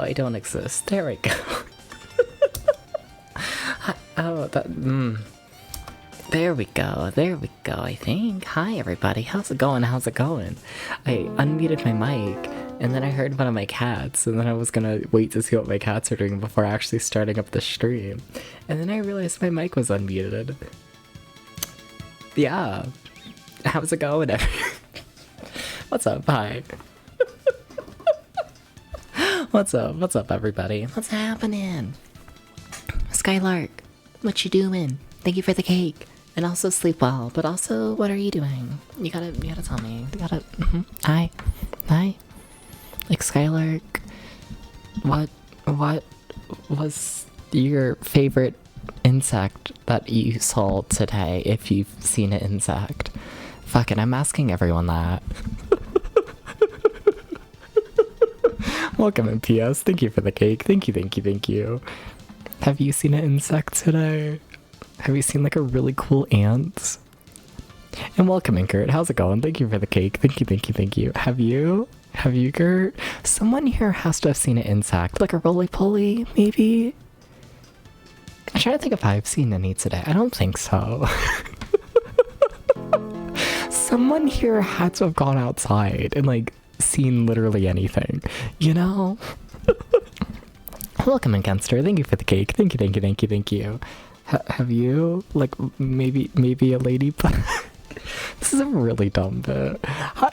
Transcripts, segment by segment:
I don't exist. There we go. Oh, there we go, I think. Hi everybody, how's it going, I unmuted my mic, and then I heard one of my cats, and then I was gonna wait to see what my cats are doing before actually starting up the stream. And then I realized my mic was unmuted. Yeah. How's it going, What's up, hi. What's up everybody? What's happening? Skylark, what you doing? Thank you for the cake. And also sleep well, but also, what are you doing? You gotta tell me. Hi. Like, Skylark, what was your favorite insect that you saw today, if you've seen an insect? Fuck it, I'm asking everyone that. Welcome in, PS. Thank you for the cake. Thank you. Have you seen an insect today? Have you seen like a really cool ant? And welcome in, Kurt. How's it going? Thank you for the cake. Thank you. Have you, Kurt? Someone here has to have seen an insect. Like a roly-poly, maybe? I'm trying to think if I've seen any today. I don't think so. Someone here had to have gone outside and like seen literally anything, you know? Welcome in, Kenster. Thank you for the cake. Thank you. Have you? Like, maybe a ladybug? This is a really dumb bit. Hi.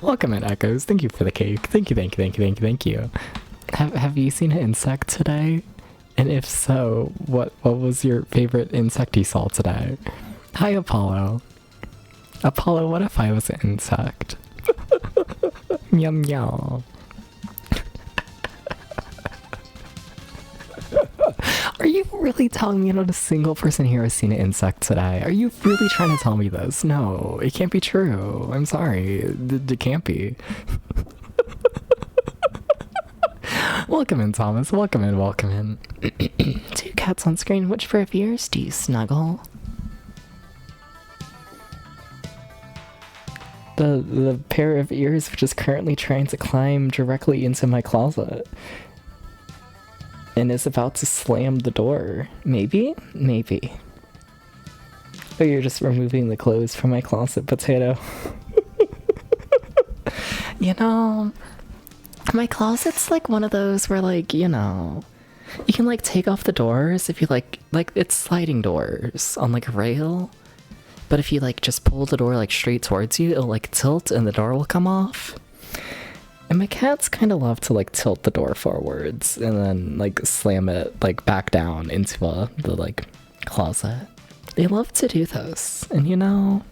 Welcome in, Echoes. Thank you for the cake. Thank you. Have you seen an insect today? And if so, what was your favorite insect you saw today? Hi, Apollo. Apollo, what if I was an insect? Yum yum. Are you really telling me not a single person here has seen an insect today? Are you really trying to tell me this? No, it can't be true. I'm sorry. It can't be. Welcome in, Thomas. Welcome in. 2 cats on screen. Which pair of ears do you snuggle? The pair of ears which is currently trying to climb directly into my closet. And is about to slam the door. Maybe? Oh, you're just removing the clothes from my closet, Potato. You know, my closet's like one of those where, like, you know, you can like take off the doors if you like it's sliding doors on like a rail. But if you like just pull the door like straight towards you, it'll like tilt and the door will come off. And my cats kind of love to like tilt the door forwards and then like slam it like back down into the like closet. They love to do this, and you know,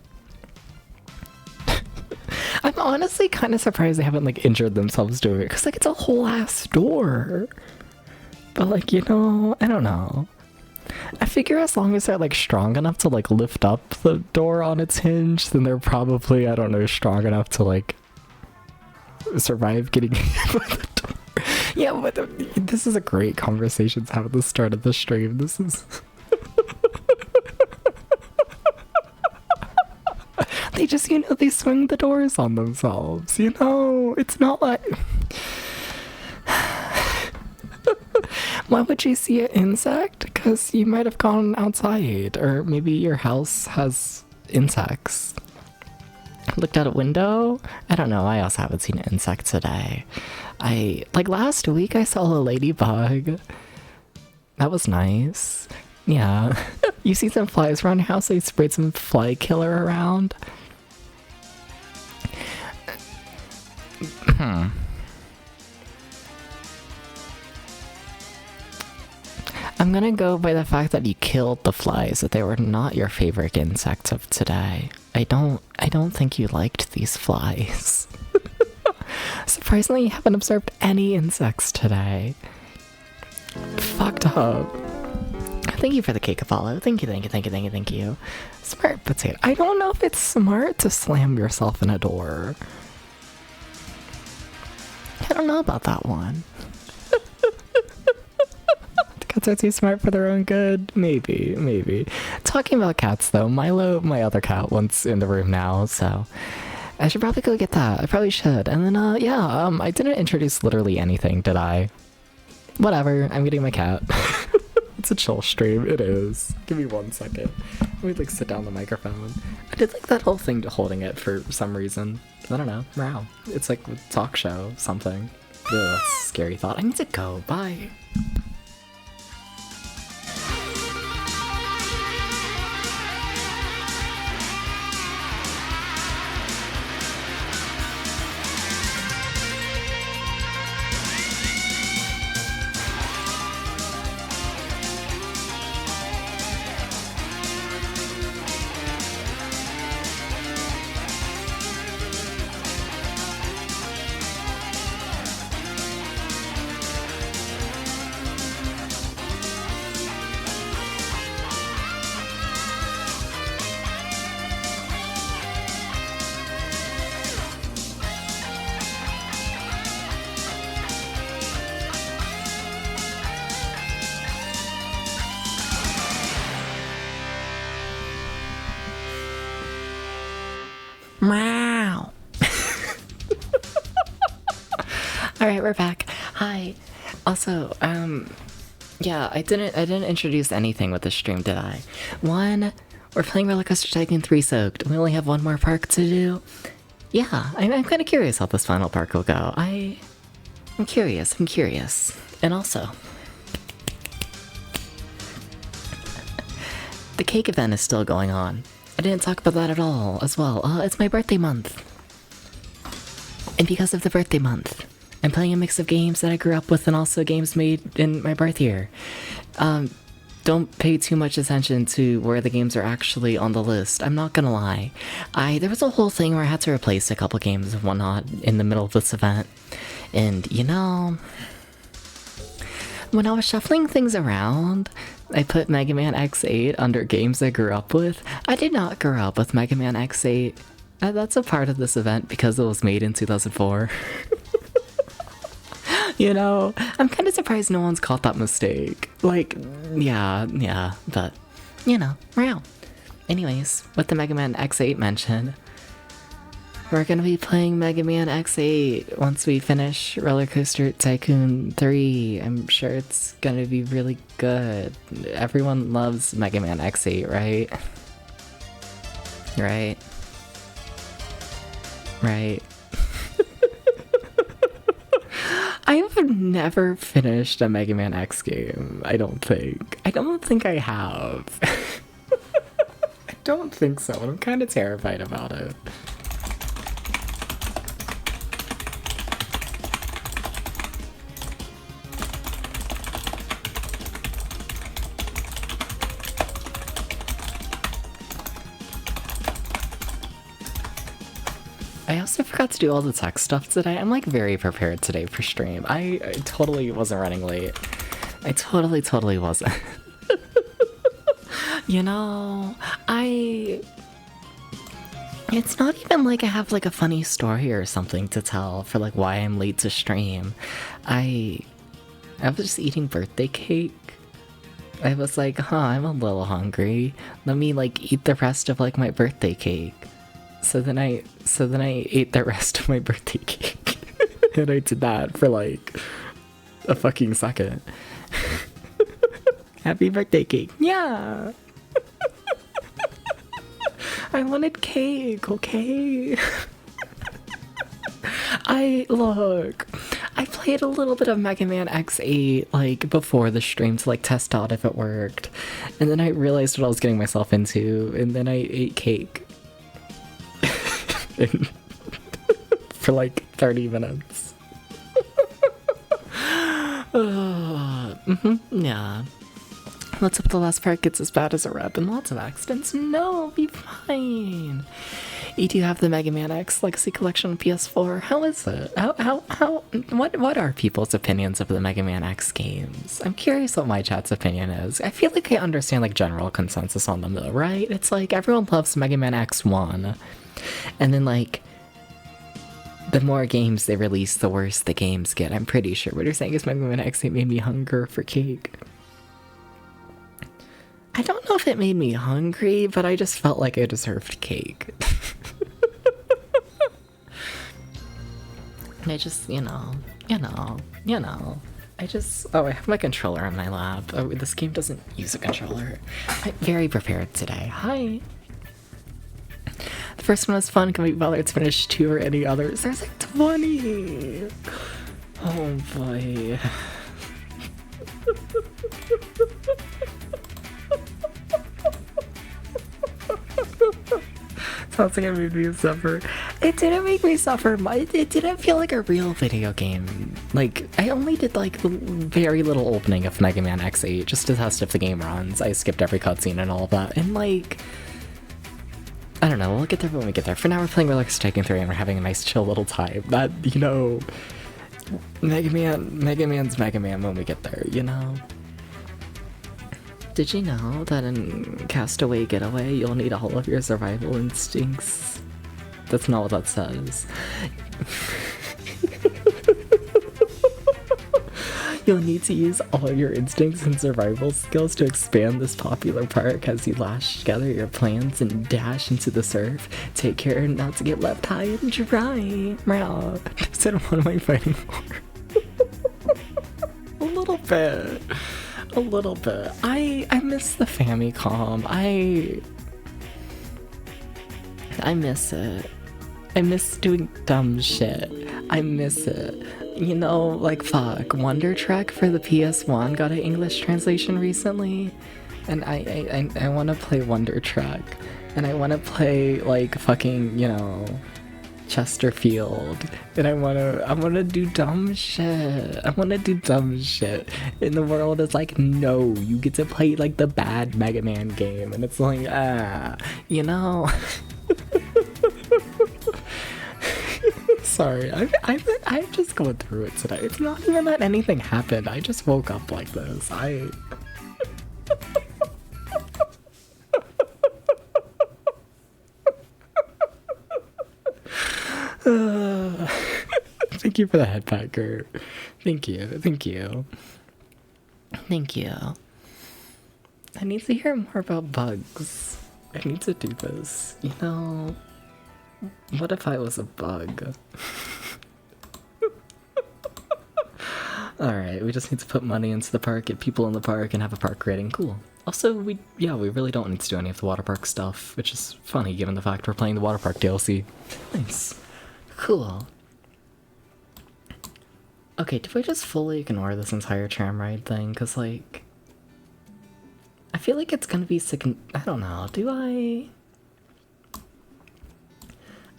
I'm honestly kind of surprised they haven't like injured themselves doing it, because like it's a whole ass door. But like, you know, I don't know. I figure as long as they're like strong enough to like lift up the door on its hinge, then they're probably, I don't know, strong enough to like survive getting hit by the door. Yeah, but this is a great conversation to have at the start of the stream. This is... They just, you know, they swing the doors on themselves, you know? It's not like... Why would you see an insect? Because you might have gone outside, or maybe your house has insects. Looked out a window? I don't know, I also haven't seen an insect today. Like last week I saw a ladybug. That was nice. Yeah. You see some flies around your house? They sprayed some fly killer around? I'm gonna go by the fact that you killed the flies, that they were not your favorite insects of today. I don't think you liked these flies. Surprisingly, you haven't observed any insects today. Fucked up. Thank you for the cake, Apollo. Thank you. Smart Potato. I don't know if it's smart to slam yourself in a door. I don't know about that one. Cats are too smart for their own good? Maybe. Talking about cats though, Milo, my other cat, wants in the room now, so I should probably go get that. I probably should. And then, yeah, I didn't introduce literally anything, did I? Whatever, I'm getting my cat. It's a chill stream, it is. Give me 1 second. Let me, like, sit down the microphone. I did like that whole thing to holding it for some reason. I don't know. Wow. It's like a talk show, something. Ugh, that's a scary thought. I need to go. Bye. Wow. Alright, we're back. Hi. Also, yeah, I didn't introduce anything with the stream, did I? One, we're playing Roller Coaster Tycoon 3 Soaked. We only have one more park to do. Yeah, I'm kind of curious how this final park will go. I'm curious. And also, the cake event is still going on. I didn't talk about that at all, as well. It's my birthday month. And because of the birthday month, I'm playing a mix of games that I grew up with and also games made in my birth year. Don't pay too much attention to where the games are actually on the list. I'm not gonna lie. There was a whole thing where I had to replace a couple games and whatnot in the middle of this event. And, you know, when I was shuffling things around, I put Mega Man X8 under games I grew up with. I did not grow up with Mega Man X8. That's a part of this event because it was made in 2004. You know, I'm kind of surprised no one's caught that mistake. Like, yeah, but, you know, wow. Anyways, with the Mega Man X8 mentioned, we're gonna be playing Mega Man X8 once we finish Roller Coaster Tycoon 3. I'm sure it's gonna be really good. Everyone loves Mega Man X8, right? Right. I've never finished a Mega Man X game, I don't think. I don't think I have. I don't think so, and I'm kind of terrified about it. I also forgot to do all the tech stuff today. I'm like very prepared today for stream. I totally wasn't running late. I totally wasn't. You know, it's not even like I have like a funny story or something to tell for like why I'm late to stream. I was just eating birthday cake. I was like, huh, I'm a little hungry. Let me like eat the rest of like my birthday cake. So then I ate the rest of my birthday cake. And I did that for like a fucking second. Happy birthday cake. Yeah. I wanted cake, okay? I played a little bit of Mega Man X8 like before the stream to like test out if it worked. And then I realized what I was getting myself into, and then I ate cake. For like 30 minutes. Yeah. Let's hope the last part gets as bad as a rep and lots of accidents. No, it'll be fine. You do have the Mega Man X Legacy Collection on PS4. How is it? What are people's opinions of the Mega Man X games? I'm curious what my chat's opinion is. I feel like I understand like general consensus on them though, right? It's like everyone loves Mega Man X1. And then, like, the more games they release, the worse the games get. I'm pretty sure. What you're saying is Mega Man X8 made me hunger for cake. I don't know if it made me hungry, but I just felt like I deserved cake. And I just, I just, oh, I have my controller on my lap. Oh, this game doesn't use a controller. I'm very prepared today. Hi. The first one was fun. Can we bother to finish 2 or any others? There's like 20. Oh boy. Sounds like it made me suffer. It didn't make me suffer. It didn't feel like a real video game. Like, I only did like the very little opening of Mega Man X8 just to test if the game runs. I skipped every cutscene and all of that. And like, I don't know, we'll get there when we get there. For now, we're playing Relax Tycoon 3 and we're having a nice chill little time. That, you know, Mega Man's Mega Man when we get there, you know? Did you know that in Castaway Getaway, you'll need all of your survival instincts? That's not what that says. You'll need to use all your instincts and survival skills to expand this popular park as you lash together your plans and dash into the surf. Take care not to get left high and dry. Meow. Instead of what am I fighting for? A little bit. A little bit. I miss the Famicom. I miss it. I miss doing dumb shit. I miss it. You know, like fuck, Wonder Trek for the PS1 got an English translation recently, and I want to play Wonder Trek, and I want to play like fucking, you know, Chesterfield, and I wanna do dumb shit. I wanna do dumb shit. And the world is like, no, you get to play like the bad Mega Man game, and it's like, you know. Sorry, I'm just going through it today. It's not even that anything happened. I just woke up like this. Thank you for the head packer. Thank you. I need to hear more about bugs. I need to do this. You know, what if I was a bug? Alright, we just need to put money into the park, get people in the park, and have a park rating. Cool. Also, we really don't need to do any of the water park stuff, which is funny given the fact we're playing the water park DLC. Nice. Cool. Okay, do I just fully ignore this entire tram ride thing? Cause like, I feel like it's gonna be I don't know, do I?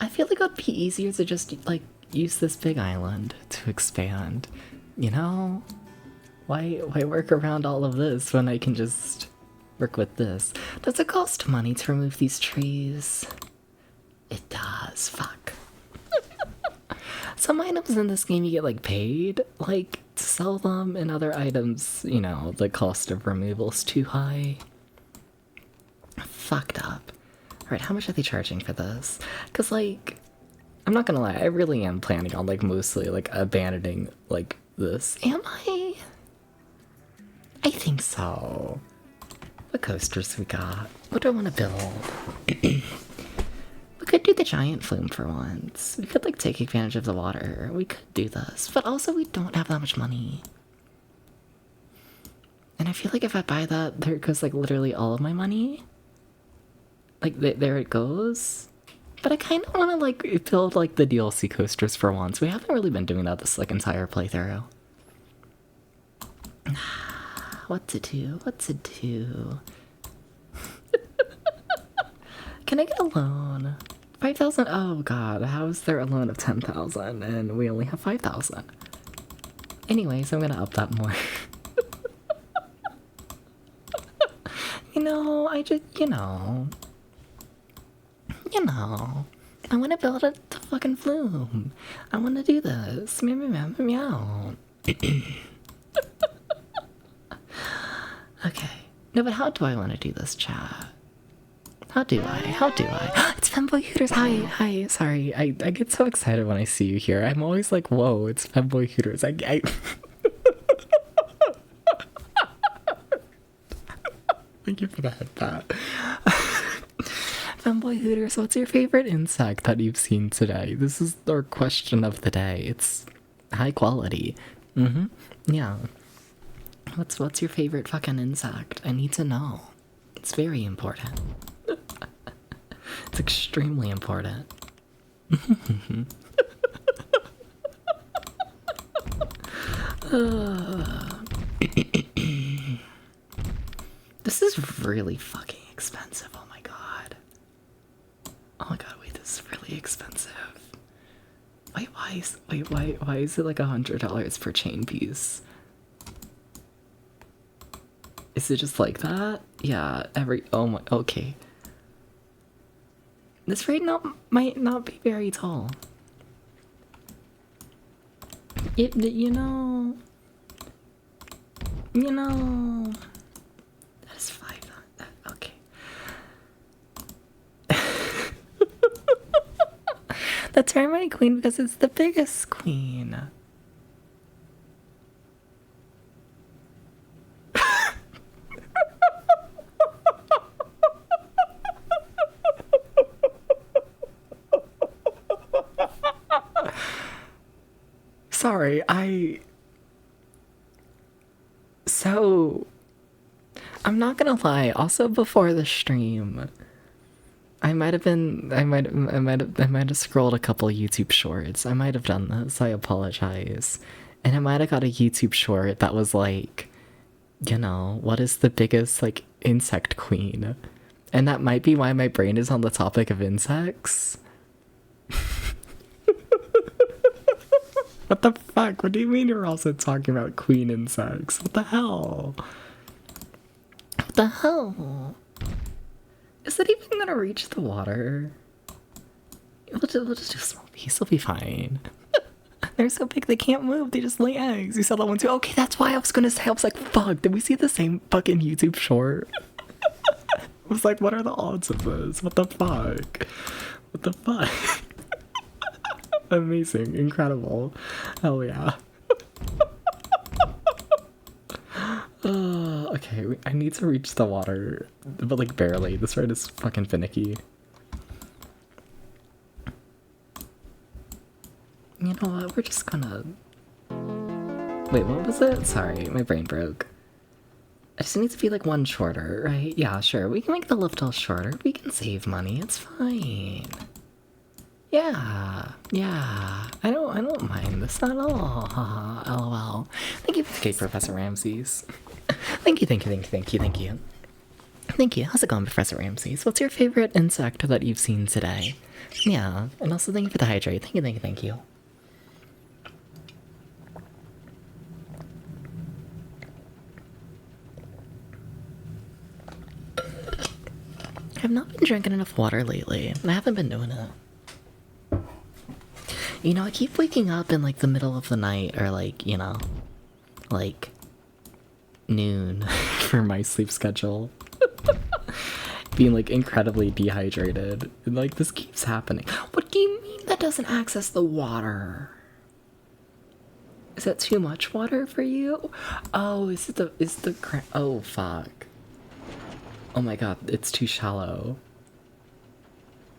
I feel like it would be easier to just like use this big island to expand, you know? Why work around all of this when I can just work with this? Does it cost money to remove these trees? It does, fuck. Some items in this game you get like paid, like to sell them, and other items, you know, the cost of removal's too high. Fucked up. Alright, how much are they charging for this? Cause like, I'm not gonna lie, I really am planning on like mostly like abandoning like this. Am I? I think so. What coasters we got? What do I want to build? We could do the giant flume for once. We could like take advantage of the water. We could do this, but also we don't have that much money. And I feel like if I buy that, there goes like literally all of my money. Like there it goes. But I kind of want to like build like the DLC coasters for once. We haven't really been doing that this like entire playthrough. What to do? What to do? Can I get a loan? 5,000? Oh god, how is there a loan of 10,000 and we only have 5,000? Anyways, I'm gonna up that more. You know, I just, you know, I want to build the fucking flume. I want to do this. Meow, meow, meow, meow. Okay. No, but how do I want to do this, chat? How do I? It's Femboy Hooters. Hi. Sorry, I get so excited when I see you here. I'm always like, whoa, it's Femboy Hooters. I Thank you for the head pat. Femboy Hooters, what's your favorite insect that you've seen today? This is our question of the day. It's high quality. Yeah. What's your favorite fucking insect? I need to know. It's very important. It's extremely important. This is really fucking expensive. Oh my god. Oh my god, wait, this is really expensive. Wait, why is it like $100 per chain piece? Is it just like that? Yeah, oh my, okay. This rate might not be very tall. You know, that is 5. Okay. The termite queen because it's the biggest queen. Sorry, So, I'm not gonna lie, also before the stream, I might have scrolled a couple YouTube shorts. I might have done this, I apologize. And I might have got a YouTube short that was like, what is the biggest, like, insect queen? And that might be why my brain is on the topic of insects. What the fuck? What do you mean you're also talking about queen insects? What the hell? What the hell? Is it even gonna reach the water? We'll just do a small piece, it'll be fine. They're so big they can't move, they just lay eggs. You saw that one too? Okay, that's why I was gonna say, I was like, fuck, did we see the same fucking YouTube short? I was like, what are the odds of this? What the fuck? What the fuck? Amazing, incredible. Hell yeah. Okay, I need to reach the water, but like barely. This ride is fucking finicky. You know what? We're just gonna... Wait, what was it? Sorry, my brain broke. I just need to be like one shorter, right? Yeah, sure. We can make the lift all shorter. We can save money. It's fine. Yeah. I don't mind this at all. LOL. Thank you, okay, Professor Ramses. Thank you. Thank you. How's it going, Professor Ramses? What's your favorite insect that you've seen today? Yeah, and also thank you for the hydrate. Thank you. I've not been drinking enough water lately. I haven't been doing it. I keep waking up in, like, the middle of the night, or, like, like, noon for my sleep schedule. Being, like, incredibly dehydrated. And, like, this keeps happening. What do you mean that doesn't access the water? Is that too much water for you? Oh, oh, fuck. Oh my god, it's too shallow.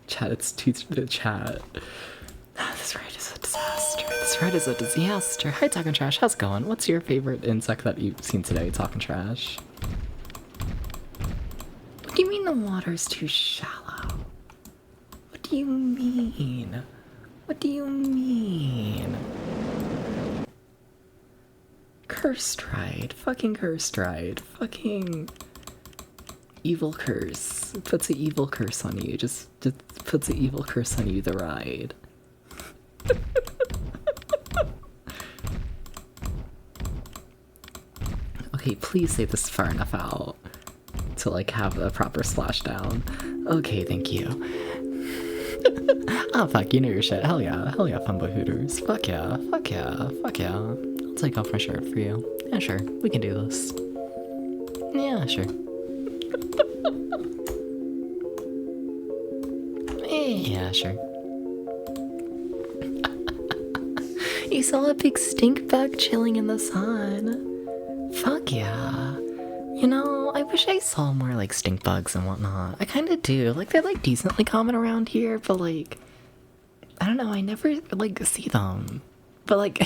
Chat, it's too... Chat. This ride is a disaster. Hi, Talking Trash. How's it going? What's your favorite insect that you've seen today, Talking Trash? What do you mean the water's too shallow? What do you mean? Cursed ride. Fucking cursed ride. Fucking... evil curse. It puts an evil curse on you. Just puts an evil curse on you, the ride. Okay, please say this far enough out to, like, have a proper splashdown. Okay, thank you. Oh, fuck, you know your shit. Hell yeah, Funboy Hooters. Fuck yeah. I'll take off my shirt for you. Yeah, sure, we can do this. Yeah, sure. Yeah, sure. You saw a big stink bug chilling in the sun. Fuck yeah. You know, I wish I saw more like stink bugs and whatnot. I kind of do. Like they're like decently common around here, but like I don't know. I never like see them. But like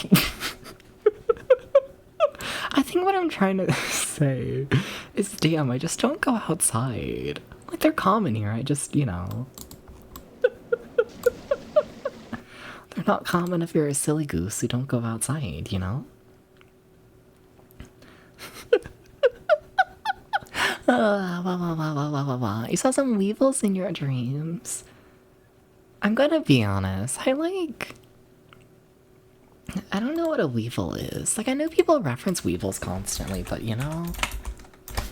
I think what I'm trying to say is, damn, I just don't go outside. Like they're common here. I just, you know, they're not common if you're a silly goose who don't go outside. You know. You saw some weevils in your dreams. I'm gonna be honest, I don't know what a weevil is. Like, I know people reference weevils constantly, but you know,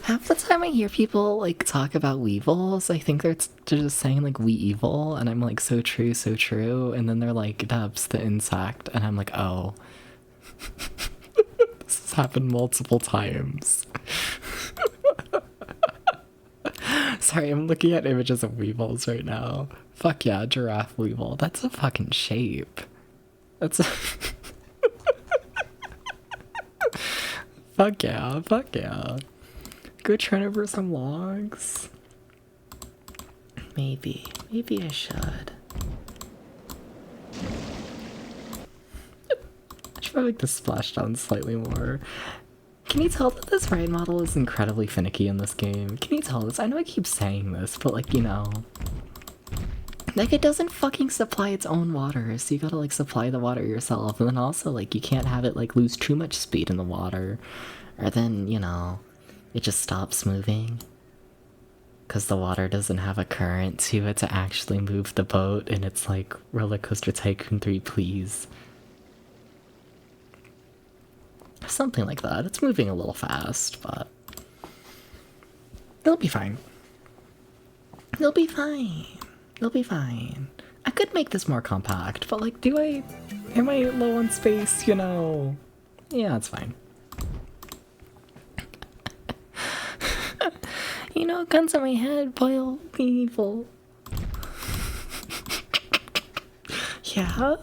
half the time I hear people like talk about weevils, I think they're just saying like we evil, and I'm like, so true, so true. And then they're like, Dubs, the insect, and I'm like, oh. This has happened multiple times. Sorry, I'm looking at images of weevils right now. Fuck yeah, giraffe weevil. That's a fucking shape. That's a... Fuck yeah, fuck yeah. Go turn over some logs. Maybe I should. I should probably make this splash down slightly more. Can you tell that this ride model is incredibly finicky in this game? Can you tell this? I know I keep saying this, but like, you know. Like, it doesn't fucking supply its own water, so you gotta like supply the water yourself. And then also, like, you can't have it like lose too much speed in the water. Or then, you know, it just stops moving. Because the water doesn't have a current to it to actually move the boat, and it's like, Roller Coaster Tycoon 3, please. Something like that. It's moving a little fast, but it'll be fine. It'll be fine. It'll be fine. I could make this more compact, but like, am I low on space, you know? Yeah, it's fine. You know, guns on my head, boil evil. Yeah?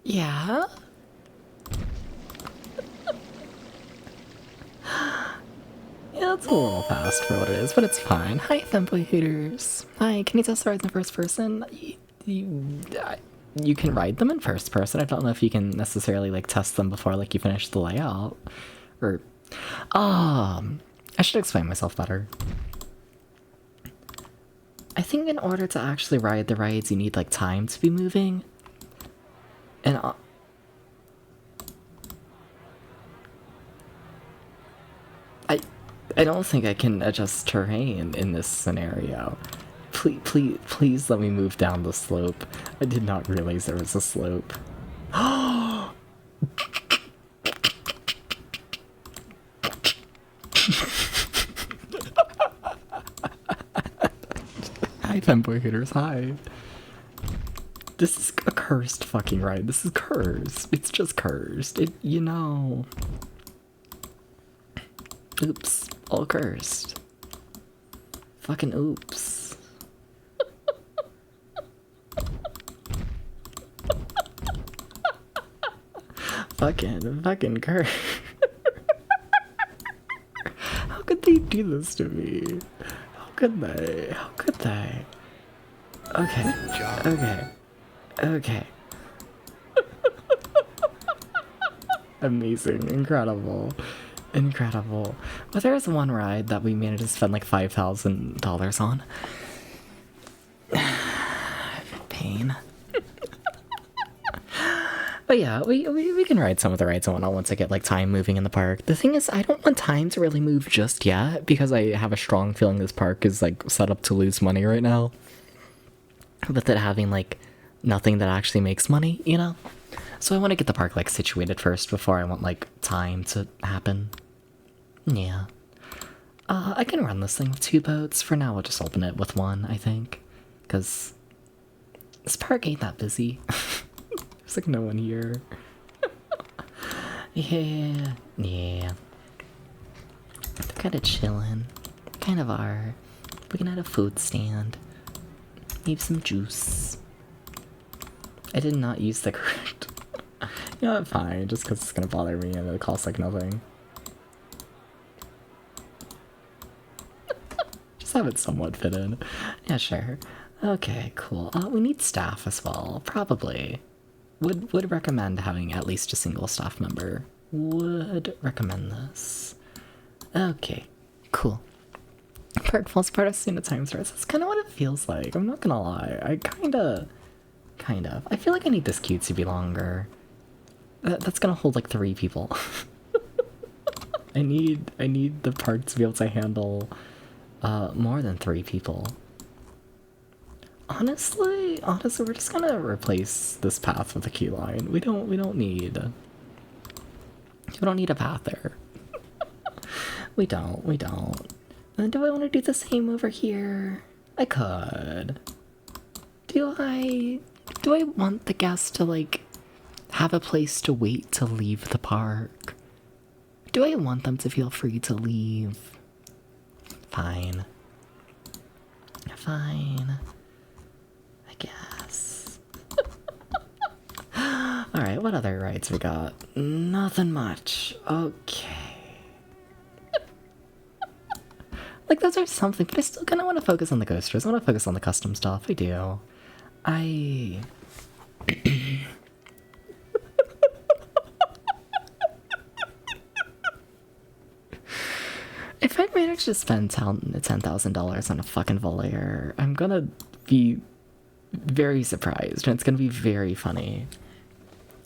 Yeah? Yeah, it's a little fast for what it is, but it's fine. Hi, Femboy Hooters. Hi, can you test the rides in first person? You can ride them in first person. I don't know if you can necessarily, like, test them before, like, you finish the layout. Or, I should explain myself better. I think in order to actually ride the rides, you need, like, time to be moving. And, I don't think I can adjust terrain in this scenario. Please let me move down the slope. I did not realize there was a slope. Hi, Femboy Hooters, hi. This is a cursed fucking ride. This is cursed. It's just cursed. You know. Oops. All cursed. Fucking oops. fucking cursed. How could they do this to me? How could they? How could they? Okay. Okay. Amazing. Incredible. Incredible. Well, there's one ride that we managed to spend like $5,000 on. Pain. But yeah, we can ride some of the rides and whatnot once I get like time moving in the park. The thing is, I don't want time to really move just yet because I have a strong feeling this park is like set up to lose money right now. With it having like nothing that actually makes money, you know? So I want to get the park like situated first before I want like time to happen. Yeah. I can run this thing with 2 boats. For now, we'll just open it with 1, I think. Because this park ain't that busy. There's like no one here. Yeah. They're kind of chilling. Kind of are. We can add a food stand. Maybe some juice. I did not use the correct. Yeah, fine, just because it's gonna bother me and it costs like nothing. just have it somewhat fit in. Yeah, sure. Okay, cool. We need staff as well, probably. Would recommend having at least a single staff member. Would recommend this. Okay, cool. Park falls apart as soon as time starts. That's kind of what it feels like. I'm not gonna lie. I kind of. I feel like I need this queue to be longer. That's gonna hold like 3 people. I need the park to be able to handle more than 3 people. Honestly, we're just gonna replace this path with a queue line. We don't need a path there. we don't. And do I want to do the same over here? I could. Do I want the guests to like have a place to wait to leave the park? Do I want them to feel free to leave? Fine. I guess. Alright, what other rides we got? Nothing much. Okay. Like, those are something, but I still kind of want to focus on the coasters. I want to focus on the custom stuff. I do. If I manage to spend $10,000 on a fucking Volair, I'm gonna be very surprised, and it's gonna be very funny.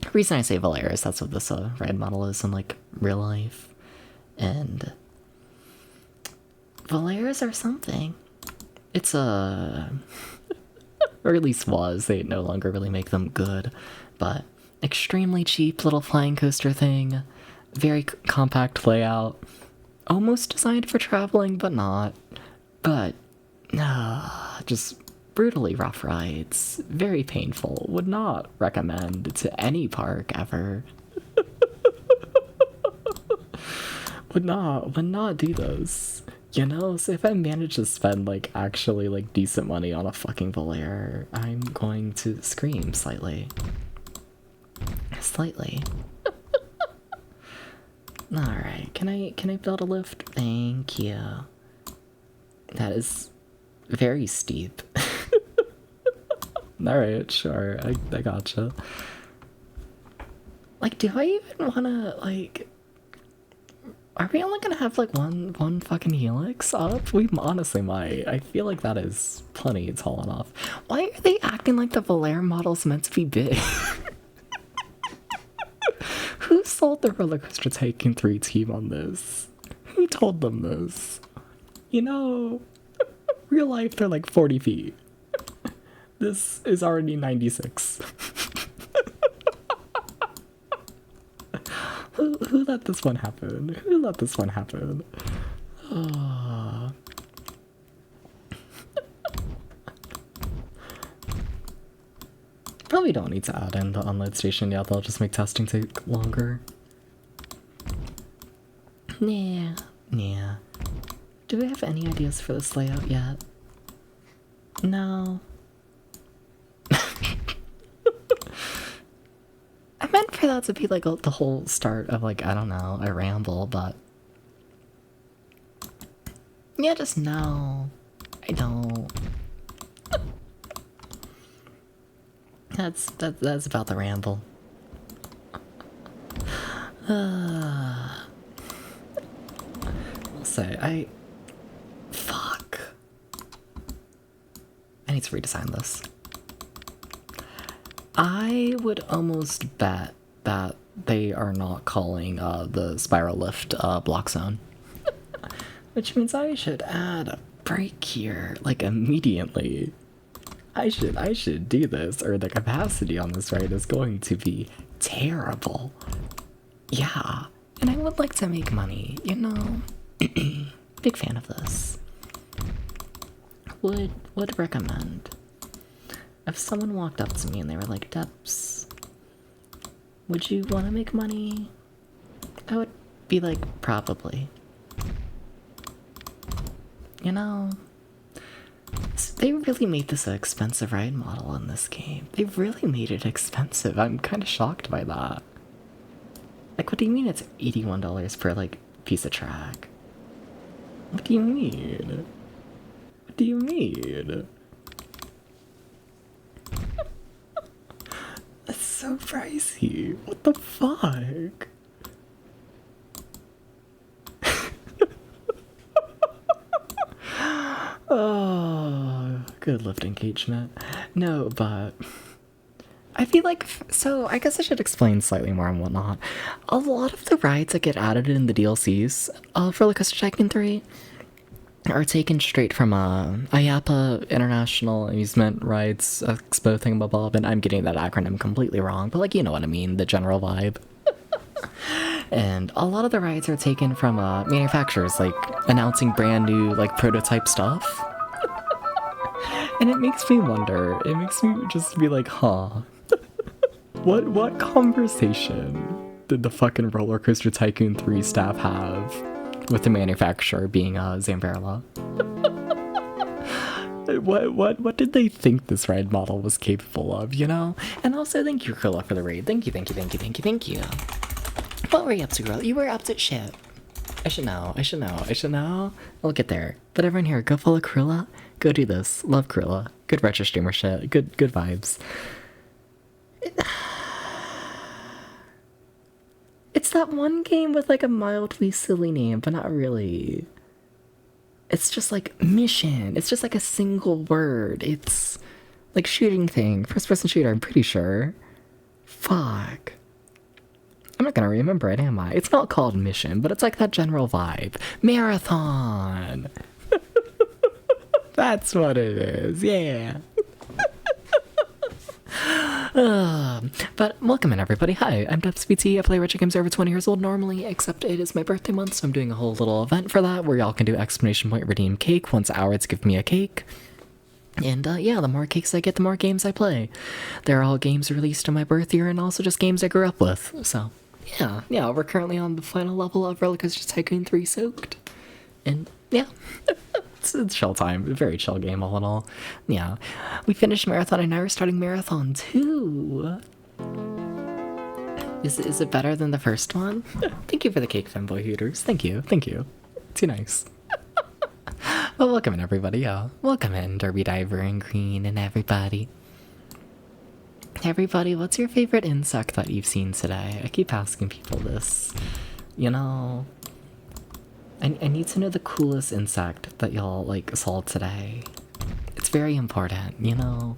The reason I say Volair is that's what this ride model is in, like, real life. And Volairs are something. It's or at least was. They no longer really make them good, but extremely cheap little flying coaster thing. Very compact layout. Almost designed for traveling, but not. But, just brutally rough rides. Very painful. Would not recommend to any park ever. would not do those. You know, so if I manage to spend, like, actually, like, decent money on a fucking Volair, I'm going to scream slightly. Slightly. Alright, can I build a lift? Thank you. That is very steep. Alright, sure, I gotcha. Like, do I even wanna, like... Are we only gonna have, like, one fucking helix up? We honestly might. I feel like that is plenty tall enough. Why are they acting like the Volair model's meant to be big? Who sold the Roller Coaster Tycoon 3 team on this? Who told them this? You know, real life they're like 40 feet. This is already 96. Who let this one happen? Who let this one happen? Oh. Probably don't need to add in the unload station yet, they'll just make testing take longer. Nah. Do we have any ideas for this layout yet? No. I meant for that to be like the whole start of, like, I don't know, a ramble, but... Yeah, just no. I don't. That's about the ramble. I'll say, fuck. I need to redesign this. I would almost bet that they are not calling the spiral lift block zone. Which means I should add a brake here, like, immediately. I should do this, or the capacity on this ride is going to be terrible. Yeah, and I would like to make money, you know? Big fan of this. Would recommend. If someone walked up to me and they were like, Deps, would you want to make money? I would be like, probably. You know? They really made this an expensive ride model in this game. They really made it expensive. I'm kind of shocked by that. Like, what do you mean it's $81 per, like, piece of track? What do you mean? What do you mean? That's so pricey. What the fuck? Oh, good lift engagement. No, but I feel like, so I guess I should explain slightly more and whatnot. A lot of the rides that get added in the DLCs of Roller Coaster Tycoon 3 are taken straight from IAPA, International Amusement Rights Expo thingamabob, and I'm getting that acronym completely wrong, but like, you know what I mean, the general vibe. And a lot of the rides are taken from manufacturers, like announcing brand new like prototype stuff. And it makes me wonder, it makes me just be like, huh, what conversation did the fucking Roller Coaster Tycoon 3 staff have with the manufacturer being Zambarella? What did they think this ride model was capable of, you know? And also, thank you, Krilla, for the raid. Thank you. What were you up to, girl? You were up to shit. I should know. We'll get there. But everyone here, go follow Krilla. Go do this. Love Krilla. Good retro streamer shit. Good vibes. It's that one game with like a mildly silly name, but not really. It's just like mission. It's just like a single word. It's like shooting thing. First person shooter, I'm pretty sure. Fuck. I'm not gonna remember it, am I? It's not called mission, but it's like that general vibe. Marathon! That's what it is, yeah. But welcome in, everybody. Hi, I'm DubsBT. I play retro games over 20 years old normally, except it is my birthday month, so I'm doing a whole little event for that where y'all can do exclamation point redeem cake. Once hours give me a cake. And yeah, the more cakes I get, the more games I play. They're all games released in my birth year and also just games I grew up with, so... Yeah, we're currently on the final level of Roller Coaster Tycoon 3 Soaked. And yeah, it's chill time. Very chill game all in all. Yeah, we finished Marathon and now we're starting Marathon 2. Is it better than the first one? Thank you for the cake, Femboy Hooters. Thank you. Too nice. Well, welcome in, everybody. Yeah, welcome in, Derby Diver and Green and everybody. Everybody, what's your favorite insect that you've seen today? I keep asking people this. You know, I need to know the coolest insect that y'all, like, saw today. It's very important, you know?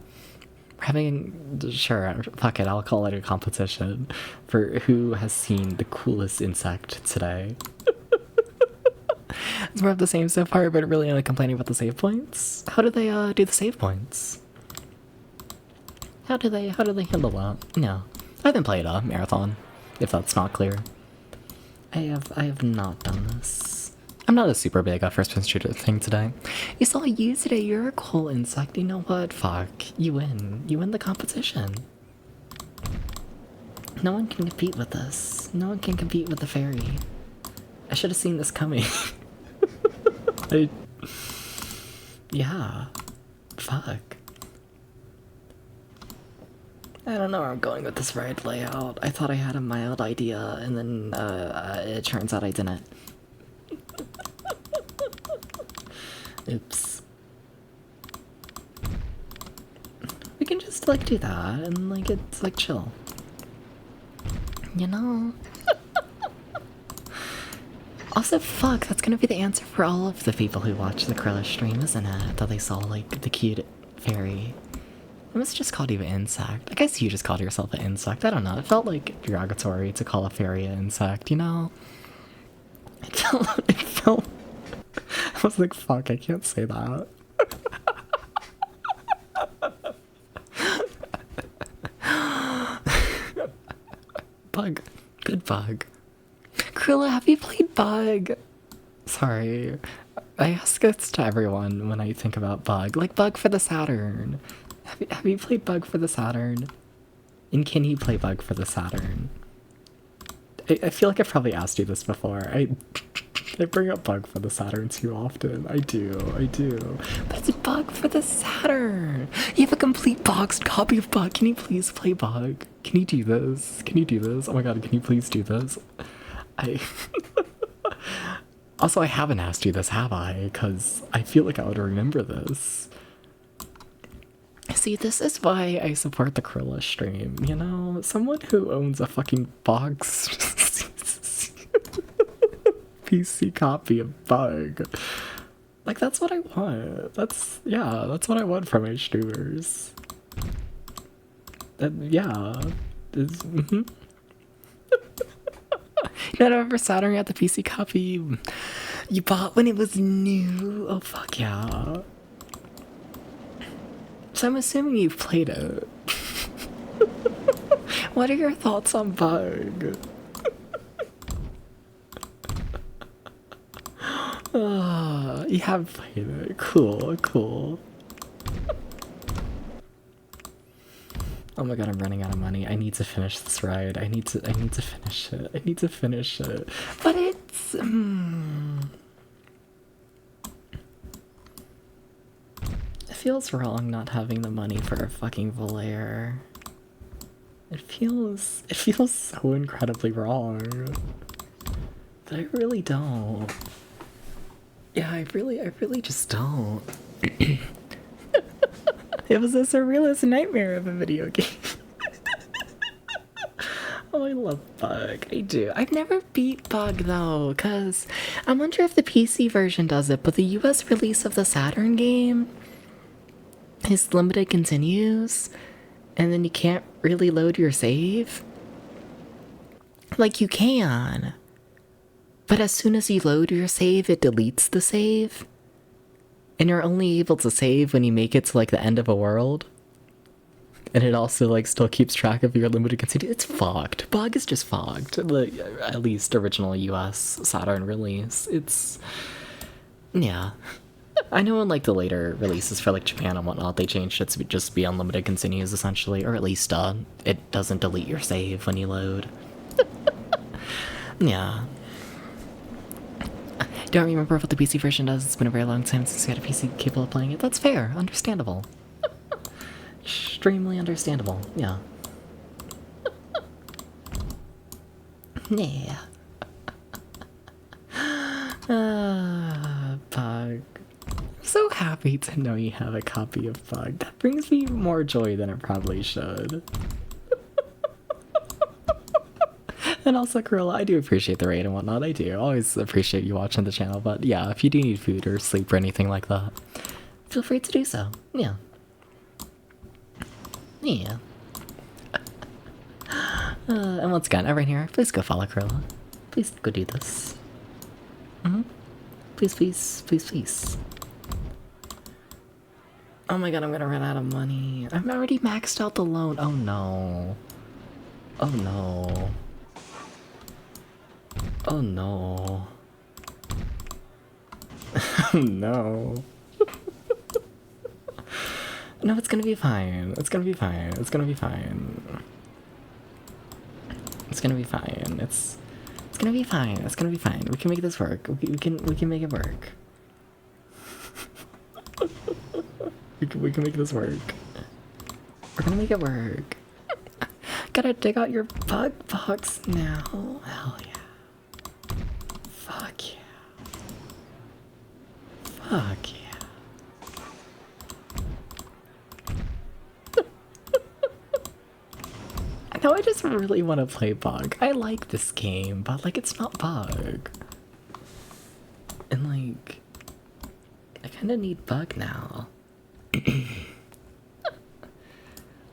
We're having, sure, fuck it, I'll call it a competition for who has seen the coolest insect today. It's more of the same so far, but really only complaining about the save points. How do they, do the save points? How do they handle that? No. I haven't played a marathon, if that's not clear. I have not done this. I'm not a super big first-person shooter thing today. You saw you today, you're a cool insect. You know what? Fuck. You win. You win the competition. No one can compete with this. No one can compete with the fairy. I should have seen this coming. Yeah. Fuck. I don't know where I'm going with this ride layout. I thought I had a mild idea, and then it turns out I didn't. Oops. We can just, like, do that, and, like, it's, like, chill. You know? Also, fuck, that's gonna be the answer for all of the people who watch the Krilla stream, isn't it? That they saw, like, the cute fairy. I must just called you an insect. I guess you just called yourself an insect. I don't know. It felt like derogatory to call a fairy an insect, you know? It felt... I was like, fuck, I can't say that. Bug. Good Bug. Krilla, have you played Bug? Sorry. I ask this to everyone when I think about Bug. Like Bug for the Saturn. Have you played Bug for the Saturn? And can you play Bug for the Saturn? I feel like I've probably asked you this before. I bring up Bug for the Saturn too often. I do. But it's Bug for the Saturn! You have a complete boxed copy of Bug. Can you please play Bug? Can you do this? Oh my god, can you please do this? Also, I haven't asked you this, have I? Because I feel like I would remember this. See, this is why I support the Krilla stream, you know? Someone who owns a fucking box PC copy of Bug. Like, that's what I want. That's what I want from my streamers. Yeah. No, I remember Saturn got the PC copy you bought when it was new. Oh, fuck yeah. So I'm assuming you've played it. What are your thoughts on Bug? You have played it. Cool, cool. Oh my god, I'm running out of money. I need to finish this ride. I need to finish it. I need to finish it. But it's it feels wrong not having the money for a fucking Volair. It feels so incredibly wrong. But I really don't. Yeah, I really just don't. It was a surrealist nightmare of a video game. Oh, I love Bug. I do. I've never beat Bug though, because I wonder if the PC version does it, but the US release of the Saturn game is limited continues, and then you can't really load your save. Like, you can, but as soon as you load your save, it deletes the save. And you're only able to save when you make it to, like, the end of a world. And it also, like, still keeps track of your limited continue. It's fogged. Bug is just fogged. Like, at least original US Saturn release. It's... yeah. I know in, like, the later releases for, like, Japan and whatnot, they changed it to just be unlimited continues, essentially. Or at least, it doesn't delete your save when you load. Yeah. Don't remember what the PC version does. It's been a very long time since I had a PC capable of playing it. That's fair. Understandable. Extremely understandable. Yeah. Yeah. Bug. I'm so happy to know you have a copy of Bug. That brings me more joy than it probably should. And also, Corolla, I do appreciate the raid and whatnot. I do. Always appreciate you watching the channel. But yeah, if you do need food or sleep or anything like that, feel free to do so. Yeah. Yeah. And once again, everyone here, please go follow Corolla. Please go do this. Please, please, please, please. Oh my god, I'm gonna run out of money. I'm already maxed out the loan. Oh no. Oh no. Oh no. Oh no. No, it's gonna be fine. It's gonna be fine. It's gonna be fine. It's gonna be fine. It's gonna be fine. It's gonna be fine. We can make this work. We can make it work. we can make this work. We're gonna make it work. Gotta dig out your Bug box now. Hell yeah. Fuck yeah. Fuck yeah. Now I just really want to play Bug. I like this game, but like it's not Bug. And like, I kind of need Bug now.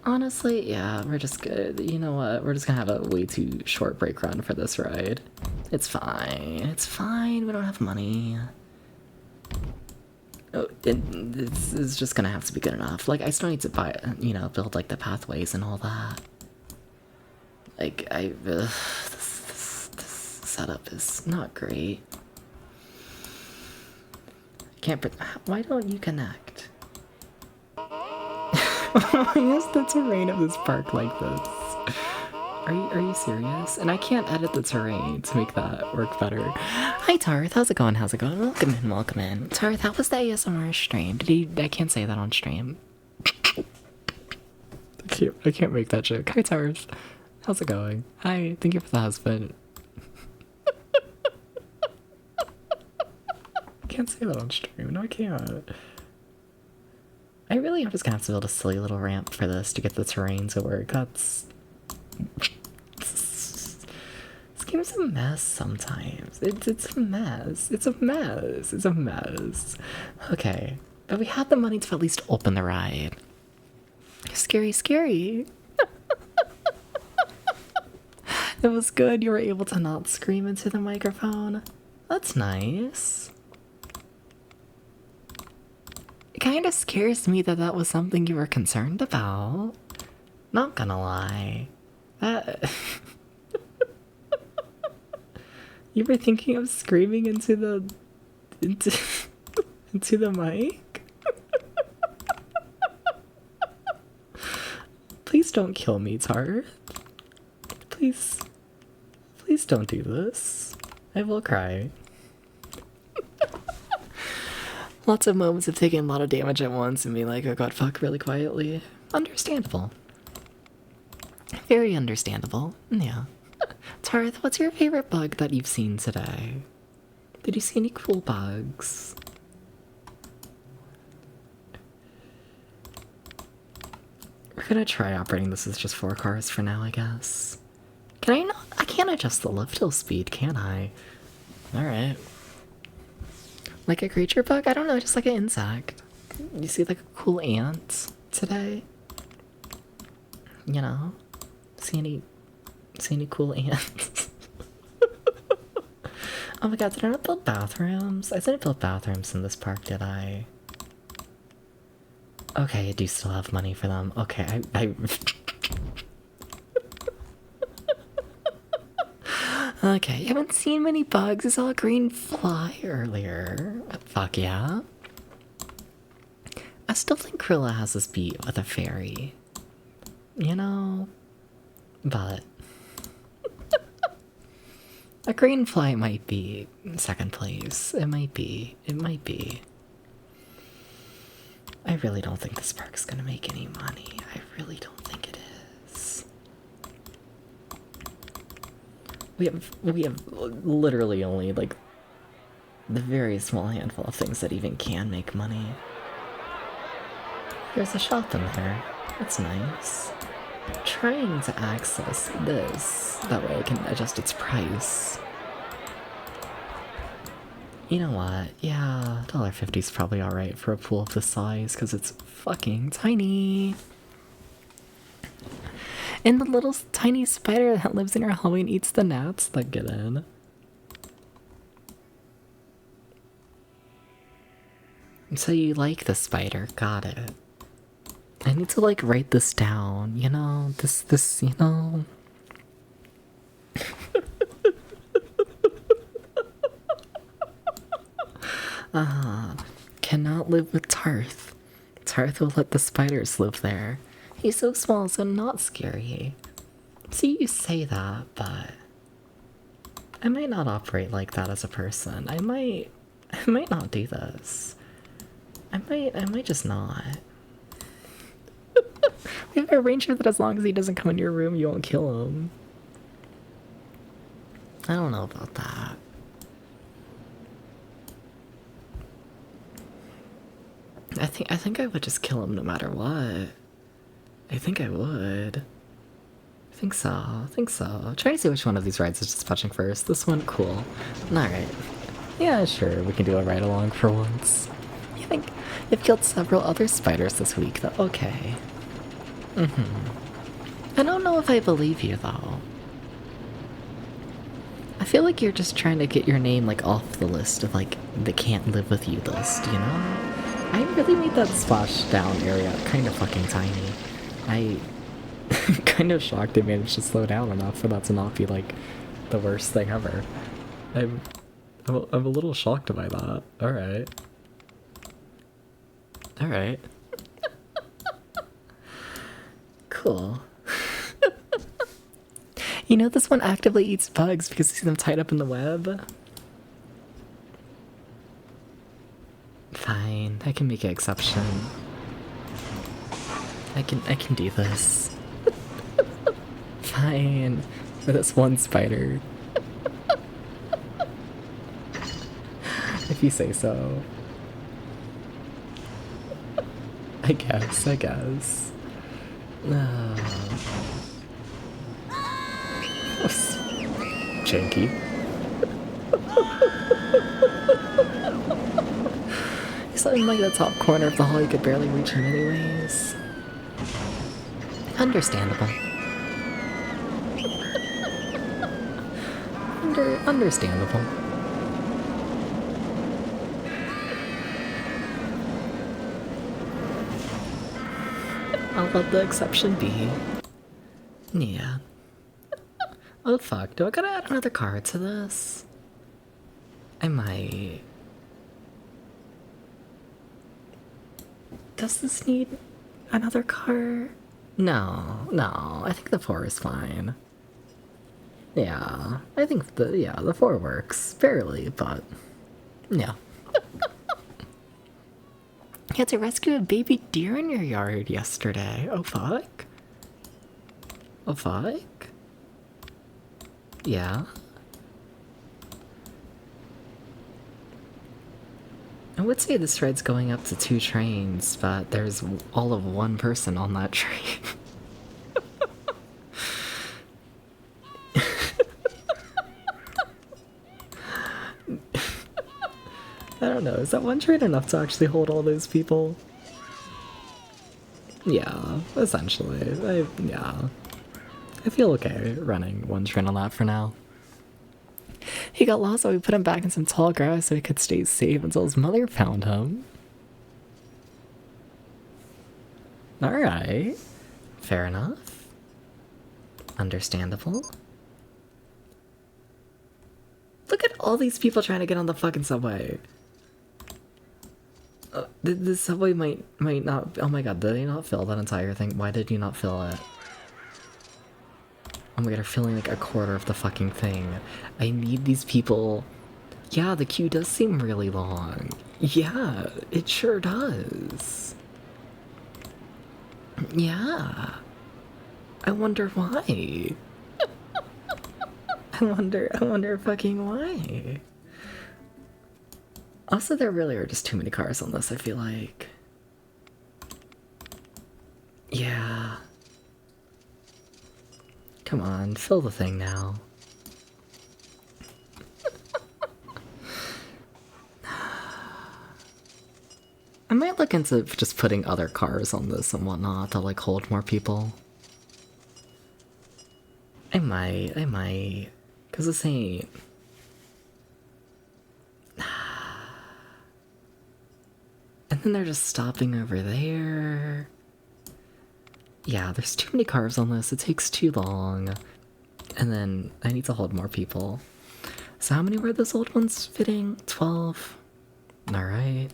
Honestly, yeah, we're just good. You know what? We're just gonna have a way too short break run for this ride. It's fine. It's fine. We don't have money. Oh, this is just gonna have to be good enough. Like, I still need to buy, you know, build like the pathways and all that. Like, this setup is not great. Can't. Why don't you connect? Why is the terrain of this park like this? Are you serious? And I can't edit the terrain to make that work better. Hi Tarth, how's it going? How's it going? Welcome in, welcome in. Tarth, how was the ASMR stream? I can't say that on stream. I can't make that joke. Hi Tarth, how's it going? Hi, thank you for the husband. can't say that on stream. No, I can't. I really am just gonna have to build a silly little ramp for this to get the terrain to work. That's... This game's a mess sometimes. It's a mess. It's a mess. It's a mess. Okay. But we had the money to at least open the ride. Scary, scary. It was good. You were able to not scream into the microphone. That's nice. It kind of scares me that that was something you were concerned about. Not gonna lie. You were thinking of screaming into the... into the mic? Please don't kill me, Tart. Please. Please don't do this. I will cry. Lots of moments of taking a lot of damage at once and being like, oh god, fuck, really quietly. Understandable. Very understandable. Yeah. Tarth, what's your favorite bug that you've seen today? Did you see any cool bugs? We're gonna try operating this as just 4 cars for now, I guess. Can I not? I can't adjust the lift hill speed, can I? Alright. Like a creature bug? I don't know, just like an insect. You see like a cool ant today? You know? See any cool ants? Oh my god, did I not build bathrooms? I didn't build bathrooms in this park, did I? Okay, I do still have money for them. Okay, I Okay, you haven't seen many bugs. I saw a green fly earlier. Fuck yeah. I still think Krilla has this beat with a fairy. You know? But... a green fly might be second place. It might be. It might be. I really don't think this park's gonna make any money. I really don't think it is. We have literally only like the very small handful of things that even can make money. There's a shop in there. That's nice. I'm trying to access this. That way I can adjust its price. You know what? Yeah, $1.50 is probably alright for a pool of this size, because it's fucking tiny. And the little tiny spider that lives in your hallway and eats the gnats that get in. So you like the spider, got it. I need to like write this down, you know, this, you know. Cannot live with Tarth. Tarth will let the spiders live there. He's so small, so not scary. See, you say that, but I might not operate like that as a person. I might not do this. I might just not. We have a ranger that as long as he doesn't come in your room, you won't kill him. I don't know about that. I think I would just kill him no matter what. I think I would. I think so. I think so. Try to see which one of these rides is dispatching first. This one, cool. Alright. Yeah, sure, we can do a ride along for once. You think you've killed several other spiders this week, though? Okay. I don't know if I believe you, though. I feel like you're just trying to get your name, like, off the list of, like, the can't live with you list, you know? I really made that splashdown area kind of fucking tiny. I'm kind of shocked it managed to slow down enough for that to not be, like, the worst thing ever. I'm a little shocked by that. Alright. Alright. Cool. You know this one actively eats bugs because you see them tied up in the web? Fine, I can make an exception. I can do this. Fine. For this one spider. I If you say so. I guess, I guess. Janky. He's in like the top corner of the hall, you could barely reach him anyways. Understandable. Understandable. I'll let the exception be. Yeah. Oh fuck, do I gotta add another card to this? I might. Does this need another card? No, I think the 4 is fine. Yeah, I think the 4 works, barely, but yeah. You had to rescue a baby deer in your yard yesterday. Oh fuck? Oh fuck? Yeah? I would say this ride's going up to 2 trains, but there's all of 1 person on that train. I don't know, is that 1 train enough to actually hold all those people? Yeah, essentially. Yeah. I feel okay running 1 train on that for now. He got lost, so we put him back in some tall grass so he could stay safe until his mother found him. Alright. Fair enough. Understandable. Look at all these people trying to get on the fucking subway. The subway might not... Oh my god, did they not fill that entire thing? Why did you not fill it? Oh my god, they're filling like a quarter of the fucking thing. I need these people... Yeah, the queue does seem really long. Yeah, it sure does. Yeah. I wonder why. I wonder fucking why. Also, there really are just too many cars on this, I feel like. Yeah. Come on, fill the thing now. I might look into just putting other cars on this and whatnot to like hold more people. I might. Cause this ain't... And then they're just stopping over there. Yeah, there's too many cars on this, it takes too long. And then I need to hold more people. So how many were those old ones fitting? 12? Alright.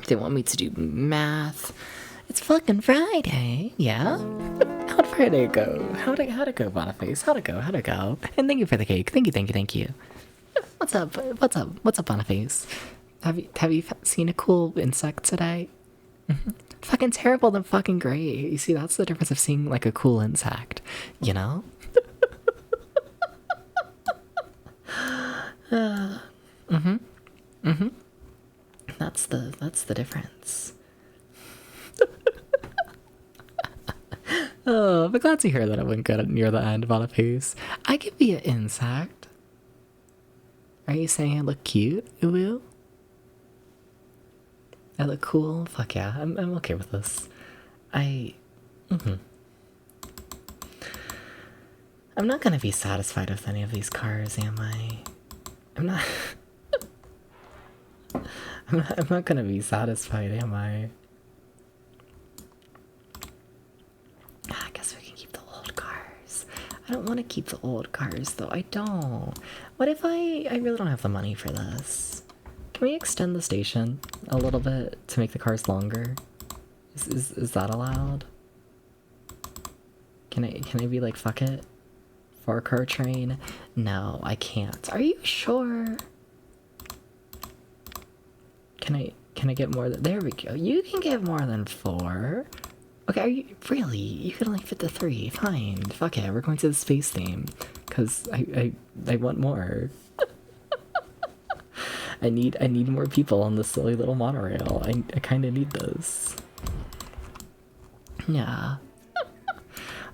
They want me to do math. It's fucking Friday, yeah? How'd Friday go? How'd it go, Boniface? How'd it go? And thank you for the cake. Thank you. What's up, Boniface? Have you seen a cool insect today? Fucking terrible than fucking great. You see, that's the difference of seeing like a cool insect, you know? That's the difference. Oh, but glad to hear that it went good near the end, Boniface. I could be an insect. Are you saying I look cute, Uwu? I look cool? Fuck yeah, I'm okay with this. I'm not gonna be satisfied with any of these cars, am I? I'm not gonna be satisfied, am I? I guess we can keep the old cars. I don't want to keep the old cars, though. I don't. What if I really don't have the money for this? Can we extend the station a little bit to make the cars longer? Is that allowed? Can I be like, fuck it? 4-car train? No, I can't. Are you sure? Can I get more than... There we go. You can get more than 4. Okay, are you... Really? You can only fit the 3. Fine. Fuck it, we're going to the space theme. Because I want more. I need more people on this silly little monorail. I kind of need this. Yeah.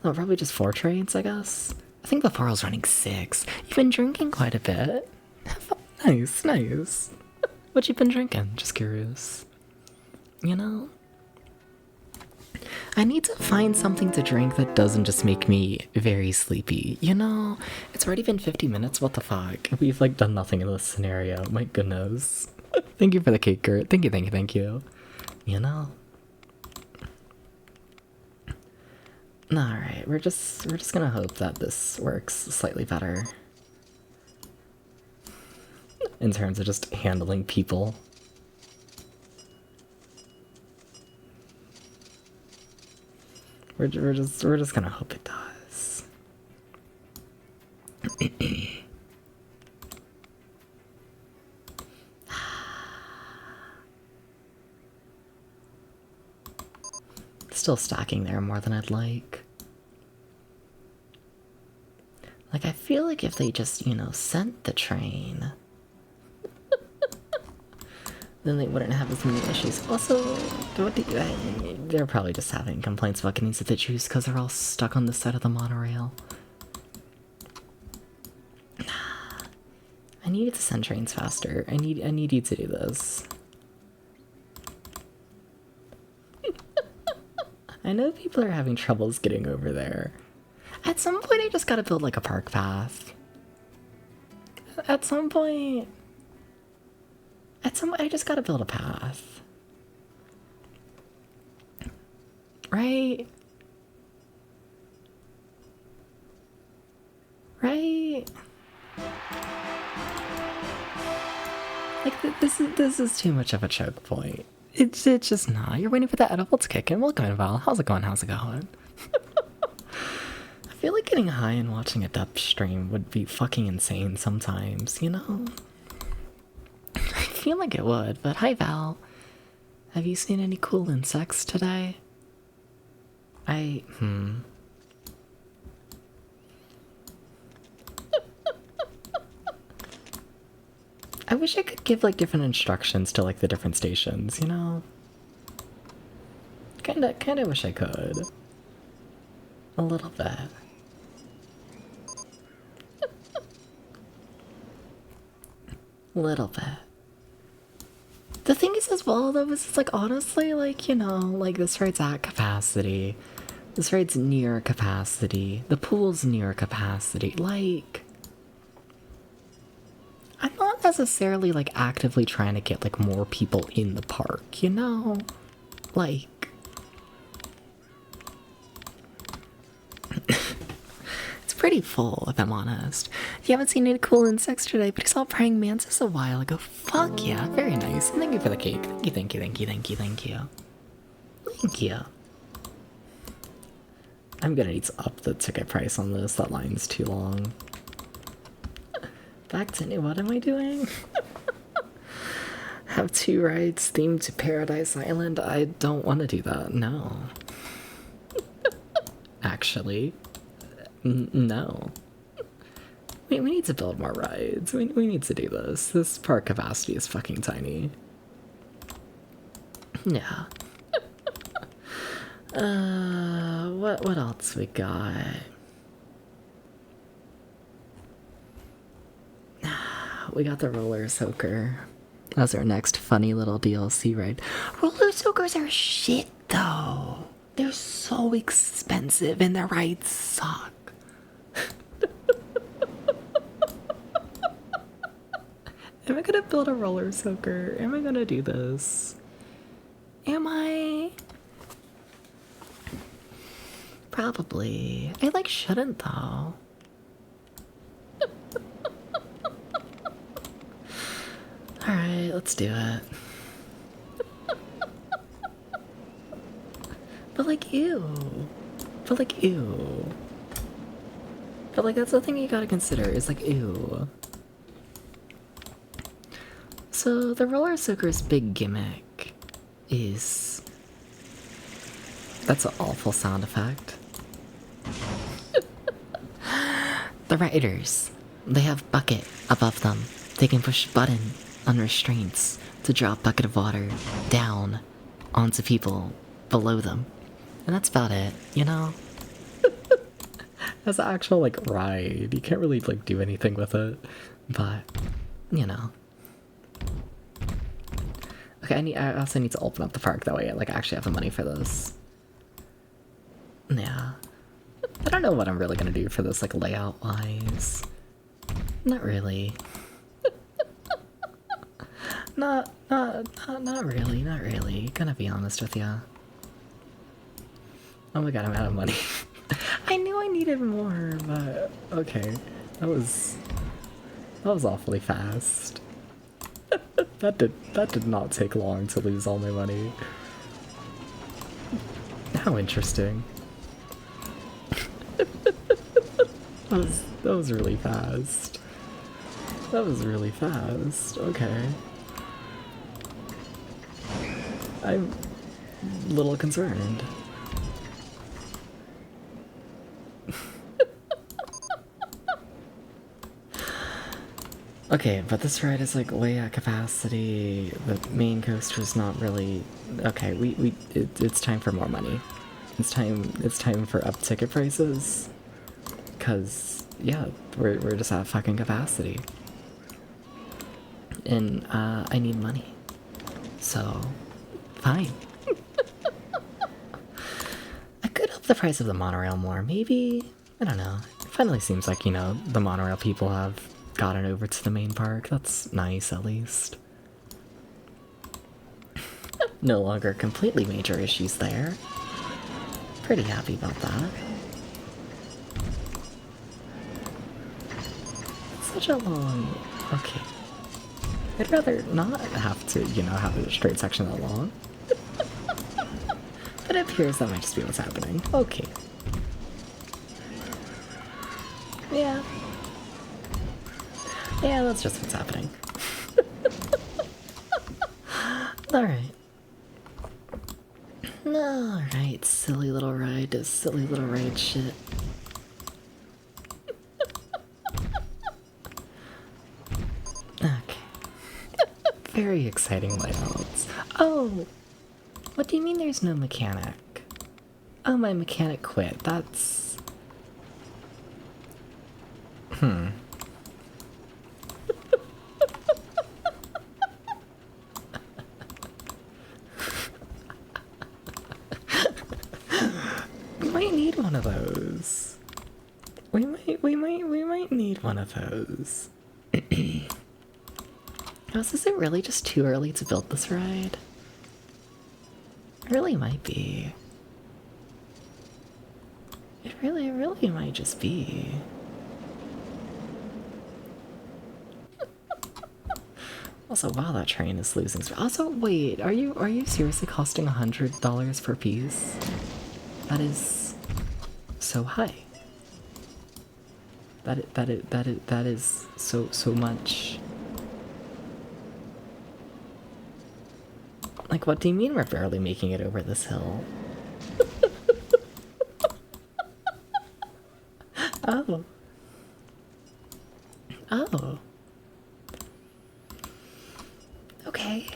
Oh, probably just 4 trains, I guess. I think before I was running 6. You've been drinking quite a bit. Nice, nice. What you been drinking? Just curious. You know? I need to find something to drink that doesn't just make me very sleepy. You know? It's already been 50 minutes, what the fuck? We've like done nothing in this scenario. My goodness. Thank you for the cake, Kurt. Thank you, thank you, thank you. You know? Alright, we're just gonna hope that this works slightly better. In terms of just handling people. We're just gonna hope it does. Still stacking there more than I'd like. Like, I feel like if they just, you know, sent the train, then they wouldn't have as many issues. Also, they're probably just having complaints about getting to the juice because they're all stuck on this side of the monorail. I needed to send trains faster. I need you to do this. I know people are having troubles getting over there. At some point, I just gotta build like a park path. At some point, I just gotta build a path. Right? Right? Like, this is too much of a choke point. It's just not. You're waiting for the edible to kick in. Welcome in, Val. How's it going? How's it going? I feel like getting high and watching a depth stream would be fucking insane sometimes, you know? I feel like it would, but hi, Val. Have you seen any cool insects today? I wish I could give like different instructions to like the different stations, you know? Kinda wish I could. A little bit. Little bit. The thing is as well though, is it's like honestly like, you know, like this ride's at capacity. This ride's near capacity. The pool's near capacity. Like, I'm not necessarily like actively trying to get like more people in the park, you know? Like, it's pretty full, if I'm honest. You haven't seen any cool insects today, but I saw a praying mantis a while ago. Fuck yeah, very nice. And thank you for the cake. Thank you, thank you, thank you, thank you, thank you. Thank you. I'm gonna need to up the ticket price on this. That line's too long. Back to new. What am I doing? Have 2 rides themed to Paradise Island? I don't want to do that. No. Actually, no. We need to build more rides. We need to do this. This park capacity is fucking tiny. Yeah. What else we got? We got the roller soaker. That's our next funny little DLC ride. Roller soakers are shit though. They're so expensive and their rides suck. Am I gonna build a roller soaker? Am I gonna do this? Am I? Probably. I like shouldn't though. Alright, let's do it. But like, ew. But like, ew. But like, that's the thing you gotta consider, is like, ew. So, the roller soaker's big gimmick is... That's an awful sound effect. The riders, they have bucket above them. They can push button on restraints to drop a bucket of water down onto people below them. And that's about it, you know? As an actual, like, ride, you can't really, like, do anything with it. But, you know. Okay, I also need to open up the park, that way I, like, actually have the money for this. Yeah. I don't know what I'm really gonna do for this, like, layout-wise. Not really. Not really. Gonna be honest with ya. Oh my god, I'm out of money. I knew I needed more, but okay. That was awfully fast. that did not take long to lose all my money. How interesting. that was really fast. That was really fast. Okay. I'm a little concerned. Okay, but this ride is like way at capacity. The main coaster is not really okay. It's time for more money. It's time for up ticket prices. Cause yeah, we're just at fucking capacity, and I need money. So fine. I could up the price of the monorail more. Maybe, I don't know. It finally seems like, you know, the monorail people have gotten over to the main park. That's nice, at least. No longer completely major issues there. Pretty happy about that. Such a long... Okay. I'd rather not have to, you know, have a straight section that long. But it appears that might just be what's happening. Okay. Yeah. Yeah, that's just what's happening. Alright. Alright, silly little ride does silly little ride shit. Okay. Very exciting layouts. Oh! What do you mean there's no mechanic? Oh, my mechanic quit. That's... We might need one of those. We might need one of those. Is it really just too early to build this ride? It really might be. It really might just be. Also, wow, that train is losing speed. Also, wait, are you seriously costing $100 per piece? That is so high. That is so much. Like, what do you mean we're barely making it over this hill? Oh. Oh. Okay.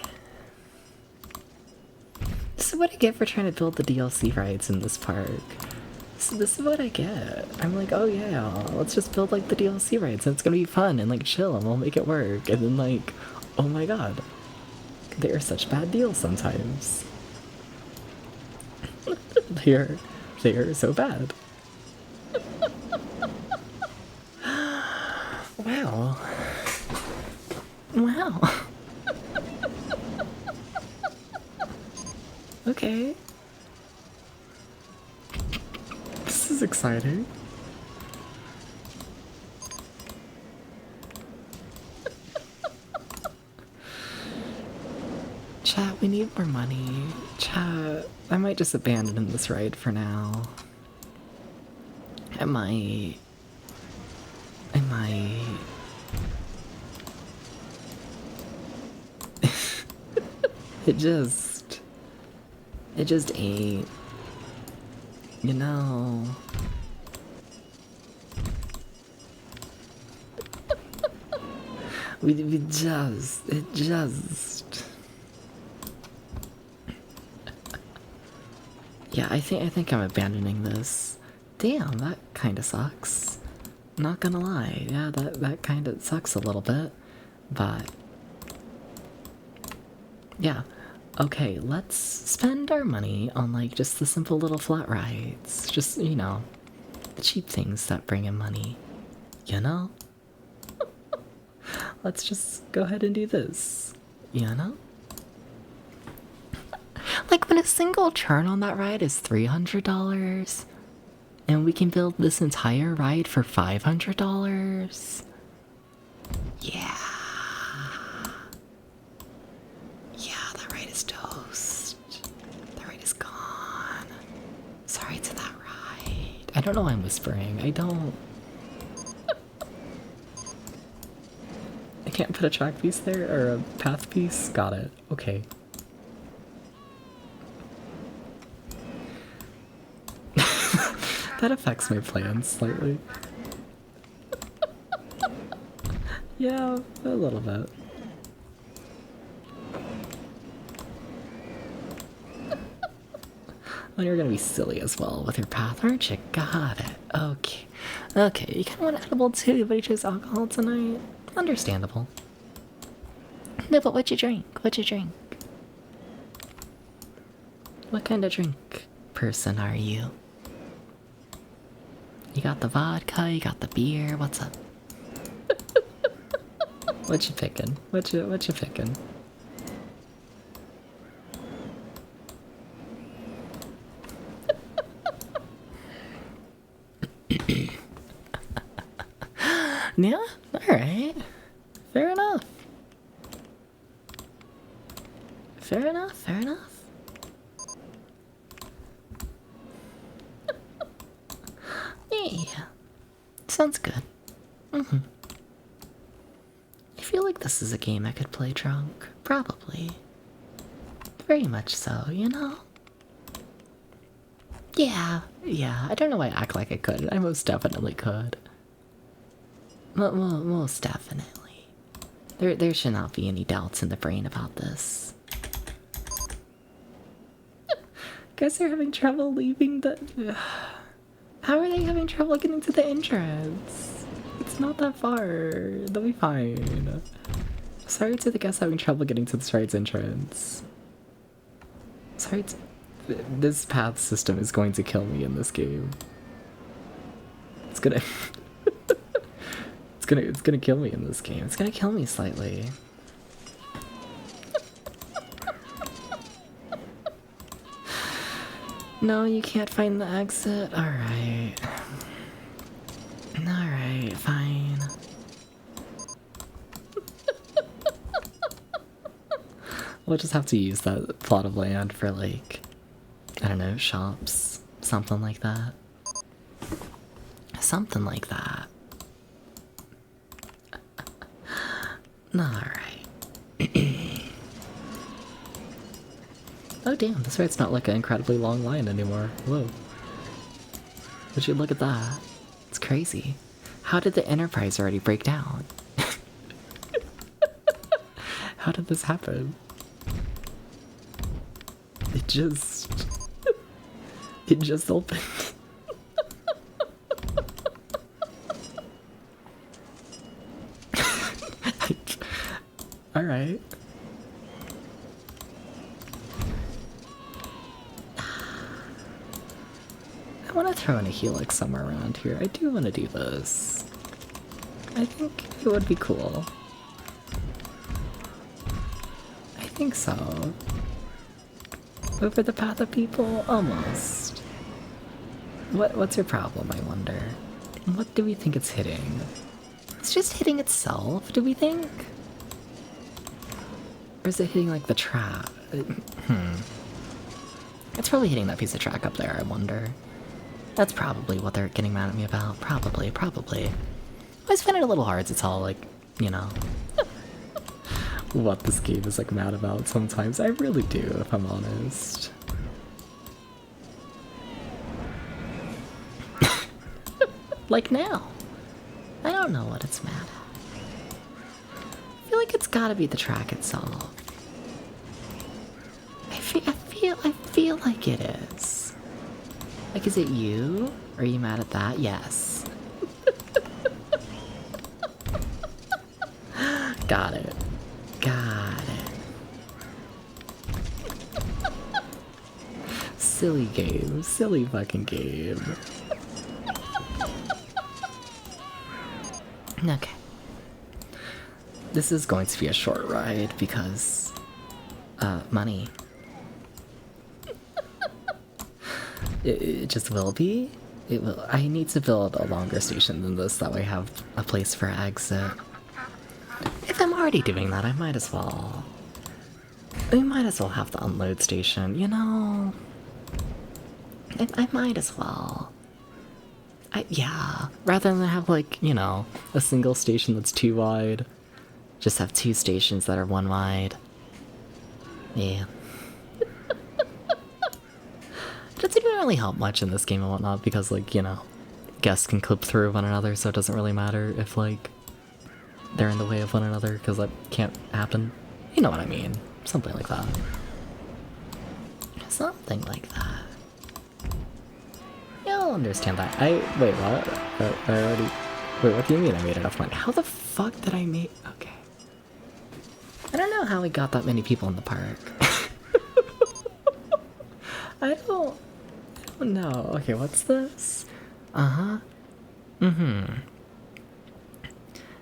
This is what I get for trying to build the DLC rides in this park. So this is what I get. I'm like, oh yeah, let's just build like the DLC rides and it's gonna be fun and like chill and we'll make it work. And then like, oh my god. They are such bad deals sometimes. they are so bad. Wow. Wow. Okay. This is exciting. Chat, we need more money. Chat, I might just abandon this ride for now. I might. It just ain't. You know. It just. Yeah, I think I'm abandoning this. Damn, that kind of sucks. Not gonna lie, yeah, that kind of sucks a little bit, but yeah. Okay, let's spend our money on like just the simple little flat rides. Just, you know, the cheap things that bring in money. You know? Let's just go ahead and do this. You know? Like when a single turn on that ride is $300 and we can build this entire ride for $500. Yeah. Yeah, that ride is toast. That ride is gone. Sorry to that ride. I don't know why I'm whispering. I don't. I can't put a track piece there or a path piece. Got it. Okay. That affects my plans slightly. Yeah, a little bit. Well, you're gonna be silly as well with your path, aren't you? Got it. Okay. Okay, you kind of want edible too, but you chose alcohol tonight. Understandable. No, but what you drink? What you drink? What kind of drink person are you? You got the vodka, you got the beer, what's up? What you picking? What you picking? Yeah? Alright. Fair enough. Fair enough, fair enough. Yeah. Sounds good. I feel like this is a game I could play drunk. Probably. Very much so, you know? Yeah, I don't know why I act like I couldn't. I most definitely could. Most definitely. There should not be any doubts in the brain about this. Guys are having trouble leaving the... How are they having trouble getting to the entrance? It's not that far. They'll be fine. Sorry to the guests having trouble getting to the ride's entrance. Sorry to... This path system is going to kill me in this game. It's gonna... it's gonna kill me in this game. It's gonna kill me slightly. No, you can't find the exit? Alright. Alright, fine. We'll just have to use that plot of land for, like, I don't know, shops. Something like that. Something like that. Alright. Oh damn, this ride's not like an incredibly long line anymore. Whoa. Would you look at that? It's crazy. How did the Enterprise already break down? How did this happen? It just opened. Alright. I want to throw in a helix somewhere around here. I do want to do this. I think it would be cool. I think so. Over the path of people? Almost. What's your problem, I wonder? What do we think it's hitting? It's just hitting itself, do we think? Or is it hitting, like, the track? It's probably hitting that piece of track up there, I wonder. That's probably what they're getting mad at me about. Probably. I always find it a little hard to tell, like, you know, what this game is, like, mad about sometimes. I really do, if I'm honest. Like now. I don't know what it's mad at. gotta be the track itself. I feel like it is. Like, is it you? Are you mad at that? Yes. Got it. Got it. Silly game. Silly fucking game. Okay. This is going to be a short ride because, money. It just will be. It will. I need to build a longer station than this, that way I have a place for exit. If I'm already doing that, I might as well. We might as well have the unload station, you know? I might as well. Yeah, rather than have, like, you know, a single station that's 2 wide. Just have 2 stations that are 1 wide. Yeah. It didn't really help much in this game and whatnot because, like, you know, guests can clip through one another, so it doesn't really matter if, like, they're in the way of one another because that can't happen. You know what I mean. Something like that. Something like that. You'll understand that. Wait, what? I already... Wait, what do you mean I made enough money? How the fuck did I make... Okay. I don't know how we got that many people in the park. I don't know. Okay, what's this? Uh-huh. Mm-hmm.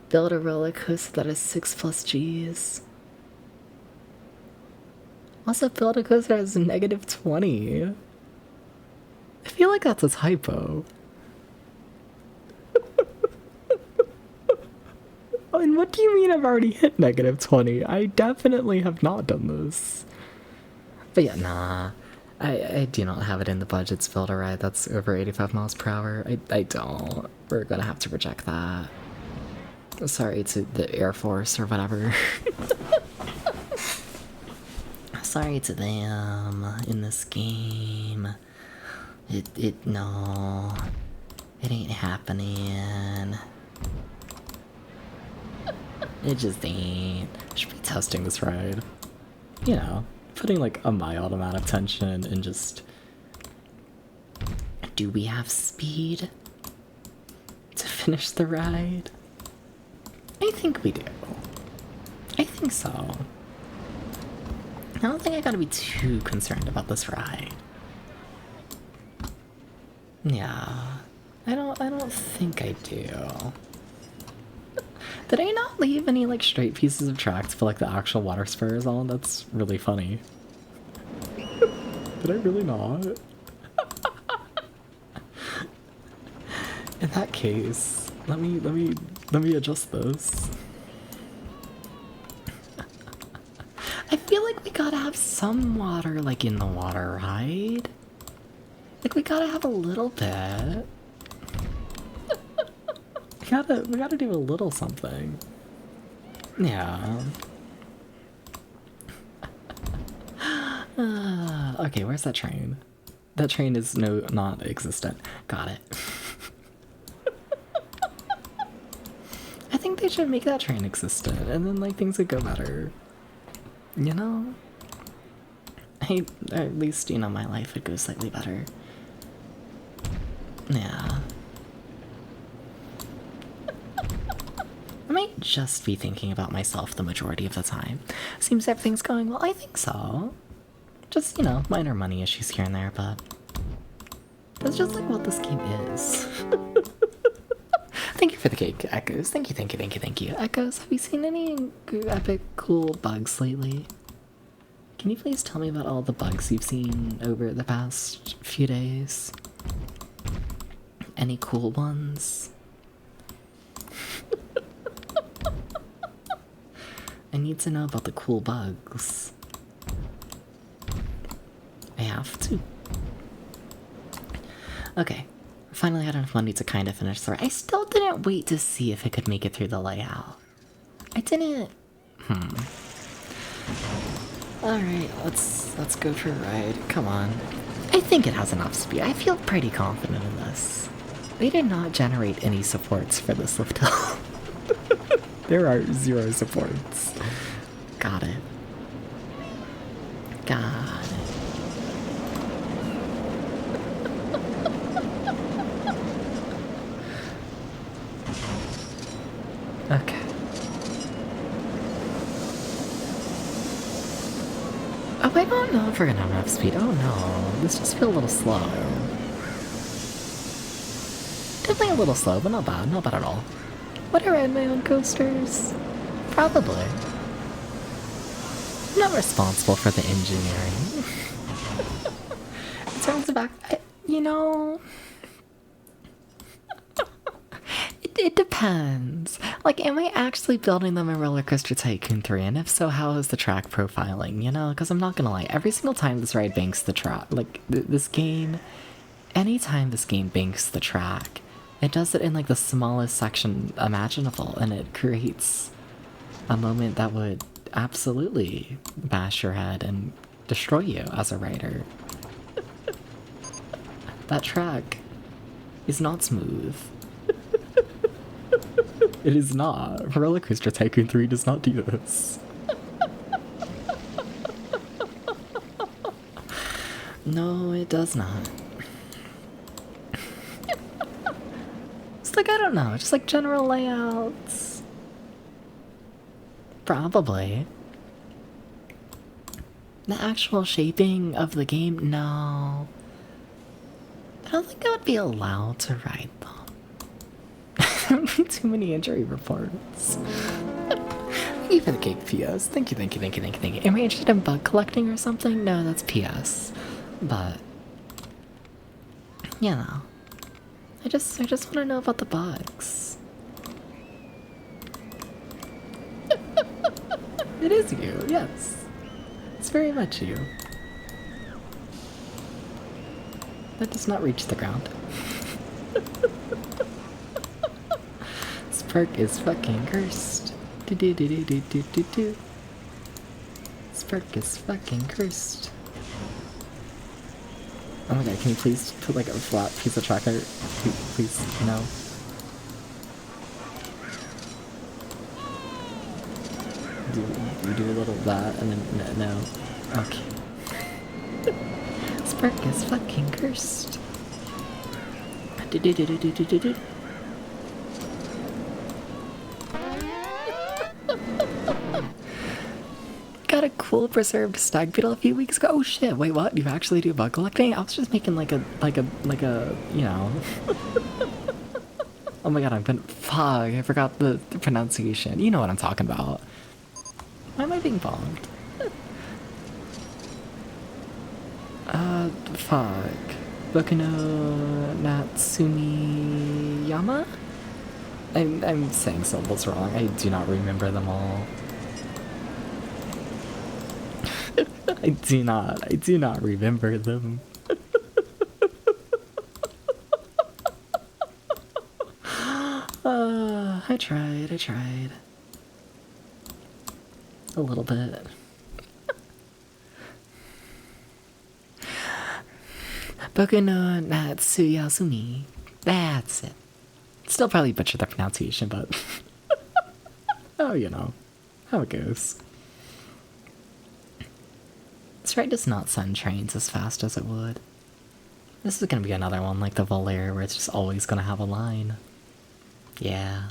Build a roller coaster that is 6+ Gs. Also build a coaster that is -20. I feel like that's a typo. And what do you mean I've already hit -20? I definitely have not done this. But yeah, nah. I do not have it in the budget to build a ride that's over 85 miles per hour. I don't. We're gonna have to reject that. Sorry to the Air Force or whatever. Sorry to them in this game. No. It ain't happening. It just ain't. I should be testing this ride. You know, putting like a mild amount of tension and just... Do we have speed to finish the ride? I think we do. I think so. I don't think I gotta be too concerned about this ride. Yeah, I don't think I do. Did I not leave any like straight pieces of tracks for like the actual water spurs on? That's really funny. Did I really not? In that case, let me adjust this. I feel like we gotta have some water like in the water, right? Like we gotta have a little bit. We gotta do a little something. Yeah. Okay, where's that train? That train is not existent. Got it. I think they should make that train existent, and then like things would go better. You know? At least, you know, my life would go slightly better. Yeah. I might just be thinking about myself the majority of the time. Seems everything's going well. I think so. Just, you know, minor money issues here and there, but that's just like what this game is. Thank you for the cake, Echoes. Thank you. Echoes, have you seen any epic cool bugs lately? Can you please tell me about all the bugs you've seen over the past few days? Any cool ones? I need to know about the cool bugs. I have to. Okay. Finally had enough money to kind of finish the ride. I still didn't wait to see if I could make it through the layout. I didn't... Alright, let's go for a ride. Come on. I think it has enough speed. I feel pretty confident in this. They did not generate any supports for this lift hill. There are 0 supports. Got it. Got it. Okay. Oh, I don't know if we're gonna have enough speed. Oh no, this just feels a little slow. Definitely a little slow, but not bad. Not bad at all. Would I ride my own coasters? Probably. I'm not responsible for the engineering. In terms of you know, it depends. Like, am I actually building them in Roller Coaster Tycoon 3? And if so, how is the track profiling? You know, because I'm not gonna lie, every single time this ride banks the track, like this game, anytime this game banks the track, it does it in like the smallest section imaginable, and it creates a moment that would absolutely bash your head and destroy you as a rider. That track is not smooth. It is not. Roller Coaster Tycoon 3 does not do this. No, it does not. It's like, I don't know, just like general layouts. Probably. The actual shaping of the game, no. I don't think I would be allowed to ride them. Too many injury reports. Thank you for the cake, PS. Thank you, thank you, thank you, thank you, thank you. Am I interested in bug collecting or something? No, that's PS. But, you know, I just want to know about the bugs. It is you, yes. It's very much you. That does not reach the ground. Spark is fucking cursed. Do do do do do do do do. Spark is fucking cursed. Oh my god, can you please put like a flat piece of track there? Please, no. Do a little of that and then no. Okay. Spark is fucking cursed. Do do do do do do do do. Got a cool preserved stag beetle a few weeks ago. Oh shit! Wait, what? You actually do bug collecting? I was just making like a you know. Oh my god! I've been fuck. I forgot the pronunciation. You know what I'm talking about. Why am I being bombed? Fuck. Boku no Natsumi Yama? I'm saying syllables wrong. I do not remember them all. I do not remember them. I tried. A little bit. Boku no Natsuyasumi. That's it. Still probably butchered the pronunciation, but oh, you know how it goes. This ride does not send trains as fast as it would. This is gonna be another one like the Volair where it's just always gonna have a line. Yeah.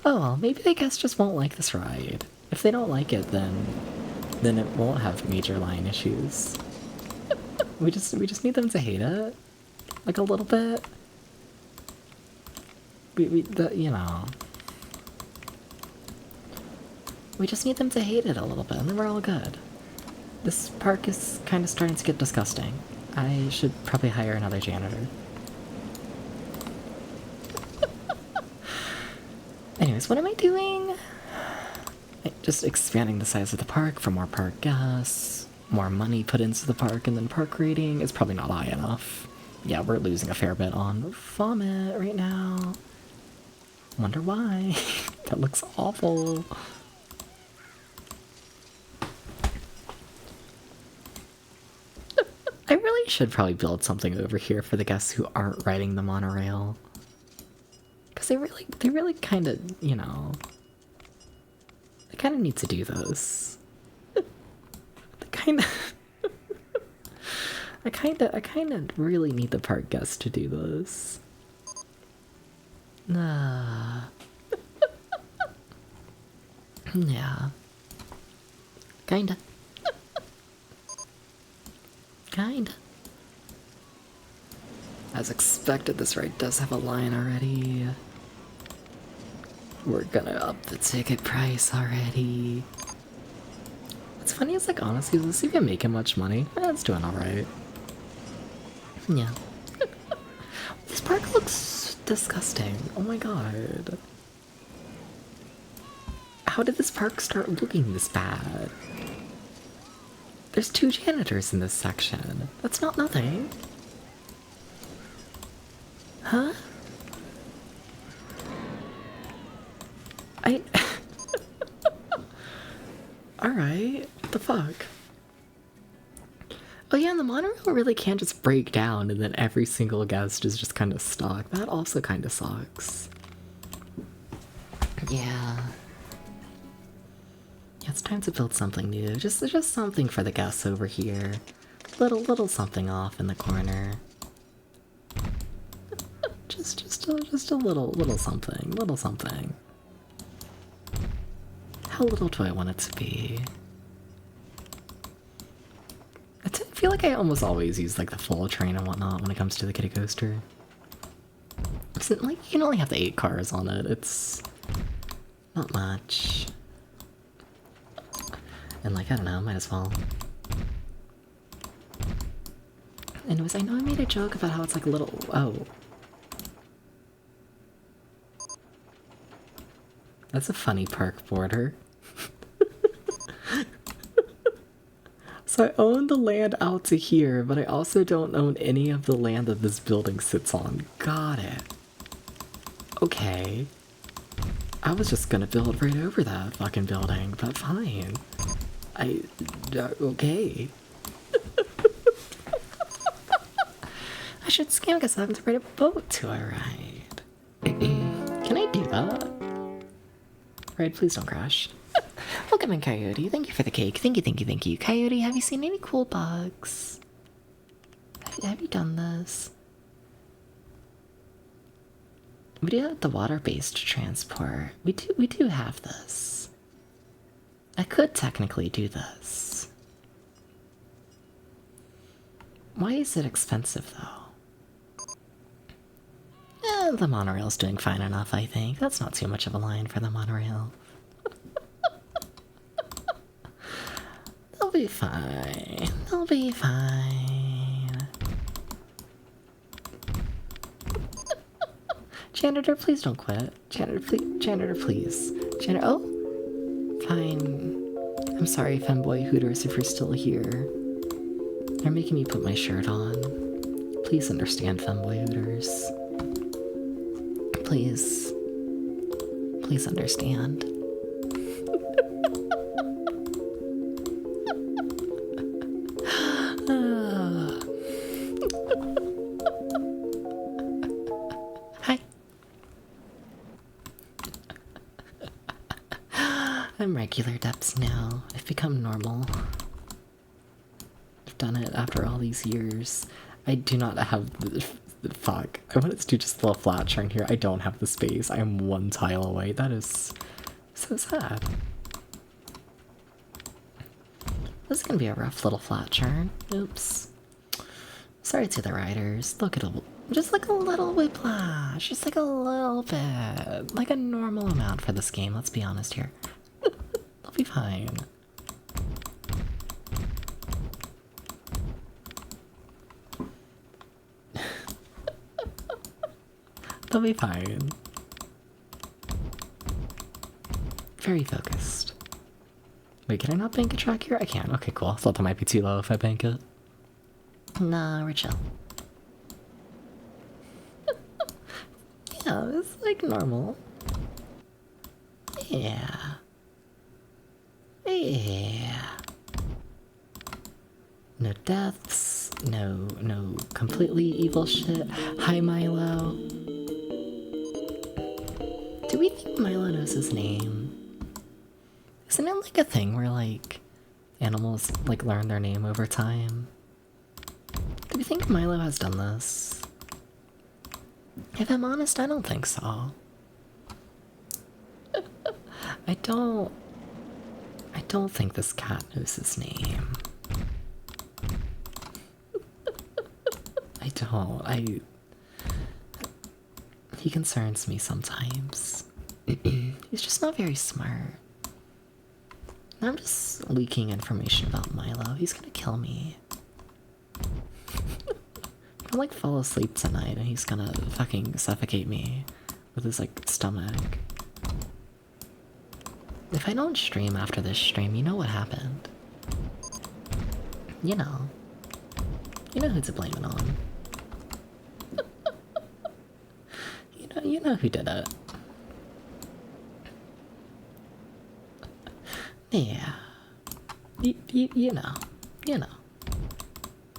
Oh well, maybe the guests just won't like this ride. If they don't like it, then it won't have major line issues. we just need them to hate it, like a little bit. You know. We just need them to hate it a little bit, and then we're all good. This park is kind of starting to get disgusting. I should probably hire another janitor. Anyways, what am I doing? Just expanding the size of the park for more park gas, more money put into the park, and then park rating is probably not high enough. Yeah, we're losing a fair bit on vomit right now. Wonder why. That looks awful. I really should probably build something over here for the guests who aren't riding the monorail. Because they really kind of, you know, I kind of need to do this. I kind of really need the park guest to do this. Nah. Yeah. Kinda. Kinda. As expected, this ride does have a line already. We're gonna up the ticket price already. What's funny is, like, honestly, let's even making much money. It's doing alright. Yeah. This park looks disgusting. Oh my god. How did this park start looking this bad? There's 2 janitors in this section. That's not nothing. Huh? Alright. What the fuck? Oh yeah, and the monorail really can't just break down and then every single guest is just kind of stuck. That also kind of sucks. Yeah. Yeah, it's time to build something new. Just something for the guests over here. Little something off in the corner. just a little something. How little do I want it to be? I feel like I almost always use like the full train and whatnot when it comes to the kiddie coaster. Like, you can only have the 8 cars on it. It's not much. And like, I don't know, might as well. Anyways, I know I made a joke about how it's like a little... Oh. That's a funny park border. So I own the land out to here, but I also don't own any of the land that this building sits on. Got it. Okay. I was just gonna build right over that fucking building, but fine. Okay. I should scam because I have to ride a boat to a ride. Can I do that? Ride, please don't crash. Welcome in, Coyote. Thank you for the cake. Thank you. Coyote, have you seen any cool bugs? Have you done this? We do have the water-based transport. We do have this. I could technically do this. Why is it expensive, though? The monorail's doing fine enough, I think. That's not too much of a line for the monorail. They'll be fine. They'll be fine. Janitor, please don't quit. Janitor, please. Janitor, oh? Fine. I'm sorry, Femboy Hooters, if you're still here. They're making me put my shirt on. Please understand, Femboy Hooters. Please. Please understand. Hi. I'm regular depths now. I've become normal. I've done it after all these years. I do not have the fuck. I wanted to do just a little flat churn here. I don't have the space. I am 1 tile away. That is so sad. This is gonna be a rough little flat churn. Oops. Sorry to the riders. Look at just like a little whiplash. Just like a little bit. Like a normal amount for this game, let's be honest here. They'll be fine. They'll be fine. Very focused. Wait, can I not bank a track here? I can. Okay, cool. I thought that might be too low if I bank it. Nah, we're chill. Yeah, it's like normal. Yeah. Yeah. No deaths. No completely evil shit. Hi, Milo. Do we think Milo knows his name? Isn't it like a thing where like animals like learn their name over time? Do you think Milo has done this? If I'm honest, I don't think so. I don't think this cat knows his name. I don't. He concerns me sometimes. He's just not very smart. I'm just leaking information about Milo. He's gonna kill me. I'll like fall asleep tonight and he's gonna fucking suffocate me with his like stomach. If I don't stream after this stream, you know what happened. You know. You know who to blame it on. You know who did it. Yeah. You know. You know.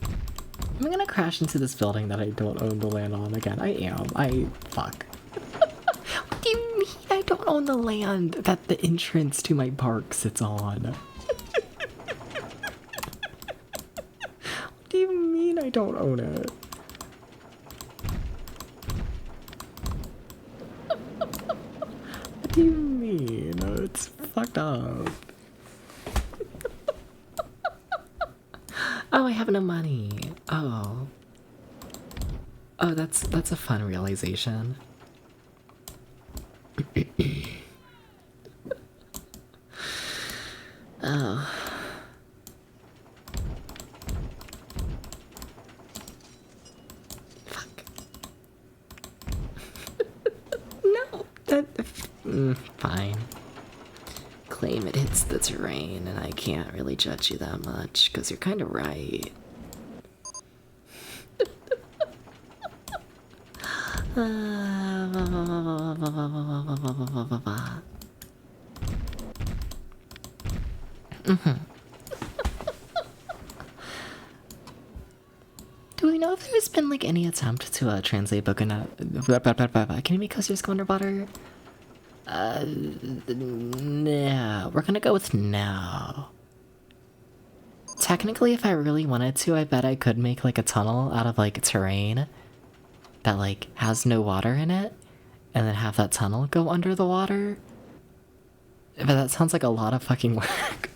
I'm gonna crash into this building that I don't own the land on again. I am. Fuck. What do you mean I don't own the land that the entrance to my park sits on? What do you mean I don't own it? What do you mean? It's fucked up. Oh, I have no money. Oh. Oh, that's a fun realization. Oh. Fuck. No, fine. Claim it hits the terrain, and I can't really judge you that much, because you're kind of right. Do we know if there's been like any attempt to translate book and can you make us just go underwater? No. We're gonna go with no. Technically, if I really wanted to, I bet I could make like a tunnel out of like terrain that like has no water in it, and then have that tunnel go under the water. But that sounds like a lot of fucking work.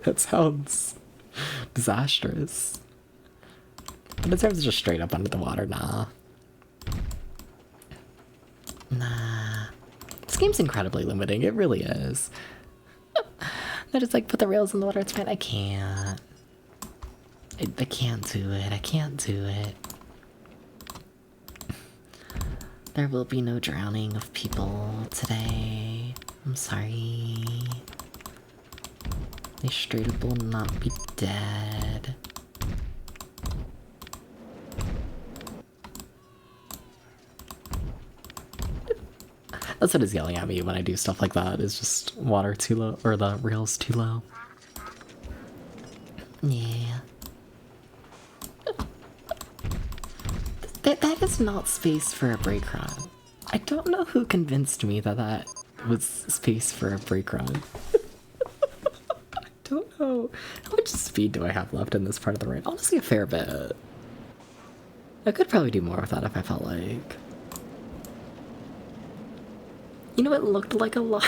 That sounds disastrous. But in terms of just straight up under the water, nah. Nah. This game's incredibly limiting, it really is. I just like put the rails in the water, it's fine. I can't. I can't do it, I can't do it. There will be no drowning of people today. I'm sorry. They straight up will not be dead. That's what is yelling at me when I do stuff like that, is just water too low, or the rails too low. Yeah. That is not space for a brake run. I don't know who convinced me that that was space for a brake run. I don't know. How much speed do I have left in this part of the rain? Honestly, a fair bit. I could probably do more with that if I felt like. You know, it looked like a lot.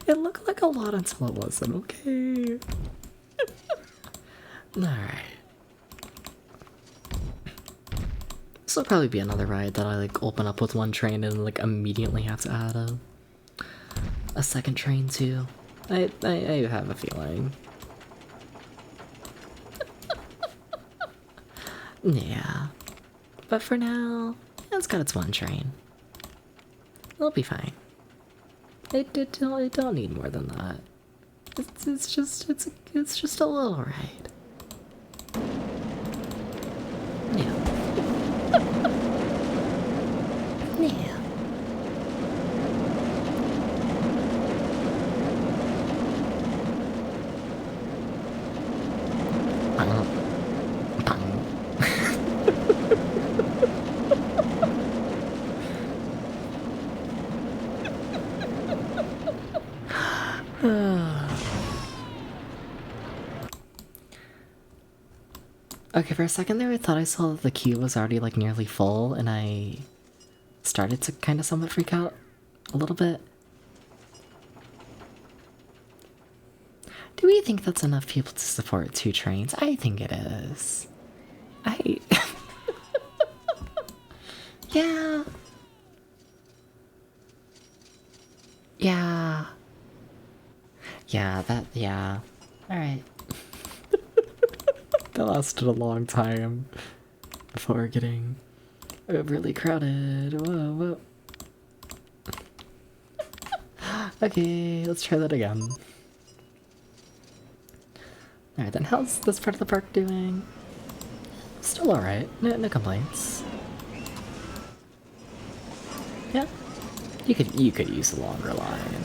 It looked like a lot until it wasn't, okay? Alright. This will probably be another ride that I like open up with one train and like immediately have to add a second train to. I have a feeling. Yeah. But for now, it's got its one train. It'll be fine. It don't need more than that. It's just a little ride. Yeah. Yeah. Okay, for a second there I thought I saw that the queue was already like nearly full and I started to kind of somewhat freak out a little bit. Do we think that's enough people to support 2 trains? I think it is. Yeah. Yeah. Yeah. Alright. That lasted a long time before getting really crowded. Whoa. Okay, let's try that again. Alright, then how's this part of the park doing? Still alright. No complaints. Yeah. You could use a longer line.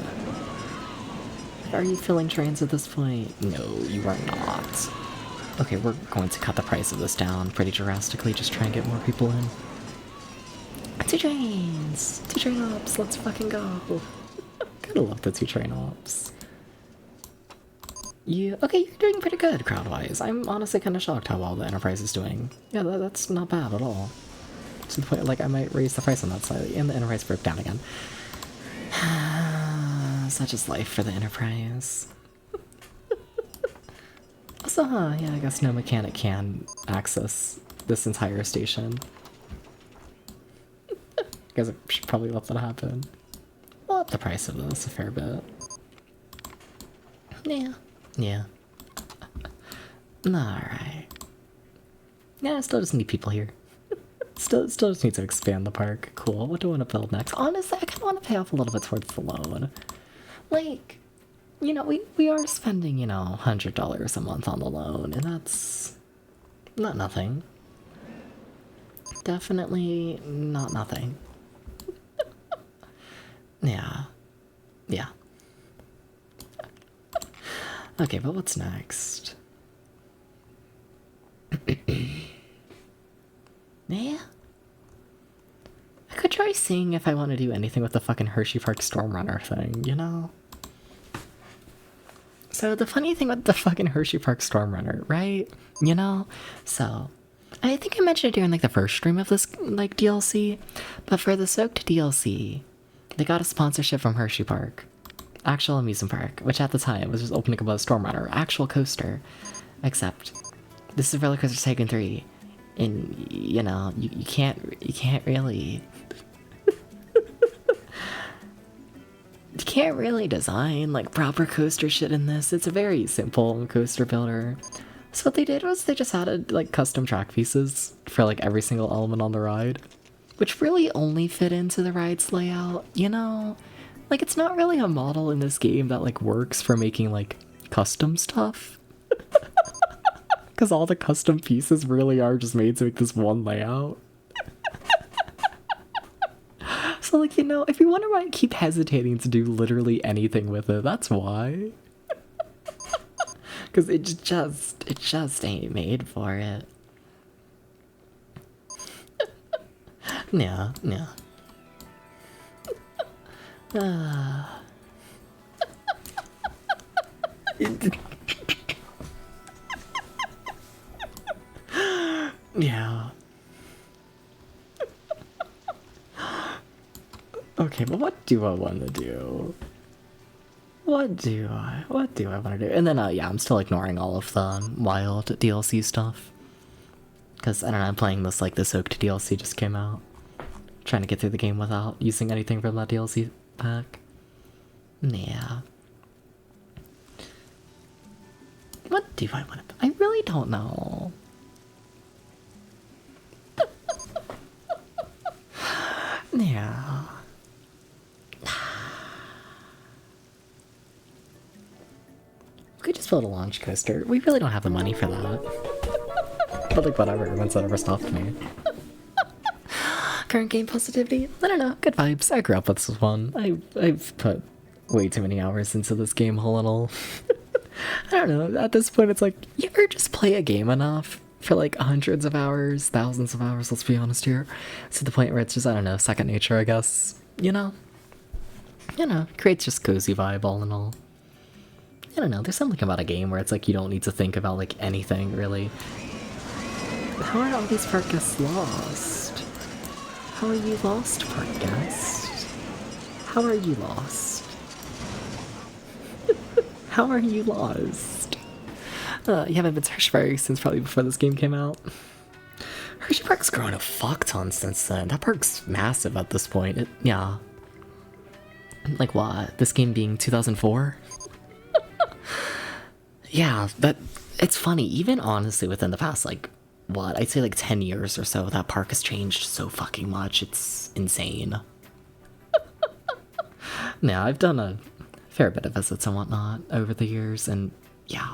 Are you filling trains at this point? No, you are not. Okay, we're going to cut the price of this down pretty drastically, just try and get more people in. 2 trains! 2 train ops, let's fucking go! Gotta love the 2 train ops. Okay, you're doing pretty good crowd-wise. I'm honestly kind of shocked how well the Enterprise is doing. Yeah, that's not bad at all. To the point, like, I might raise the price on that slightly, and the Enterprise broke down again. Such is life for the Enterprise. Also, yeah, I guess no mechanic can access this entire station. I guess I should probably let that happen. We'll up the price of this a fair bit. Yeah. Alright. Yeah, I still just need people here. Still just need to expand the park. Cool, what do I want to build next? Honestly, I kind of want to pay off a little bit towards the loan. Like, you know, we are spending, you know, $100 a month on the loan, and that's not nothing. Definitely not nothing. Yeah. Okay, but what's next? Yeah. I could try seeing if I want to do anything with the fucking Hershey Park Stormrunner thing, you know? So the funny thing with the fucking Hershey Park Stormrunner, right? You know? So, I think I mentioned it during like the first stream of this like DLC, but for the Soaked DLC, they got a sponsorship from Hershey Park. Actual amusement park, which at the time was just opening up a Stormrunner, actual coaster. Except, this is Roller Coaster Tycoon 3, and you know, you can't really you can't really design like proper coaster shit in this. It's a very simple coaster builder. So what they did was they just added like custom track pieces for like every single element on the ride, which really only fit into the ride's layout, you know? Like, it's not really a model in this game that like works for making like custom stuff. Because all the custom pieces really are just made to make this one layout. So like, you know, if you wonder why I keep hesitating to do literally anything with it, that's why. Because it just ain't made for it. Yeah. Yeah. Okay, but what do I want to do? What do I want to do? And then, yeah, I'm still ignoring all of the wild DLC stuff. Because, I don't know, I'm playing this like the Soaked DLC just came out. Trying to get through the game without using anything from that DLC pack. Yeah. What do I want to... I really don't know. Yeah. We could just build a launch coaster. We really don't have the money for that. But like, whatever, once that ever stopped me. Current game positivity? I don't know, good vibes. I grew up with this one. I've put way too many hours into this game all in all. I don't know, at this point it's like, you ever just play a game enough for like hundreds of hours, thousands of hours, let's be honest here, to the point where it's just, I don't know, second nature, I guess. You know, creates just cozy vibe all in all. I don't know, there's something about a game where it's like you don't need to think about like anything really. How are all these park guests lost? How are you lost, park guest? How are you lost? How are you lost? You haven't been to Hershey Park since probably before this game came out. Hershey Park's grown a fuck ton since then. That park's massive at this point. Yeah. Like what? This game being 2004? Yeah, it's funny. Even honestly, within the past, like, what? I'd say like 10 years or so, that park has changed so fucking much. It's insane. Now, I've done a fair bit of visits and whatnot over the years, and yeah.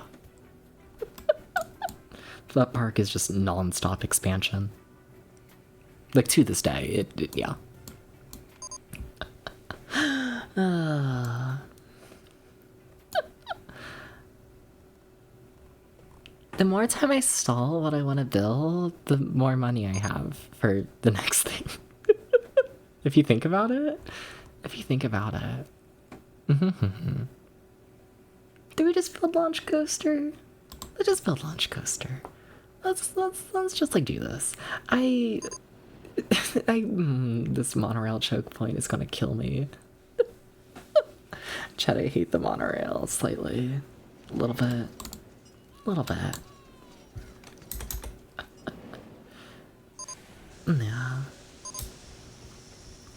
That park is just non-stop expansion. Like, to this day, yeah. The more time I stall what I want to build, the more money I have for the next thing. If you think about it. If you think about it. Do we just build launch coaster? Let's just build launch coaster. Let's just like do this. This monorail choke point is gonna kill me. Chad, I hate the monorail slightly. A little bit. A little bit. Yeah.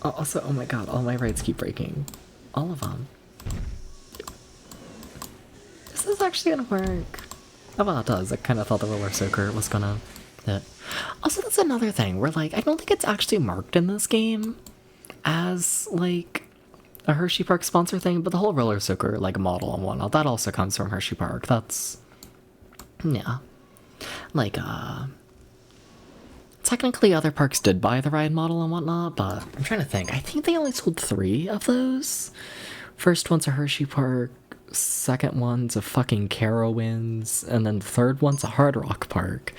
Also, oh my god, all my rides keep breaking. All of them. This is actually gonna work. Oh well, it does. I kind of thought the roller soaker was gonna hit. Also, that's another thing where, like, I don't think it's actually marked in this game as, like, a Hershey Park sponsor thing, but the whole roller soaker, like, model and whatnot, that also comes from Hershey Park. That's... yeah. Like, technically other parks did buy the ride model and whatnot, but I'm trying to think. I think they only sold 3 of those. First one's a Hershey Park, second one's a fucking Carowinds, and then the third one's a Hard Rock Park.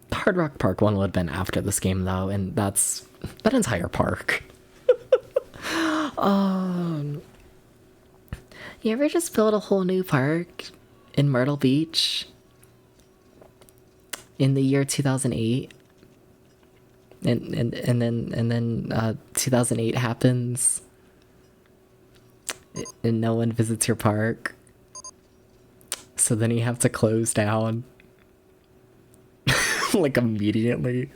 The Hard Rock Park one would have been after this game, though, and that's that entire park. You ever just build a whole new park in Myrtle Beach in the year 2008, and then 2008 happens, and no one visits your park, so then you have to close down, like, immediately.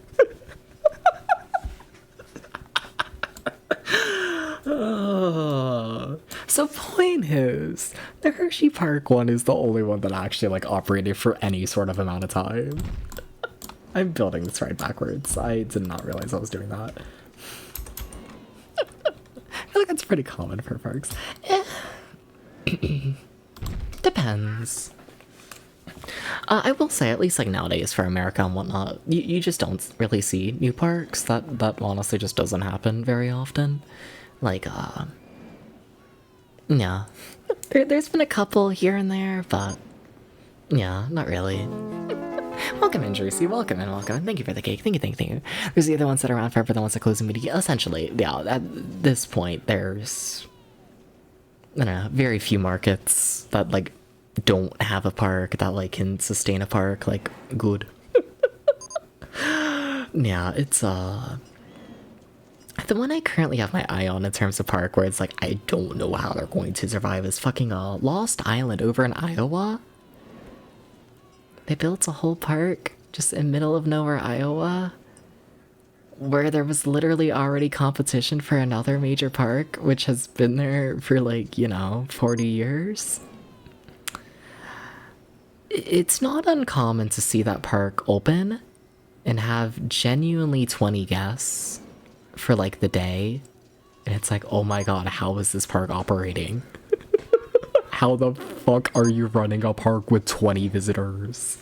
So point is, the Hershey Park one is the only one that actually, like, operated for any sort of amount of time. I'm building this ride backwards. I did not realize I was doing that. I feel like that's pretty common for parks. Depends. I will say, at least, like, nowadays for America and whatnot, you just don't really see new parks. That honestly just doesn't happen very often. Like, yeah. There's been a couple here and there, but yeah, not really. Welcome in, Jersey. Welcome in, welcome in. Thank you for the cake. Thank you. There's the other ones that are around forever, the ones that close immediately. Essentially, yeah, at this point, there's, I don't know, very few markets that, like, don't have a park that, like, can sustain a park, like, good. Yeah, it's, the one I currently have my eye on in terms of park where it's like, I don't know how they're going to survive is fucking, Lost Island over in Iowa. They built a whole park just in middle of nowhere, Iowa, where there was literally already competition for another major park, which has been there for, like, you know, 40 years. It's not uncommon to see that park open and have genuinely 20 guests for, like, the day, and it's like, oh my god, how is this park operating? How the fuck are you running a park with 20 visitors?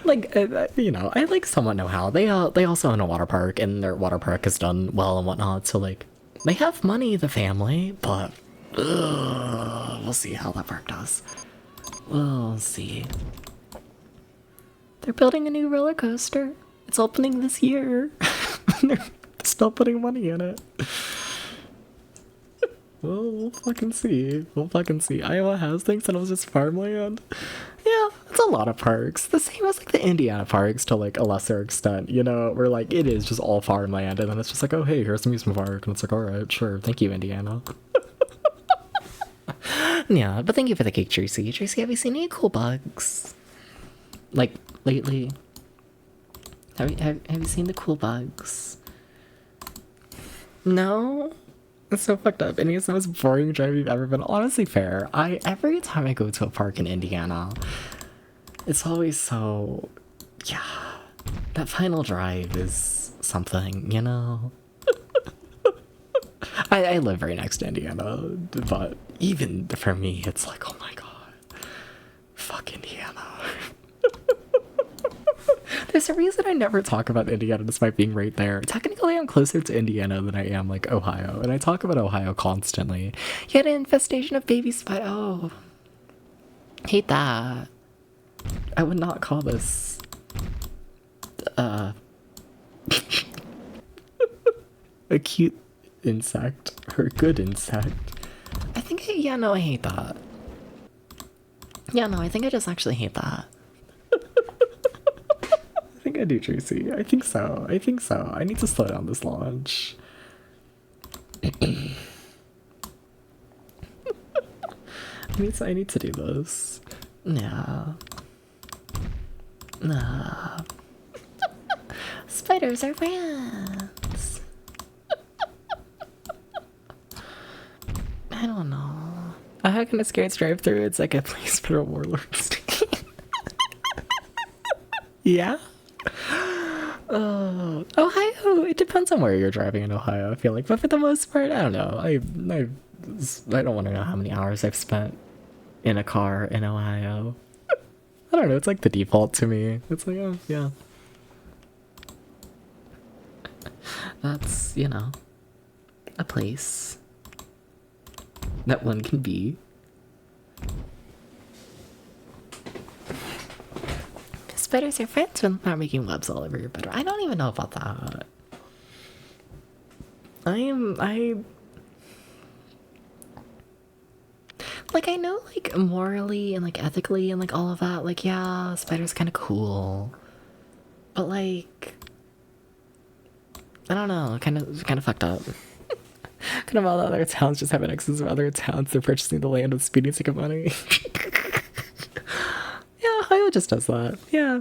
Like, you know, I, like, somewhat know how. They also own a water park, and their water park has done well and whatnot, so, like, they have money, the family, but we'll see how that park does. We'll see. They're building a new roller coaster. It's opening this year. They're still putting money in it. Well, we'll fucking see. Iowa has things and it was just farmland. Yeah, It's a lot of parks. The same as like the Indiana parks to like a lesser extent, you know, where like it is just all farmland and then it's just like, oh hey, here's an amusement park. And it's like, alright, sure, thank you, Indiana. Yeah, but thank you for the cake, Tracy. Tracy, have you seen any cool bugs? Like, lately? Have you seen the cool bugs? No? It's so fucked up. And it's the most boring drive you've ever been. Honestly, fair. Every time I go to a park in Indiana, it's always so... Yeah. That final drive is something, you know? I live right next to Indiana, but even for me, it's like, oh my god. Fuck Indiana. There's a reason I never talk about Indiana despite being right there. Technically, I'm closer to Indiana than I am, like, Ohio. And I talk about Ohio constantly. You had an infestation of baby spider. Oh. Hate that. I would not call this... a cute insect. Or good insect. I think, yeah, no, I hate that. Yeah, no, I think I just actually hate that. I think I do, Tracy. I think so. I think so. I need to slow down this launch. I need to do this. Yeah. Nah. Spiders are friends. I don't know. How can a scared drive through? It's like a place for a warlords. Yeah? Oh, Ohio. It depends on where you're driving in Ohio, I feel like. But for the most part, I don't know. I don't want to know how many hours I've spent in a car in Ohio. I don't know. It's like the default to me. It's like, oh, yeah. That's, you know, a place that one can be. Spiders are friends when they're making webs all over your bedroom. I don't even know about that. Like, I know, like, morally and, like, ethically and, like, all of that, like, yeah, spiders kind of cool. But, like, I don't know, kind of fucked up. Kind of all the other towns just have an excess of other towns. They're purchasing the land with speeding ticket money. Yeah, Ohio just does that. Yeah.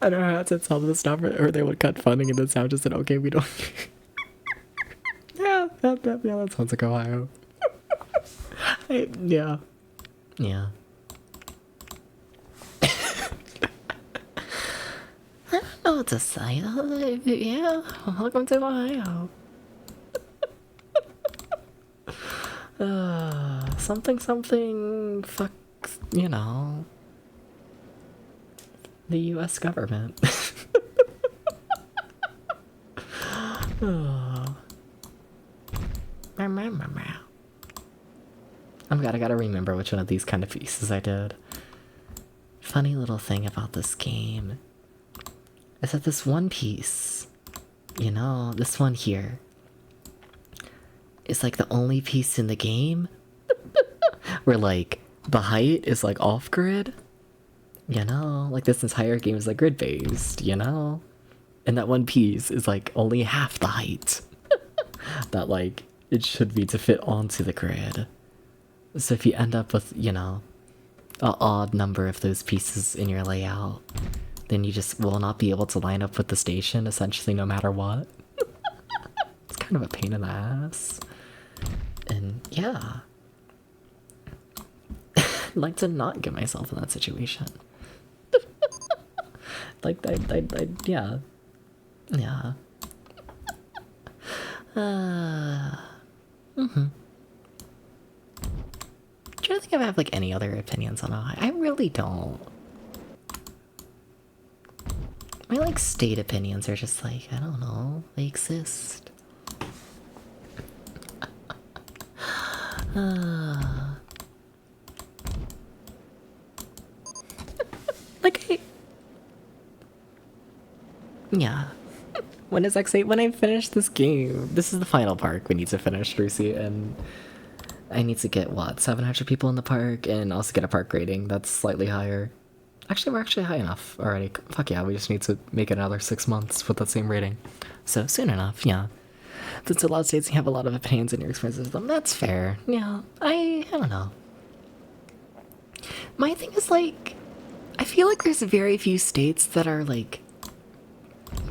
I don't know how to tell them to stop it, or they would cut funding, and the town just said, okay, we don't. Yeah, that sounds like Ohio. Yeah. Yeah. I don't know what to say. Yeah, welcome to Ohio. Something, fuck, you know, the US government. Oh. I gotta remember which one of these kind of pieces I did. Funny little thing about this game is that this one piece, you know, this one here, is like the only piece in the game where like the height is like off grid, you know, like this entire game is like grid based, you know, and that one piece is like only half the height that like it should be to fit onto the grid. So if you end up with, you know, an odd number of those pieces in your layout, then you just will not be able to line up with the station essentially no matter what. It's kind of a pain in the ass. And yeah, I'd like to not get myself in that situation. Like, yeah. Yeah. Do you think I have like any other opinions on Ohio? I really don't. My like state opinions are just like, I don't know, they exist. Like yeah. When is X8? When I finish this game. This is the final park we need to finish, Lucy, and I need to get, what, 700 people in the park, and also get a park rating that's slightly higher. Actually, we're actually high enough already. Fuck yeah, we just need to make it another 6 months with that same rating. So, soon enough, yeah. Since a lot of states you have a lot of opinions and your experiences with them, that's fair. Yeah, I don't know. My thing is, like, I feel like there's very few states that are, like,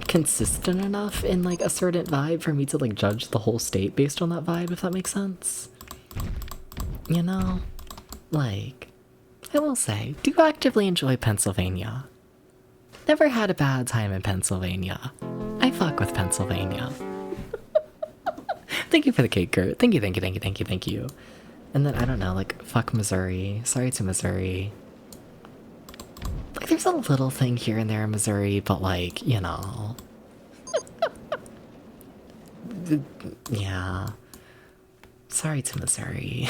consistent enough in, like, a certain vibe for me to, like, judge the whole state based on that vibe, if that makes sense. You know? Like, I will say, do actively enjoy Pennsylvania. Never had a bad time in Pennsylvania. I fuck with Pennsylvania. Thank you for the cake, Kurt. Thank you, thank you, thank you, thank you, thank you. And then, I don't know, like, fuck Missouri. Sorry to Missouri. Like, there's a little thing here and there in Missouri, but, like, you know. Yeah. Sorry to Missouri.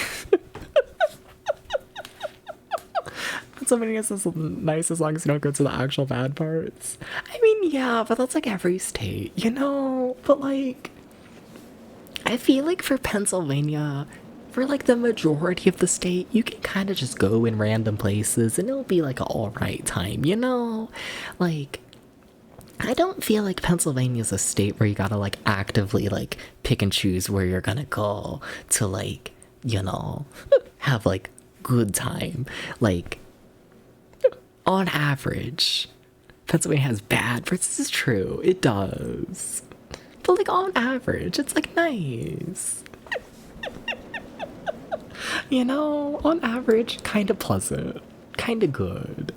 Pennsylvania is nice as long as you don't go to the actual bad parts. I mean, yeah, but that's like every state, you know? But, like, I feel like for Pennsylvania, for like the majority of the state, you can kind of just go in random places and it'll be like an alright time, you know? Like, I don't feel like Pennsylvania's a state where you gotta like actively like pick and choose where you're gonna go to like, you know, have like good time. Like, on average, Pennsylvania has bad parts. This is true, it does. But like on average, it's like nice. You know, on average, kind of pleasant, kind of good.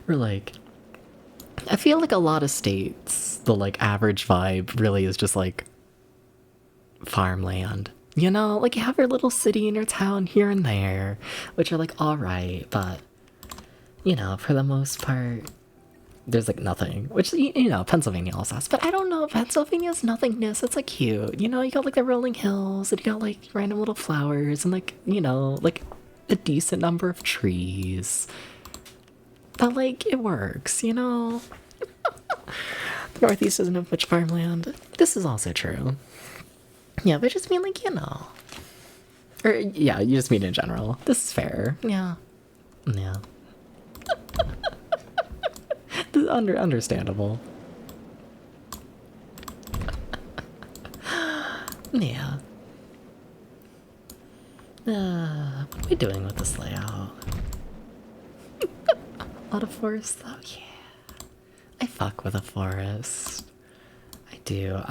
Or like, I feel like a lot of states, the like average vibe really is just like farmland. You know, like you have your little city in your town here and there, which are like alright, but you know, for the most part, there's like nothing, which, you know, Pennsylvania also has, but I don't know, Pennsylvania's nothingness, it's like cute, you know, you got like the rolling hills, and you got like random little flowers, and like, you know, like a decent number of trees, but like, it works, you know? The Northeast doesn't have much farmland. This is also true. Yeah, but just mean like, you know. Or, yeah, you just mean in general. This is fair. Yeah. Yeah. Understandable. Yeah. What are we doing with this layout? A lot of forest though? Yeah. I fuck with a forest. I do.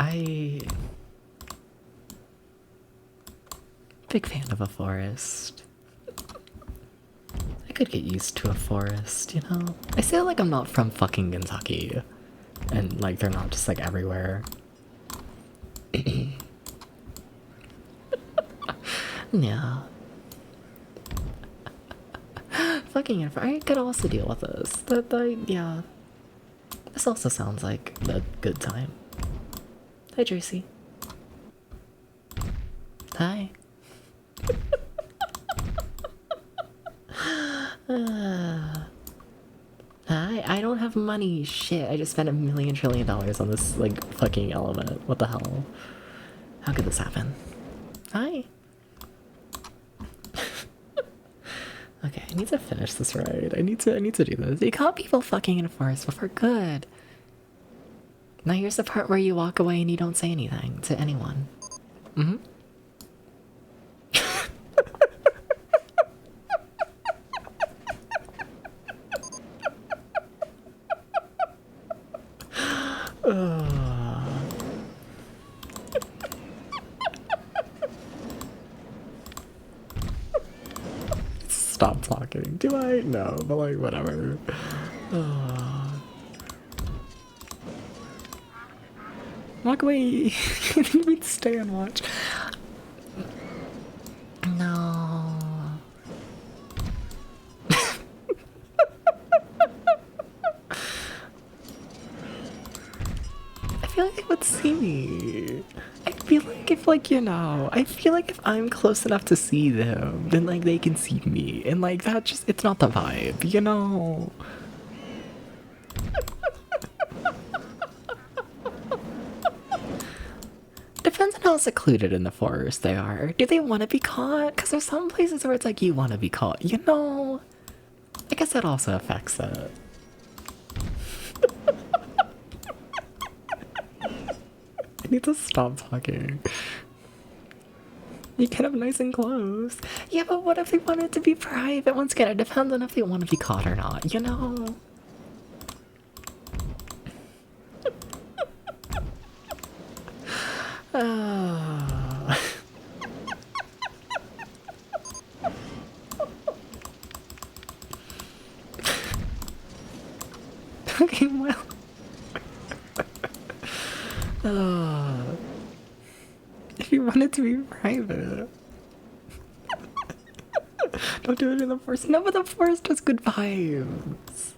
Big fan of a forest. I could get used to a forest, you know? I say like I'm not from fucking Kentucky. And like they're not just like everywhere. Yeah. Fucking I could also deal with this. Yeah. This also sounds like a good time. Hi, Tracy. Hi. Hi, I don't have money. Shit, I just spent $1 million trillion on this, like, fucking element. What the hell? How could this happen? Hi. Okay, I need to finish this ride. I need to do this. You caught people fucking in a forest before. Good. Now here's the part where you walk away and you don't say anything to anyone. Mm-hmm. Stop talking. Do I? No, but like, whatever. Walk away. You need me to stay and watch. No. I feel like they would see me. I feel like if, like, you know, I feel like if I'm close enough to see them, then, like, they can see me. And, like, that just, it's not the vibe, you know? Depends on how secluded in the forest they are. Do they want to be caught? Because there's some places where it's like you want to be caught. You know, I guess that also affects it. I need to stop talking. You can have nice and close. Yeah, but what if they want it to be private? Once again, it depends on if they want to be caught or not, you know? Okay, well. If you want it to be private. Don't do it in the forest. No, but the forest has good vibes.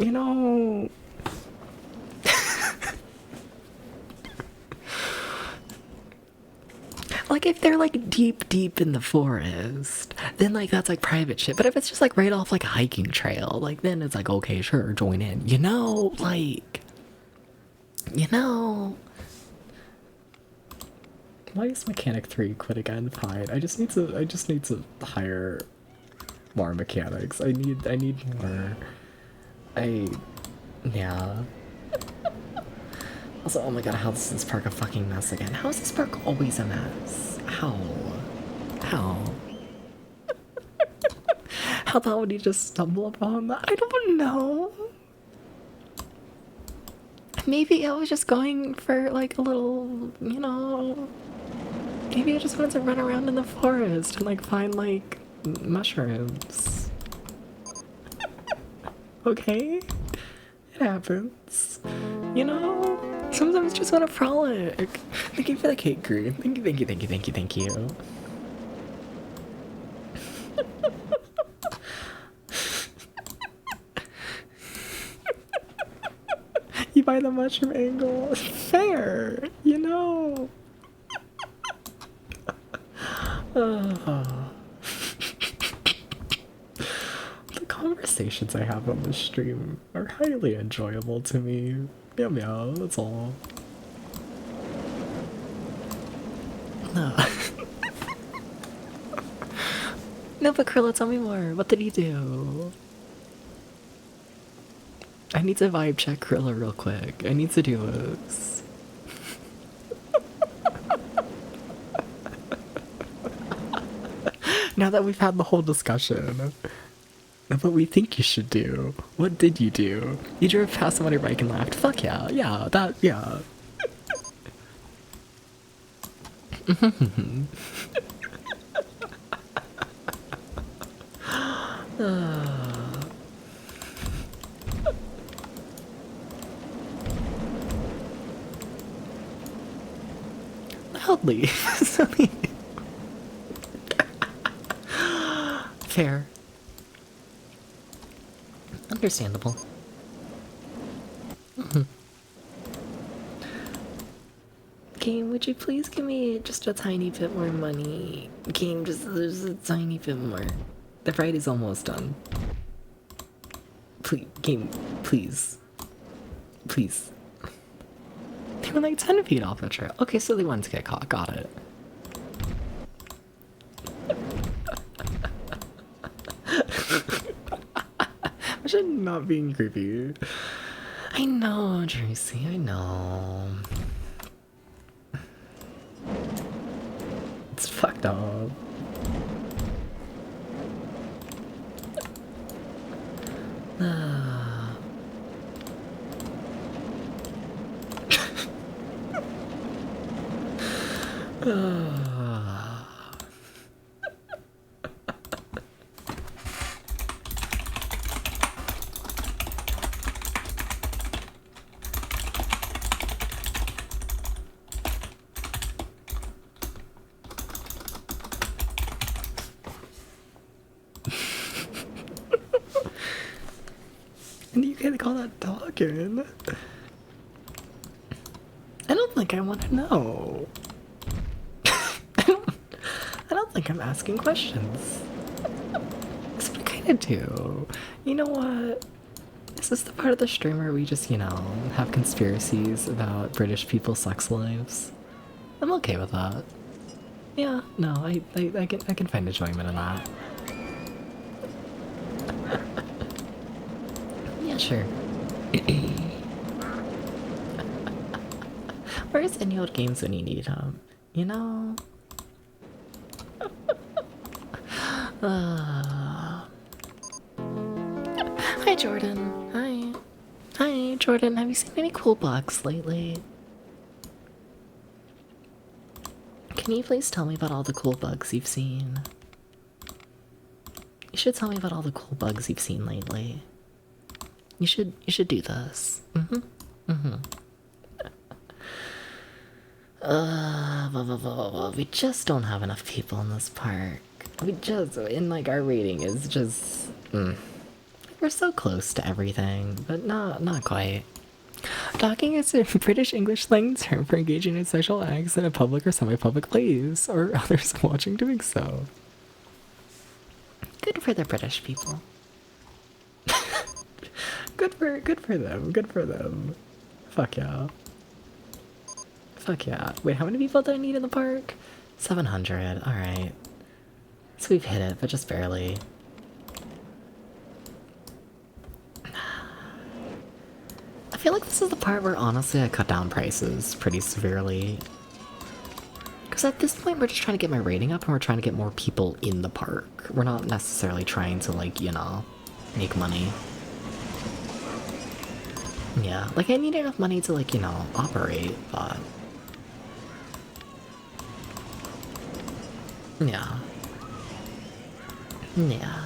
You know. Like if they're like deep in the forest, then like that's like private shit. But if it's just like right off like a hiking trail, like then it's like okay, sure, join in. You know, like you know. Why is Mechanic 3 quit again? Fine. I just need to hire more mechanics. I need more. Yeah. Also, oh my god, how is this park a fucking mess again? How is this park always a mess? How? How the hell would you just stumble upon that? I don't know. Maybe I was just going for like a little, you know, maybe I just wanted to run around in the forest and like find like mushrooms. Okay? It happens. You know? Sometimes just want to frolic. Thank you for the cake, Green. Thank you. You buy the mushroom angle. Fair, you know. The conversations I have on the stream are highly enjoyable to me. Meow meow, that's all. No. No, but Krilla, tell me more. What did he do? I need to vibe check Krilla real quick. I need to do this. Now that we've had the whole discussion of what we think you should do, what did you do? You drove past him on your bike and laughed. Fuck yeah, yeah, that, yeah. Loudly. Fair. Understandable. Game, would you please give me just a tiny bit more money? Game, just there's a tiny bit more. The ride is almost done. Please, game, please. Please. They were like 10 feet off the trail. Okay, so they wanted to get caught. Got it. I'm not being creepy. I know, Tracy, I know. It's fucked up. And you can't call that talking. I don't think I want to know. I don't think I'm asking questions. Except I kind of do. You know what? Is this the part of the stream where we just, you know, have conspiracies about British people's sex lives? I'm okay with that. Yeah, no, I can find enjoyment in that. Yeah, sure. Where's any old games when you need them? You know? Hi, Jordan. Hi. Hi, Jordan. Have you seen any cool bugs lately? Can you please tell me about all the cool bugs you've seen? You should tell me about all the cool bugs you've seen lately. You should do this. We just don't have enough people in this park. And like our rating is just, we're so close to everything, but not quite. Talking is a British English slang term for engaging in sexual acts in a public or semi-public place, or others watching doing so. Good for the British people. Good for them. Good for them. Fuck yeah. Fuck yeah. Wait, how many people do I need in the park? 700. Alright. So we've hit it, but just barely. I feel like this is the part where honestly I cut down prices pretty severely. Because at this point we're just trying to get my rating up and we're trying to get more people in the park. We're not necessarily trying to, like, you know, make money. Yeah, like I need enough money to, like, you know, operate, but... Yeah. Yeah.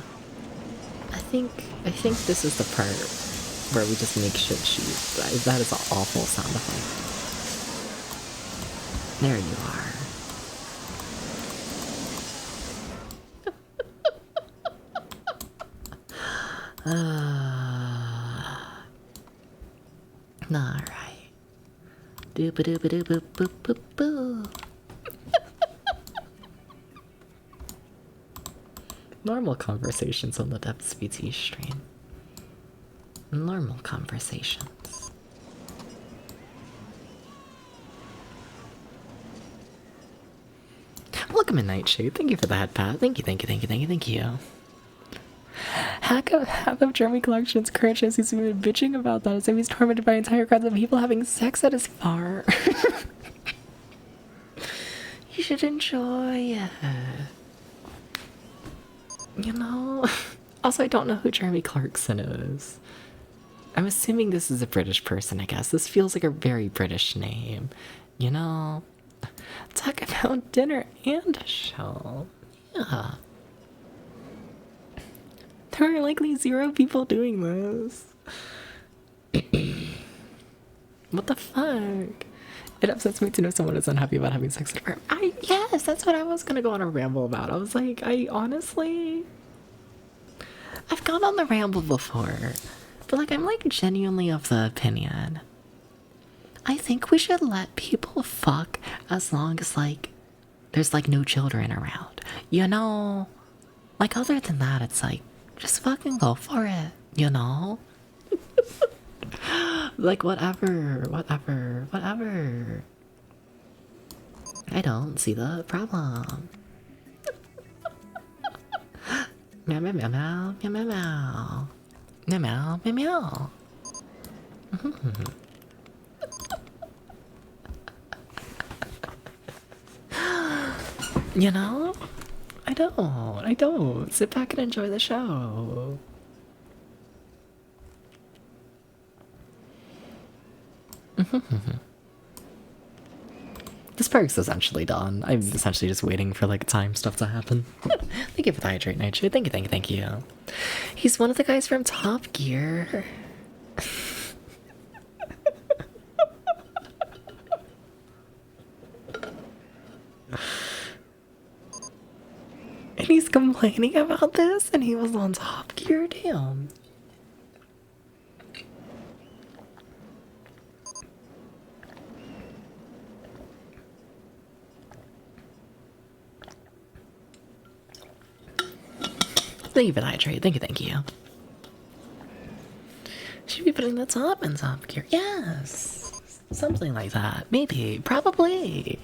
I think this is the part where we just make shit shoot. That is an awful sound effect. There you are. Alright. Doop-a-doop-a-doop-boop-boop-boop. Normal conversations on the Depths BT stream. Normal conversations. Welcome in, Nightshade. Thank you for the head pat. Thank you. Half of Jeremy Collection's current shows he's been bitching about that as if he's tormented by entire crowds of people having sex at his bar. You should enjoy it. You know? Also, I don't know who Jeremy Clarkson is. I'm assuming this is a British person, I guess. This feels like a very British name. You know? Talk about dinner and a show. Yeah. There are likely 0 people doing this. What the fuck? It upsets me to know someone is unhappy about having sex at a bar. Yes, that's what I was gonna go on a ramble about. I was like, I've gone on the ramble before. But like, I'm like genuinely of the opinion. I think we should let people fuck as long as like, there's like no children around. You know? Like other than that, it's like, just fucking go for it, you know? Like, whatever. I don't see the problem. Meow meow meow meow meow meow meow. Meow meow meow meow. You know? I don't. Sit back and enjoy the show. This park's essentially done. I'm essentially just waiting for like time stuff to happen. Thank you for the hydrate, Nightshade. Thank you. He's one of the guys from Top Gear. And he's complaining about this, and he was on Top Gear. Damn. Thank you for the hydrate. Thank you. Should be putting the top in Top Gear. Yes. Something like that. Maybe. Probably.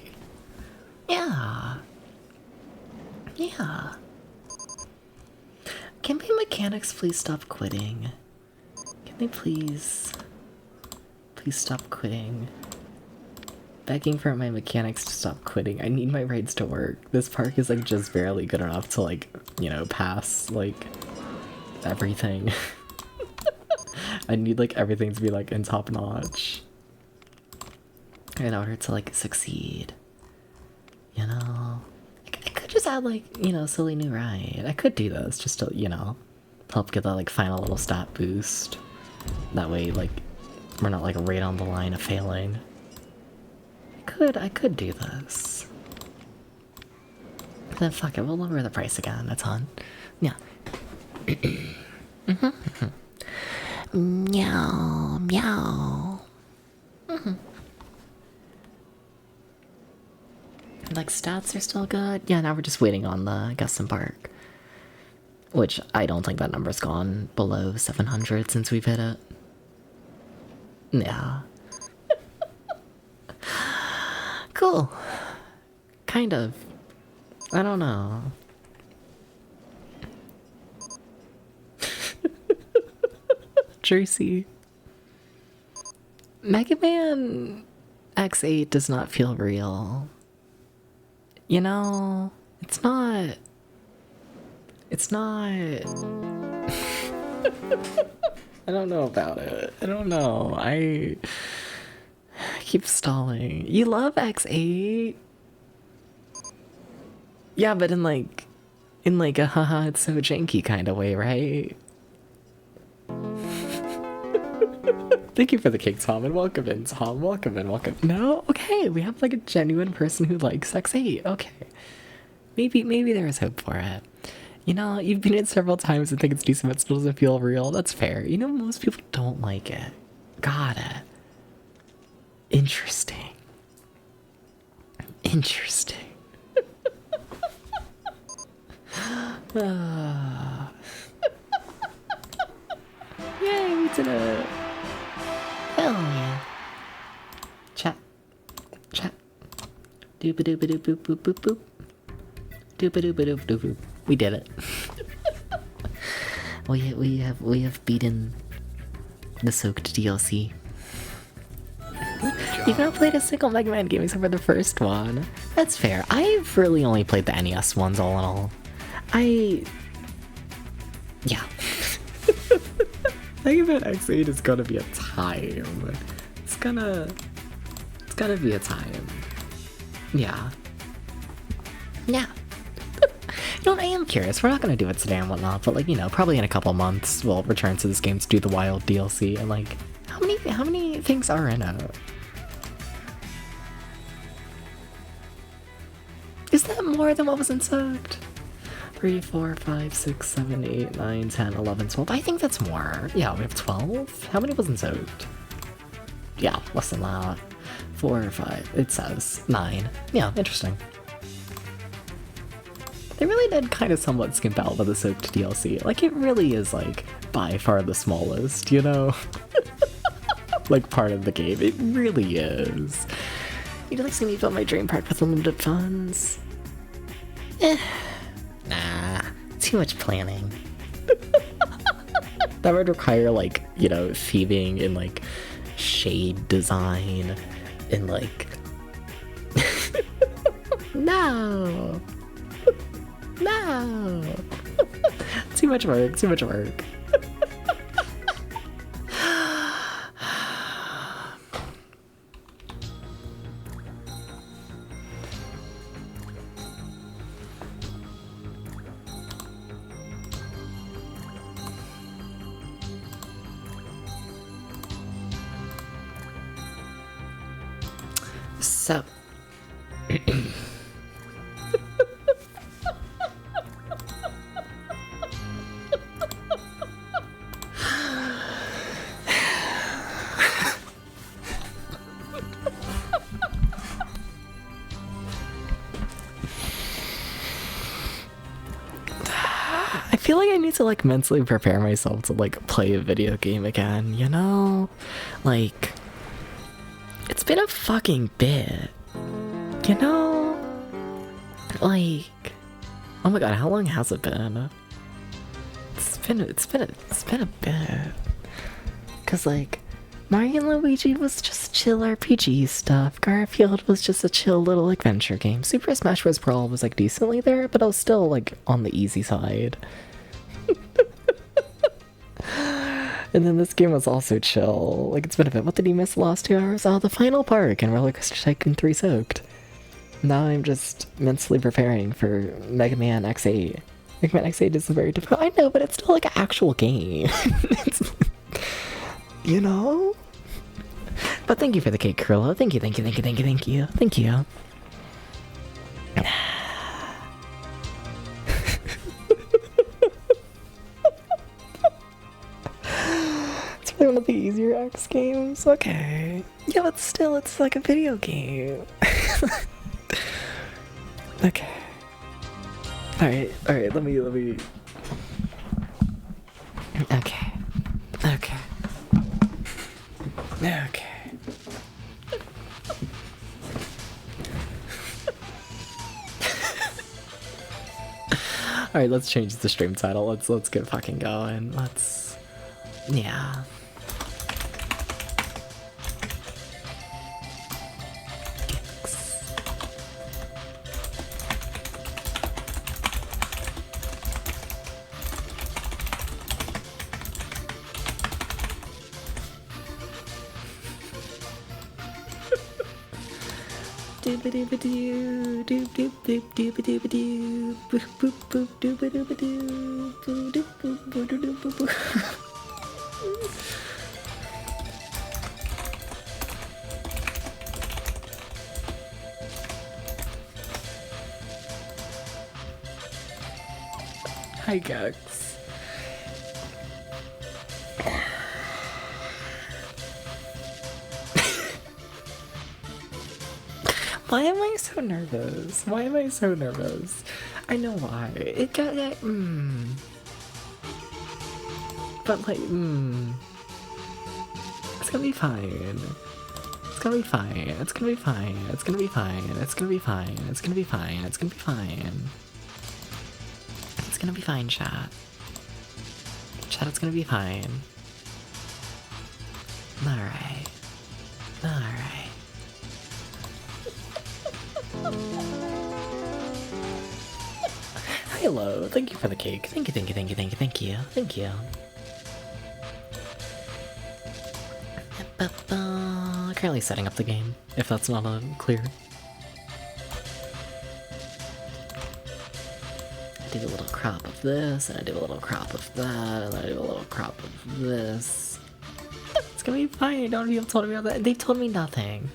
Yeah. Yeah. Can my mechanics please stop quitting? Can they please stop quitting? Begging for my mechanics to stop quitting. I need my rides to work. This park is like just barely good enough to like, you know, pass like everything. I need like everything to be like in top notch in order to like succeed. You know? I could just add like, you know, silly new ride. I could do this just to, you know, help get that like final little stat boost. That way like we're not like right on the line of failing. I could do this. Then fuck it, we'll lower the price again, a ton. Yeah. Meow, meow. Like, stats are still good. Yeah, now we're just waiting on the Gustin Park. Which, I don't think that number's gone below 700 since we've hit it. Yeah. Cool. Kind of. I don't know. Juicy. Mega Man X8 does not feel real. You know, it's not. It's not. I don't know about it. I don't know. I keep stalling. You love X8? Yeah, but in like a haha, it's so janky kind of way, right? Thank you for the cake, Tom, and welcome in, Tom. Welcome in, welcome. No? Okay, we have like a genuine person who likes X8. Okay. Maybe there is hope for it. You know, you've been it several times and think it's decent, but still doesn't feel real. That's fair. You know, most people don't like it. Got it. Interesting. Interesting. Yay, we did it. Hell yeah. Chat. Doop-a-doop-a-doop boop boop boop. Doop-a-doop-a-doop doop boop. We did it. we have beaten the Soaked DLC. You've not played a single Mega Man game except for the first one. That's fair. I've really only played the NES ones all in all. Yeah. Mega Man X8 is gonna be a time. It's gonna be a time. Yeah. Yeah. You know, I am curious. We're not gonna do it today and whatnot, but like, you know, probably in a couple months we'll return to this game to do the Wild DLC. And like, how many things are in it? Is that more than what was in Soaked? 3, 4, 5, 6, 7, 8, 9, 10, 11, 12. I think that's more. Yeah, we have 12. How many was in Soaked? Yeah, less than that. 4 or 5. It says 9. Yeah, interesting. They really did kind of somewhat skimp out with the Soaked DLC. Like, it really is, like, by far the smallest, you know? Like, part of the game. It really is. You'd like to see me build my dream park with unlimited funds? Nah, too much planning. That would require, like, you know, thieving and, like, shade design and, like... No! No! Too much work, too much work. So... I feel like I need to like mentally prepare myself to like play a video game again, you know? Like, it's been a fucking bit, you know? like, oh my god, how long has it been? It's been a bit. Cause like, Mario and Luigi was just chill RPG stuff. Garfield was just a chill little adventure game. Super Smash Bros. Brawl was like decently there, but I was still like on the easy side. And then this game was also chill. Like, it's been a bit. What did you miss the last 2 hours? Oh, the final park and Roller Coaster Tycoon 3 Soaked. Now I'm just mentally preparing for Mega Man X8. Mega Man X8 is very difficult. I know, but it's still like an actual game. You know? But thank you for the cake, Krillo. Thank you, thank you, thank you, thank you, thank you. Thank you. It's probably one of the easier X games. Okay. Yeah, but still, it's like a video game. Okay. Alright, let me... Okay. Alright, let's change the stream title. Let's get fucking going. Yeah. Hi, Gax. Why am I so nervous? Why am I so nervous? I know why. It got that, But like, It's gonna be fine. It's gonna be fine. It's gonna be fine. It's gonna be fine. It's gonna be fine. It's gonna be fine. It's gonna be fine. It's gonna be fine, chat. Chat, it's gonna be fine. Alright. Alright. Hello, thank you for the cake. Thank you, thank you, thank you, thank you, thank you, thank you. Currently setting up the game, if that's not clear. I do a little crop of this, and I do a little crop of that, and I do a little crop of this. It's gonna be fine, don't people told me about that. They told me nothing.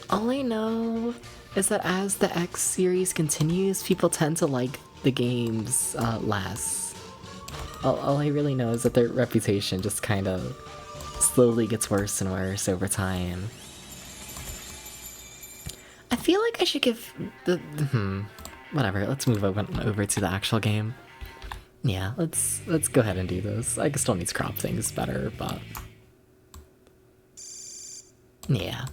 All I know is that as the X series continues, people tend to like the games less. All I really know is that their reputation just kind of slowly gets worse and worse over time. I feel like I should give whatever, let's move over to the actual game. Yeah, let's go ahead and do this. I still need to crop things better, but yeah.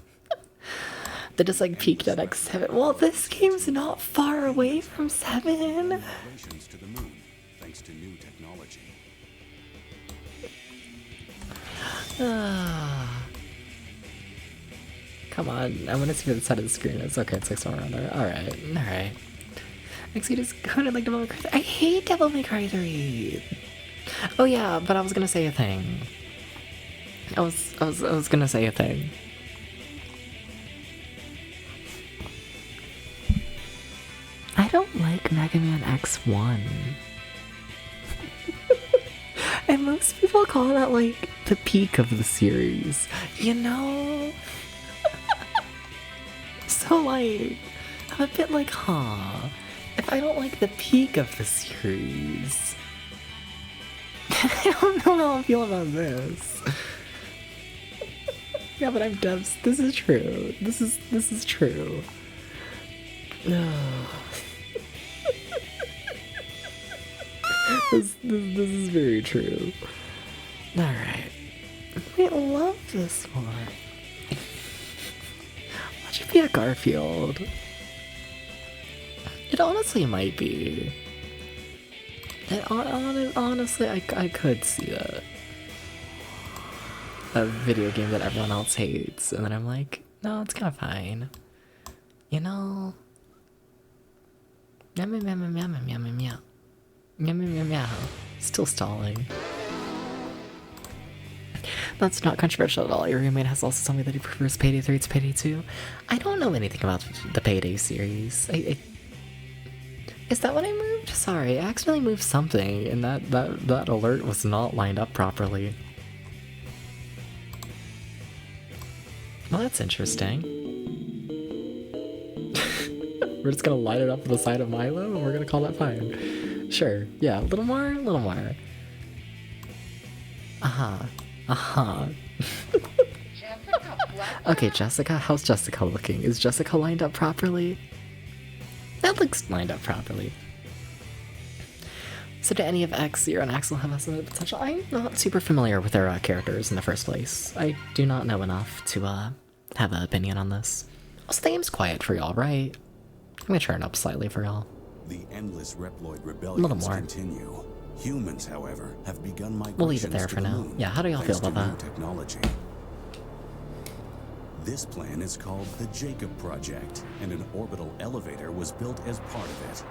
They just like peaked at X7. Well, this game's not far away from 7. To the moon, thanks to new technology. Come on, I want to see what the side of the screen is. Okay, it's like somewhere around there. Alright. Excuse me, coded like Devil May Cry 3. I hate Devil May Cry 3. Oh yeah, but I was gonna say a thing. I was gonna say a thing. I don't like Mega Man X1. And most people call that like the peak of the series, you know? So like, I'm a bit like, if I don't like the peak of the series, I don't know how I feel about this. Yeah, but I'm Devs. This is true. This is true. No. This is very true. Alright. I love this one. Why'd you be a Garfield? It honestly might be. Honestly, I could see that. A video game that everyone else hates, and then I'm like, no, it's kind of fine. You know? Meow meow meow meow meow meow meow meow. Meow meow meow meow. Still stalling. That's not controversial at all. Your roommate has also told me that he prefers Payday 3 to Payday 2. I don't know anything about the Payday series. Is that what I moved? Sorry, I accidentally moved something, and that alert was not lined up properly. Well, that's interesting. We're just gonna line it up to the side of Milo, and we're gonna call that fine. Sure, yeah, a little more, a little more. Okay, Jessica, how's Jessica looking? Is Jessica lined up properly? That looks lined up properly. So do any of X0 and Axel have estimated potential? I'm not super familiar with their characters in the first place. I do not know enough to have an opinion on this. Also, the game's quiet for y'all, right? I'm gonna turn it up slightly for y'all. The endless Reploid A little rebellions more. continue. Humans, however, have begun migrations We'll leave it there to for the now. moon, Yeah, how do y'all feel thanks about to that? new technology. This plan is called the Jacob Project, and an orbital elevator was built as part of it.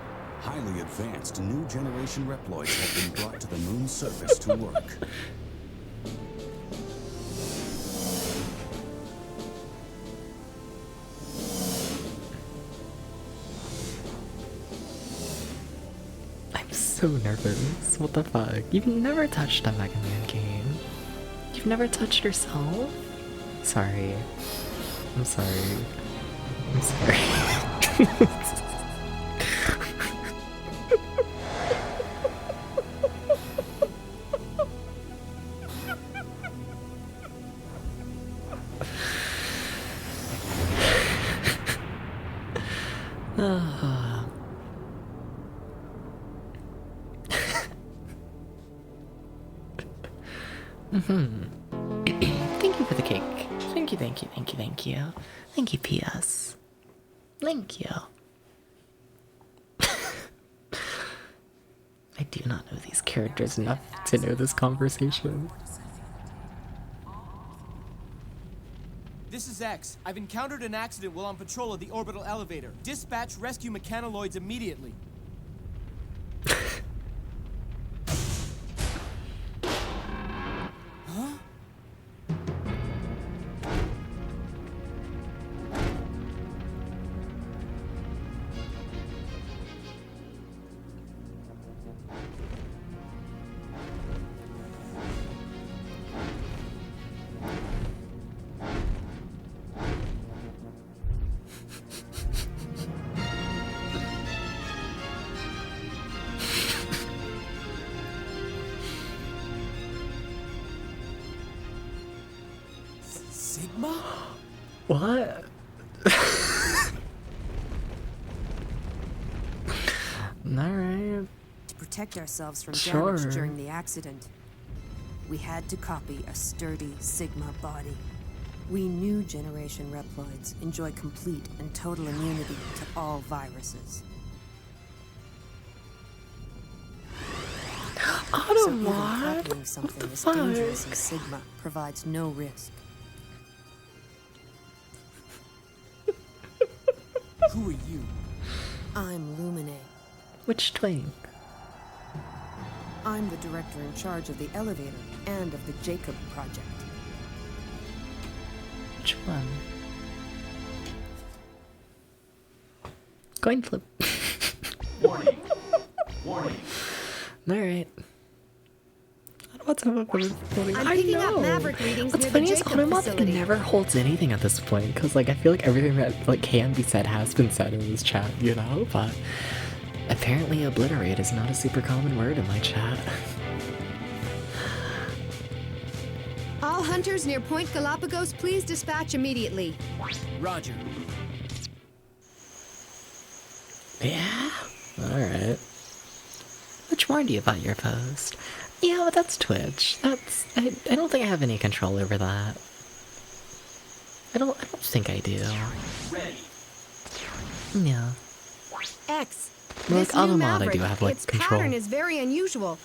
Highly advanced new generation Reploids have been brought to the moon's surface to work. I'm so nervous. What the fuck? You've never touched a Mega Man game. You've never touched yourself? Sorry. I'm sorry. I'm sorry. Thank you for the cake. Thank you, thank you, thank you, thank you. Thank you, PS. Thank you. I do not know these characters enough to know this conversation. This is X. I've encountered an accident while on patrol of the orbital elevator. Dispatch rescue mechanoloids immediately. Huh? Sigma? What? Alright. To protect ourselves from Sure. damage during the accident, we had to copy a sturdy Sigma body. We knew Generation Reploids enjoy complete and total immunity to all viruses. So even What? copying something the as fuck? dangerous as Sigma provides no risk. Who are you? I'm Lumine. Which twink? I'm the director in charge of the elevator and of the Jacob Project. Which one? Coin flip. Warning. Warning. Alright. What's up with voting? I'm I picking up know. Maverick readings What's near the funny is Jacob Onomod facility. never holds anything at this point, because like I feel like everything that like can be said has been said in this chat, you know? But apparently obliterate is not a super common word in my chat. All hunters near Point Galapagos, please dispatch immediately. Roger. Yeah? Alright. Which warned you about your post? Yeah, but that's Twitch. I don't think I have any control over that. I don't think I do. Ready. Yeah. X. Well, This like, new other mod I Maverick, do have, like, its control. pattern is very unusual.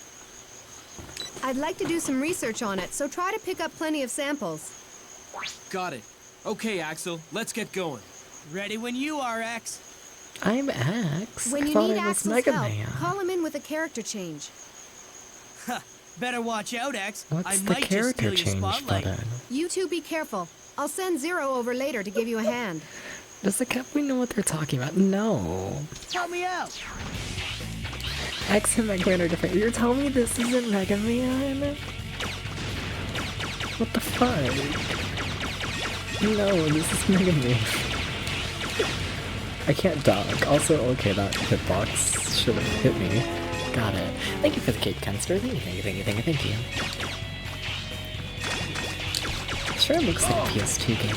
I'd like to do some research on it, so try to pick up plenty of samples. Got it. Okay, Axel, let's get going. Ready when you are, X. I'm X. When I you thought need I was Axel's Mega help, Man. call him in with a character change. Better watch out, X. What's I the might just character steal your change spotlight. button? You two be careful. I'll send Zero over later to give you a hand. Does the Captain know what they're talking about? No. Help me out. X and Mega Man are different. You're telling me this isn't Mega Man? What the fuck? No, this is Mega Man. I can't duck. Also, okay, that hitbox should have hit me. Got it. Thank you for the cake, Kenster. Thank you, thank you, thank you, thank you, thank you. Sure looks like a PS2 game.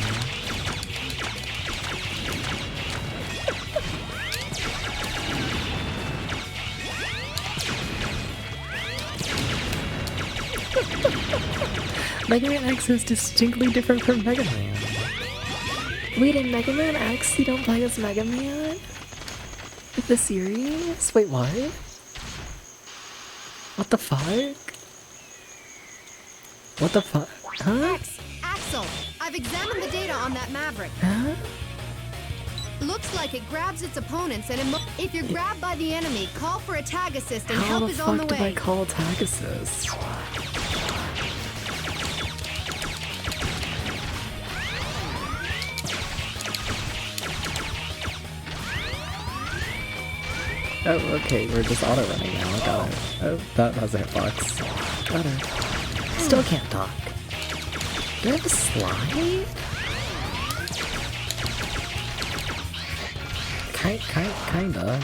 Mega Man X is distinctly different from Mega Man. Wait, in Mega Man X, you don't play as Mega Man? The series? Wait, what? What the fuck? What the fuck? Huh? X, Axel, I've examined the data on that Maverick. Huh? Looks like it grabs its opponents and if you're grabbed by the enemy, call for a tag assist and How help the is on the fuck do I way. call tag assist? Oh, okay, we're just auto-running now, got it. Oh, that has a hitbox. Got it. Still can't talk. Do I have a slide? Kinda.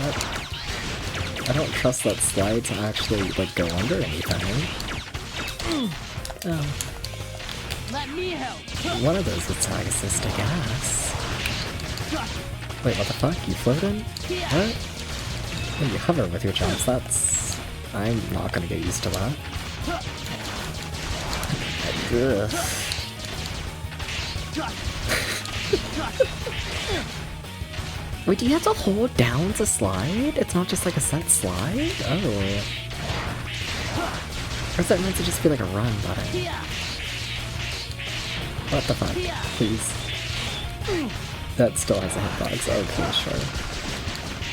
I don't trust that slide to actually, like, go under anything. Oh. Let me help. One of those is tag assist, I guess. Wait, what the fuck? You floating? What? When you hover with your jumps, that's... I'm not gonna get used to that. Ugh. Wait, do you have to hold down to slide? It's not just like a set slide? Oh. Or is that meant to just be like a run button? What the fuck? Please. That still has a hitbox. Okay, sure.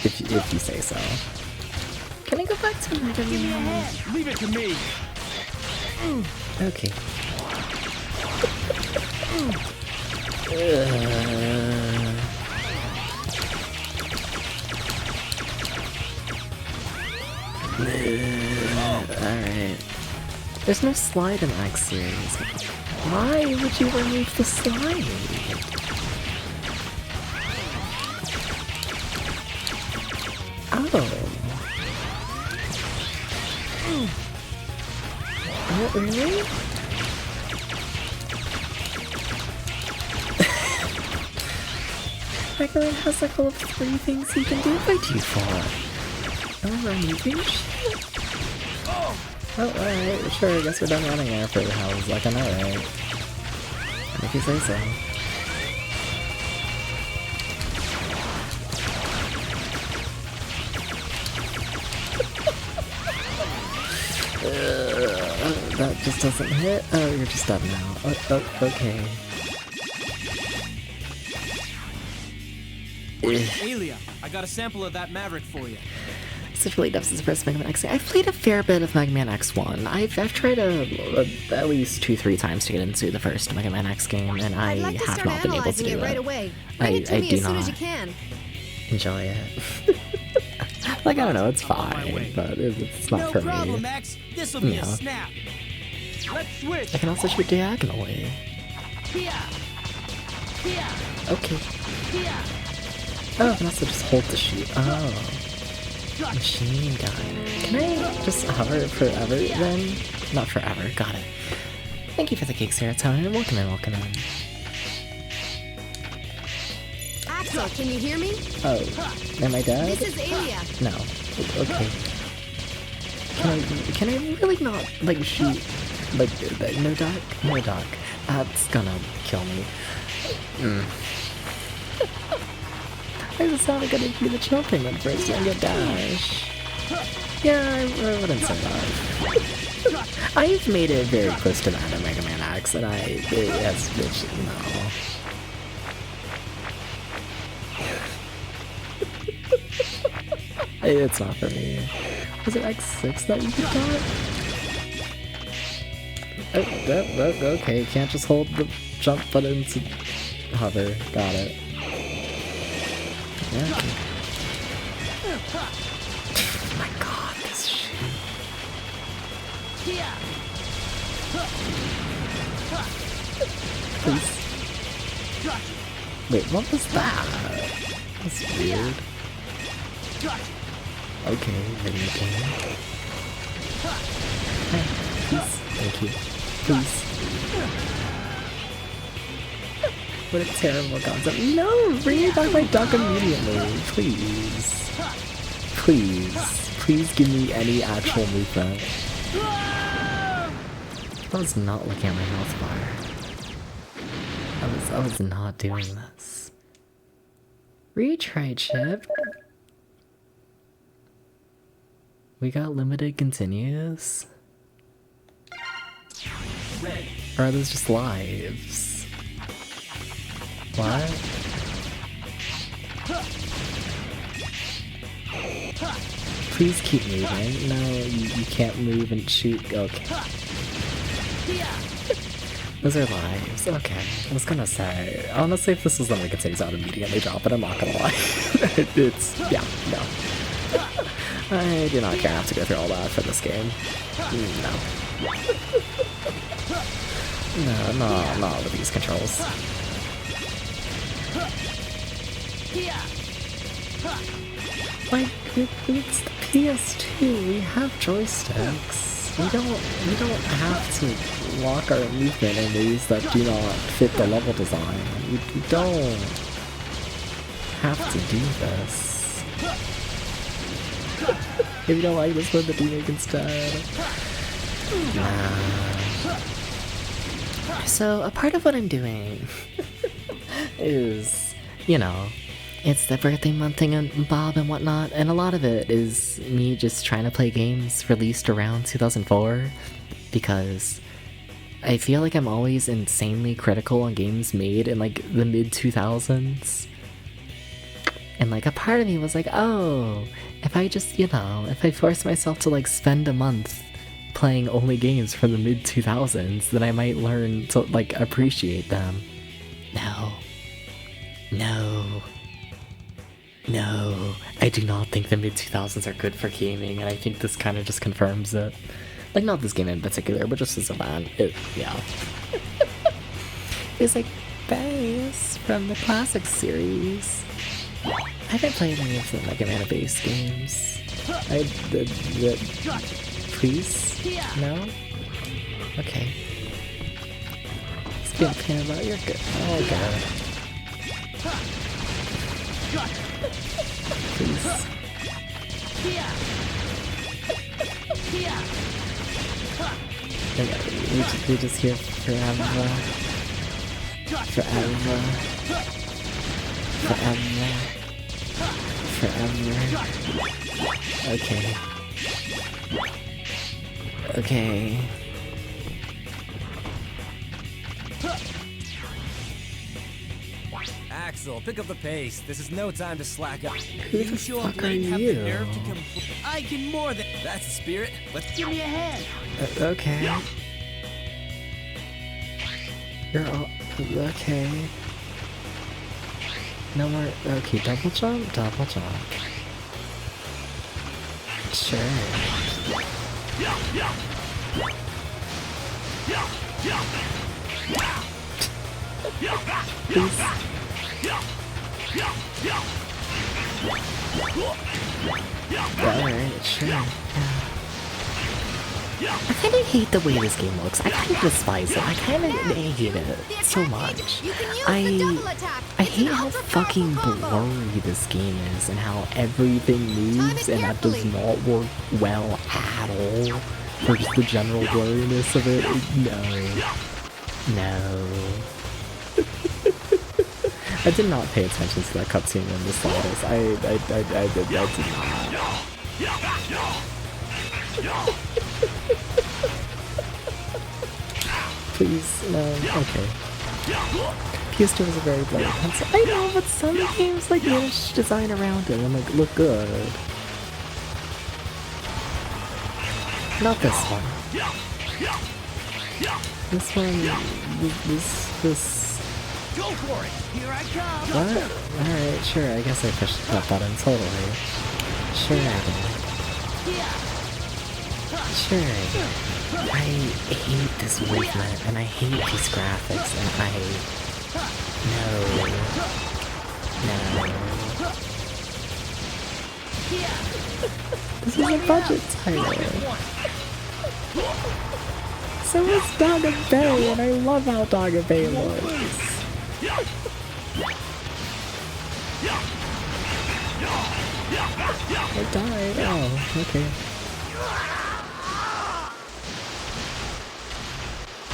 If you say so. Can I go back to Mega Man? Give me a hand. Leave it to me. Okay. Alright. There's no slide in X series. Why would you remove the slide? Oh. What, really? Mega Man has like all of 3 things he can do by default. Oh, we're moving shit? Oh, alright, sure, I guess we're done running there for how it's like an alright. If you say so. That just doesn't hit? Oh, you're just up now. Okay. Alia, I got a sample of that Maverick for you. This really does the first Mega Man X game. I've played a fair bit of Mega Man X1. I've tried at least 2-3 times to get into the first Mega Man X game, and I I'd like to have start not been able to analyzing do it right it. away. Bring it to I me do as soon as not you can. enjoy it. Like, I don't know, it's I'm on my fine, way. but it's not No for problem, me. X. This'll be Yeah. a snap. Let's switch. I can also shoot diagonally. Here. Here. Okay. Here. Oh, I can also just hold the shoot. Oh. Machine gun. Can I just hover forever then? Not forever, got it. Thank you for the cake, Serotonin. Welcome in, welcome in. Axel, can you hear me? Oh, am I dead? This is Alia. No. Okay. Can I really not, like, shoot, like, no duck? No duck. That's gonna kill me. Why is it not gonna be the jumping one first and get dash? Yeah, I wouldn't say that. I've made it very close to that in Mega Man X, and it's no. It's not for me. Was it X6 that you got? Okay, you can't just hold the jump button to hover. Got it. Yeah. Okay. Oh my god, this shit. Please. Wait, what was that? That's weird. Okay, video game. Hey, please. Thank you. Please. What a terrible concept. No! Bring me back my duck immediately. Please. Please. Please give me any actual movement. I was not looking at my health bar. I was not doing this. Retry chip. We got limited continues? Or are those just lives? What? Please keep moving. No, you can't move and shoot. Okay. Those are lives. Okay. I was gonna say, honestly, if this was one of the continues, I would immediately drop it. I'm not gonna lie. Yeah, no. I do not care. I have to go through all that for this game. No. Not with these controls. Like, it's the PS2. We have joysticks. We don't have to lock our movement in ways that do not fit the level design. We don't have to do this. If you don't like this one, the remake instead. Nah. So, a part of what I'm doing is, you know, it's the birthday month thing and Bob and whatnot, and a lot of it is me just trying to play games released around 2004, because I feel like I'm always insanely critical on games made in, like, the mid-2000s. And, like, a part of me was like, oh, if I just, you know, if I force myself to, like, spend a month playing only games from the mid-2000s, then I might learn to, like, appreciate them. No, I do not think the mid-2000s are good for gaming, and I think this kind of just confirms it. Like, not this game in particular, but just as a man, yeah. It's like bass from the classic series. I haven't played any of the Mega Man base games. Please? No? Okay. Let's be a pain about your good. Oh god. Please. We just here forever. Okay. Okay. Axel, pick up the pace. This is no time to slack up. Who the fuck are you? I can more than. That's the spirit. Let's Give me a hand. Okay. You're all... Okay. No more... Okay, double jump? Double jump. Sure. Please. Alright, sure. Yeah. I kind of hate the way this game looks. I kind of despise it. I kind of hate it so much. I hate how fucking blurry this game is and how everything moves, and that does not work well at all for just the general blurriness of it. No. I did not pay attention to that cutscene in the slightest. I did not. Please, no, okay. PS2 was a very bloody pencil. I know, but some games like manage to design around it and like look good. Not this one. This one, this. Go for it! Here I come! What? Alright, sure, I guess I pushed that button, totally. Sure I did. Sure I did. I hate this movement, and I hate these graphics, and No. This is a budget title. So is Dogga Bay, and I love how Dogga Bay looks. I died. Oh, okay.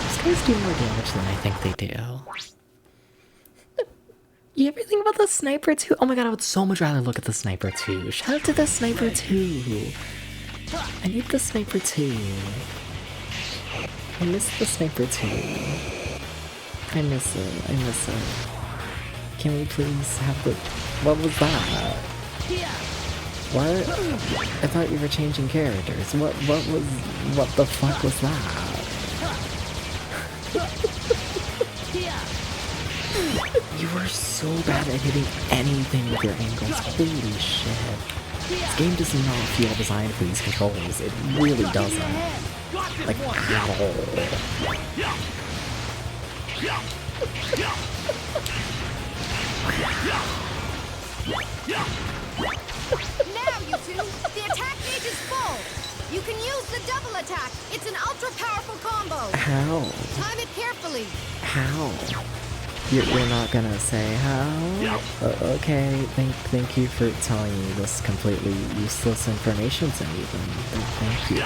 These guys do more damage than I think they do. You ever think about the Sniper 2? Oh my god, I would so much rather look at the Sniper 2. Shout out to the Sniper 2. I need the Sniper 2. I miss the Sniper 2. I miss it. Can we please have the... What was that? What? I thought you were changing characters. What the fuck was that? You are so bad at hitting anything with your angles. Holy shit. This game does not feel designed for these controls. It really doesn't. Like, at all. Now, you two, the attack gauge is full. You can use the double attack. It's an ultra-powerful combo. How? Time it carefully. How? You're not gonna say how? Okay, thank you for telling me this completely useless information to me then. Thank you.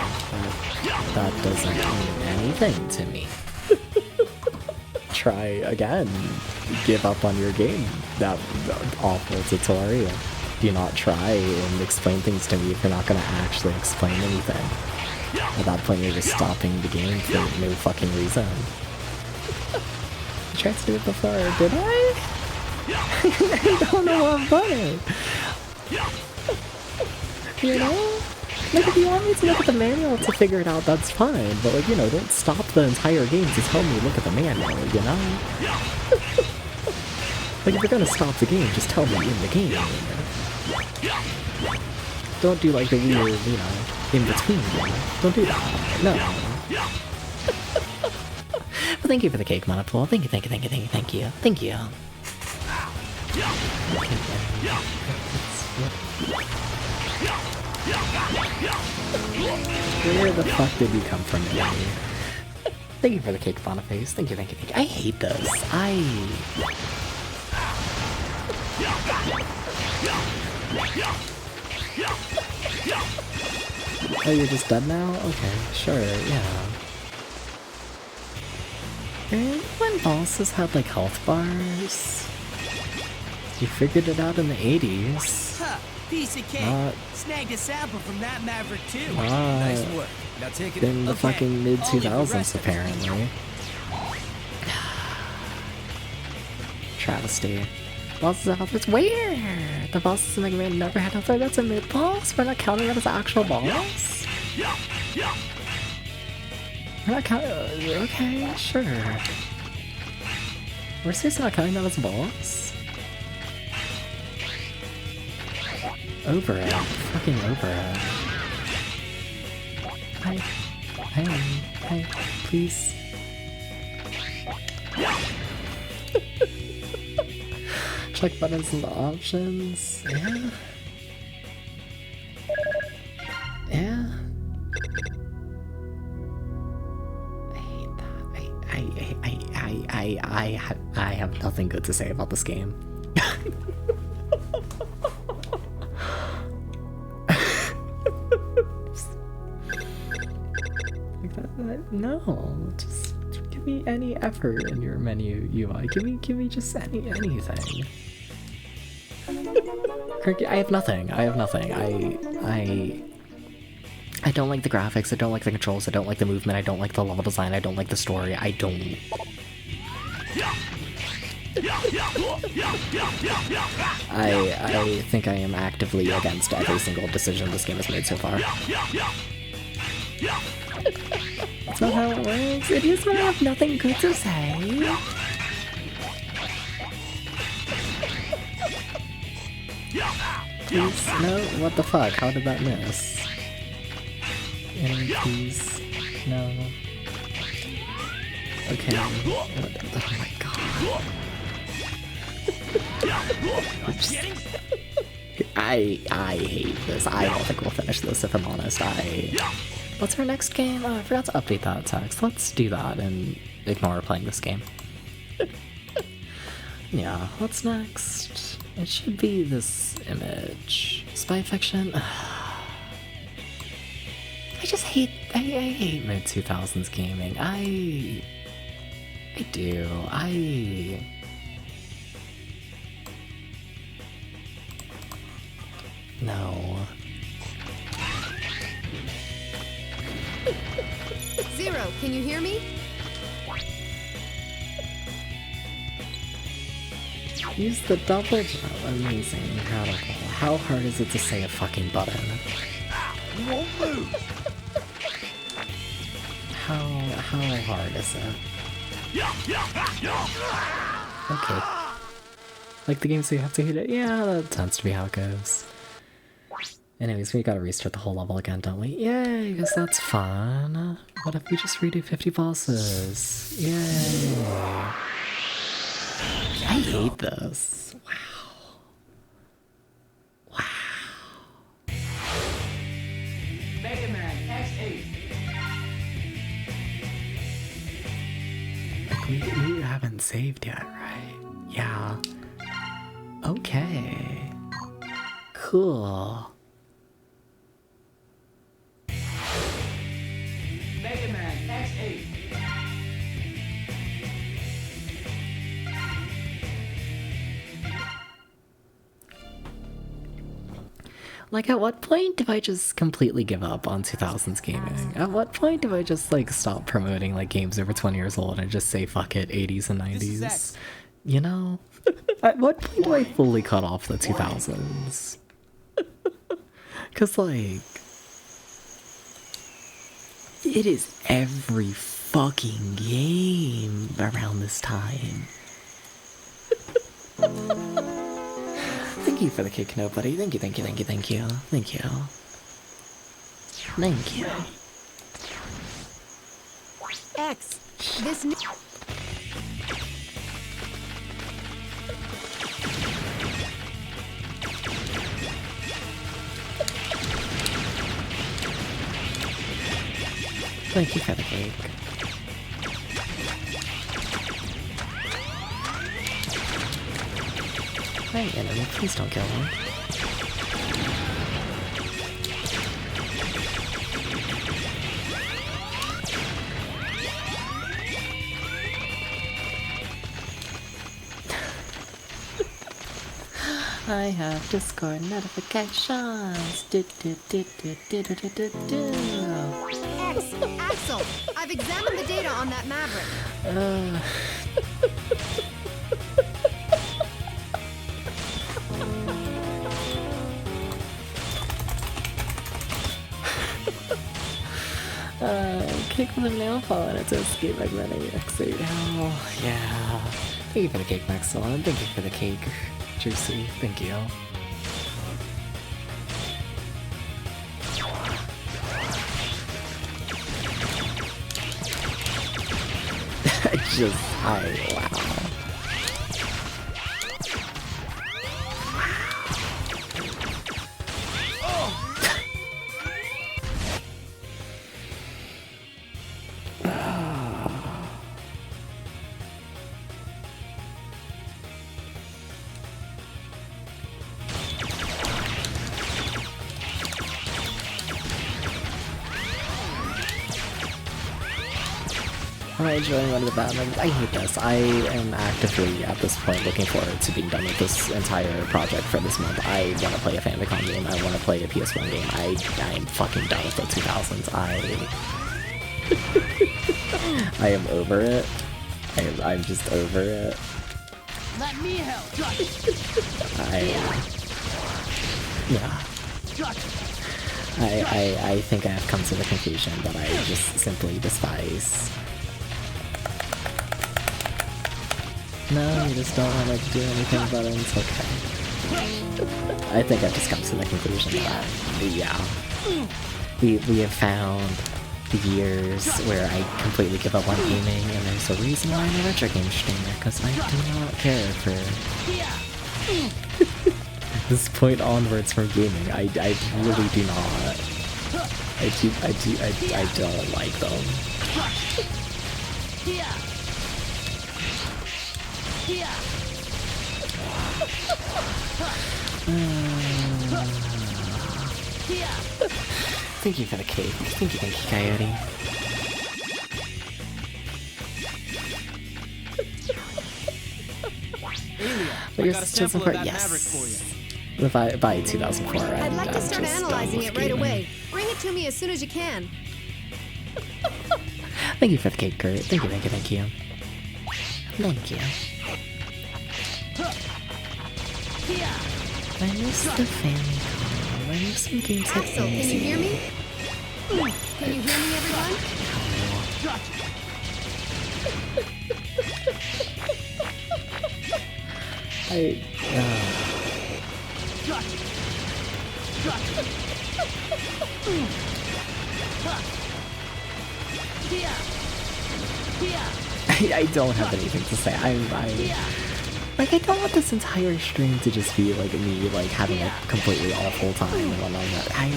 That doesn't mean anything to me. Try again. Give up on your game. That awful tutorial. Do not try and explain things to me if you're not gonna actually explain anything. At that point you're just stopping the game for no fucking reason. I tried to do it before, did I? I don't know what button. You know? Like, if you want me to look at the manual to figure it out, that's fine. But, like, you know, don't stop the entire game to tell me to look at the manual, you know? Like, if you're gonna stop the game, just tell me in the game. Don't do, like, the weird, you know, in-between. Don't do that. No. Well, thank you for the cake, Monopool. Thank you. Where the fuck did you come from, Danny? Thank you for the cake, Boniface. Thank you. I hate this. Oh, you're just dead now? Okay, sure, yeah. When bosses had, like, health bars? You figured it out in the 80s. Ha! Piece of cake. Snagged a sample from that Maverick too. Nice work. Now take it. In the fucking mid-2000s, apparently. Travesty. Bosses have health bars? Where? The bosses in Mega Man never had health bars? That's a mid-boss? We're not counting that as an actual boss? We're not counting... Okay, sure. We're seriously not counting that as a boss? Over it. Fucking over it. Hey, please. Check buttons and the options. Yeah. Yeah. I have nothing good to say about this game. No, just give me any effort in your menu UI. Give me just anything. I have nothing. I don't like the graphics, I don't like the controls, I don't like the movement, I don't like the level design, I don't like the story, I don't... I think I am actively against every single decision this game has made so far. That's not how it works. It is when I have nothing good to say. Please, no, what the fuck? How did that miss? And please, no. Okay. Oh my god. I hate this. I don't think we'll finish this if I'm honest. What's our next game? Oh, I forgot to update that text. Let's do that and ignore playing this game. Yeah, what's next? It should be this image. Spy fiction? I just hate, I hate mid-2000s gaming. I do. No. Zero, can you hear me? Use the double jump. Amazing, incredible. How hard is it to say a fucking button? You won't move. How hard is it? Okay. Like the game so you have to hit it? Yeah, that tends to be how it goes. Anyways, we gotta restart the whole level again, don't we? Yay, because that's fun. What if we just redo 50 bosses? Yay. I hate this. Wow. Wow. Mega Man X8. Like, we haven't saved yet, right? Yeah. Okay. Cool. Mega Man X8. Like, at what point do I just completely give up on 2000s gaming? At what point do I just, like, stop promoting, like, games over 20 years old and just say, fuck it, 80s and 90s? You know? At what point do I fully cut off the 2000s? Because, like... it is every fucking game around this time. Thank you for the kick, nobody. Thank you, thank you, thank you, thank you. Thank you. Thank you. X, this new... Thank you for the cake. Hey, enemy, please don't kill me. I have Discord notifications. X, Axel, I've examined the data on that Maverick. Cake with a nail falling to escape like that X8. Oh, yeah. Thank you for the cake, Maxwell. Thank you for the cake, Juicy. Thank you. Wow. Am I enjoying one of the Batman? I hate this. I am actively, at this point, looking forward to being done with this entire project for this month. I want to play a Famicom game. I want to play a PS1 game. I'm fucking done with the 2000s. I am over it. I'm just over it. Let me help. Yeah. I think I have come to the conclusion that I just simply despise. No, you just don't want to do anything but it's okay. I think I've just come to the conclusion that, yeah, we have found the years where I completely give up on gaming, and there's a reason why I'm a retro game streamer, because I do not care for this point onwards from gaming. I really do not. I don't like them. Thank you for the cake. Thank you, Coyote. I got a sample of that Maverick for you. By 2004, I'd like to start just analyzing done it with right gaming. away. Bring it to me as soon as you can. Thank you for the cake, Kurt. Thank you, thank you, thank you. Thank you. I miss the Famicom. I miss some games like Axel, can you hear me? Can you hear me, everyone? I don't have anything to say. Like, I don't want this entire stream to just be, like, me, like, having a completely awful time and whatnot. Why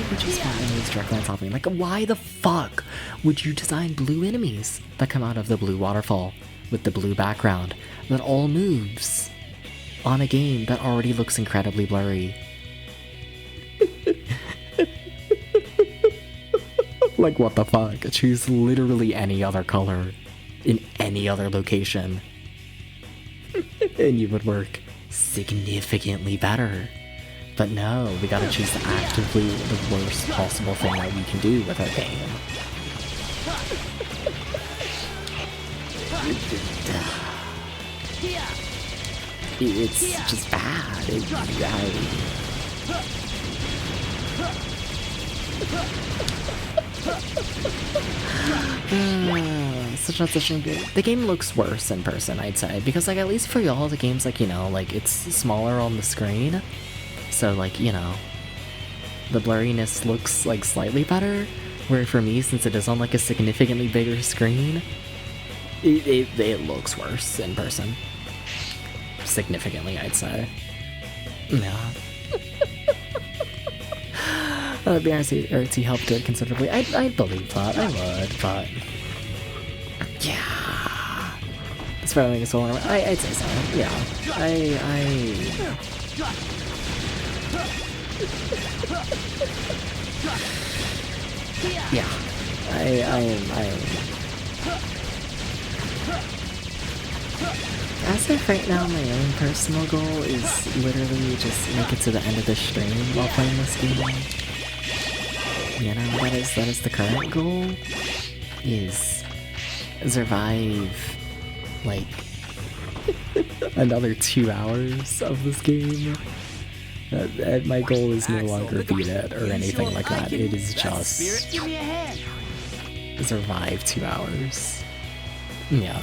would you spawn enemies directly on top of me? Like, why the fuck would you design blue enemies that come out of the blue waterfall with the blue background that all moves on a game that already looks incredibly blurry? Like, what the fuck? Choose literally any other color in any other location. And you would work significantly better. But no, we gotta choose actively the worst possible thing that we can do with our game. It's just bad. The game looks worse in person, I'd say, because, like, at least for y'all, the game's, like, you know, like, it's smaller on the screen, so, like, you know, the blurriness looks, like, slightly better, where for me, since it is on, like, a significantly bigger screen, it looks worse in person. Significantly, I'd say. Yeah. BRC helped it considerably. I'd believe that. I would, but yeah, it's probably a solar. I'd say so. Yeah. Yeah. I am. As of right now, my own personal goal is literally just make it to the end of the stream while playing this game. You know, that is the current goal, is survive, like, another 2 hours of this game. My goal is no longer beat it or anything like that, it is just survive 2 hours. Yeah.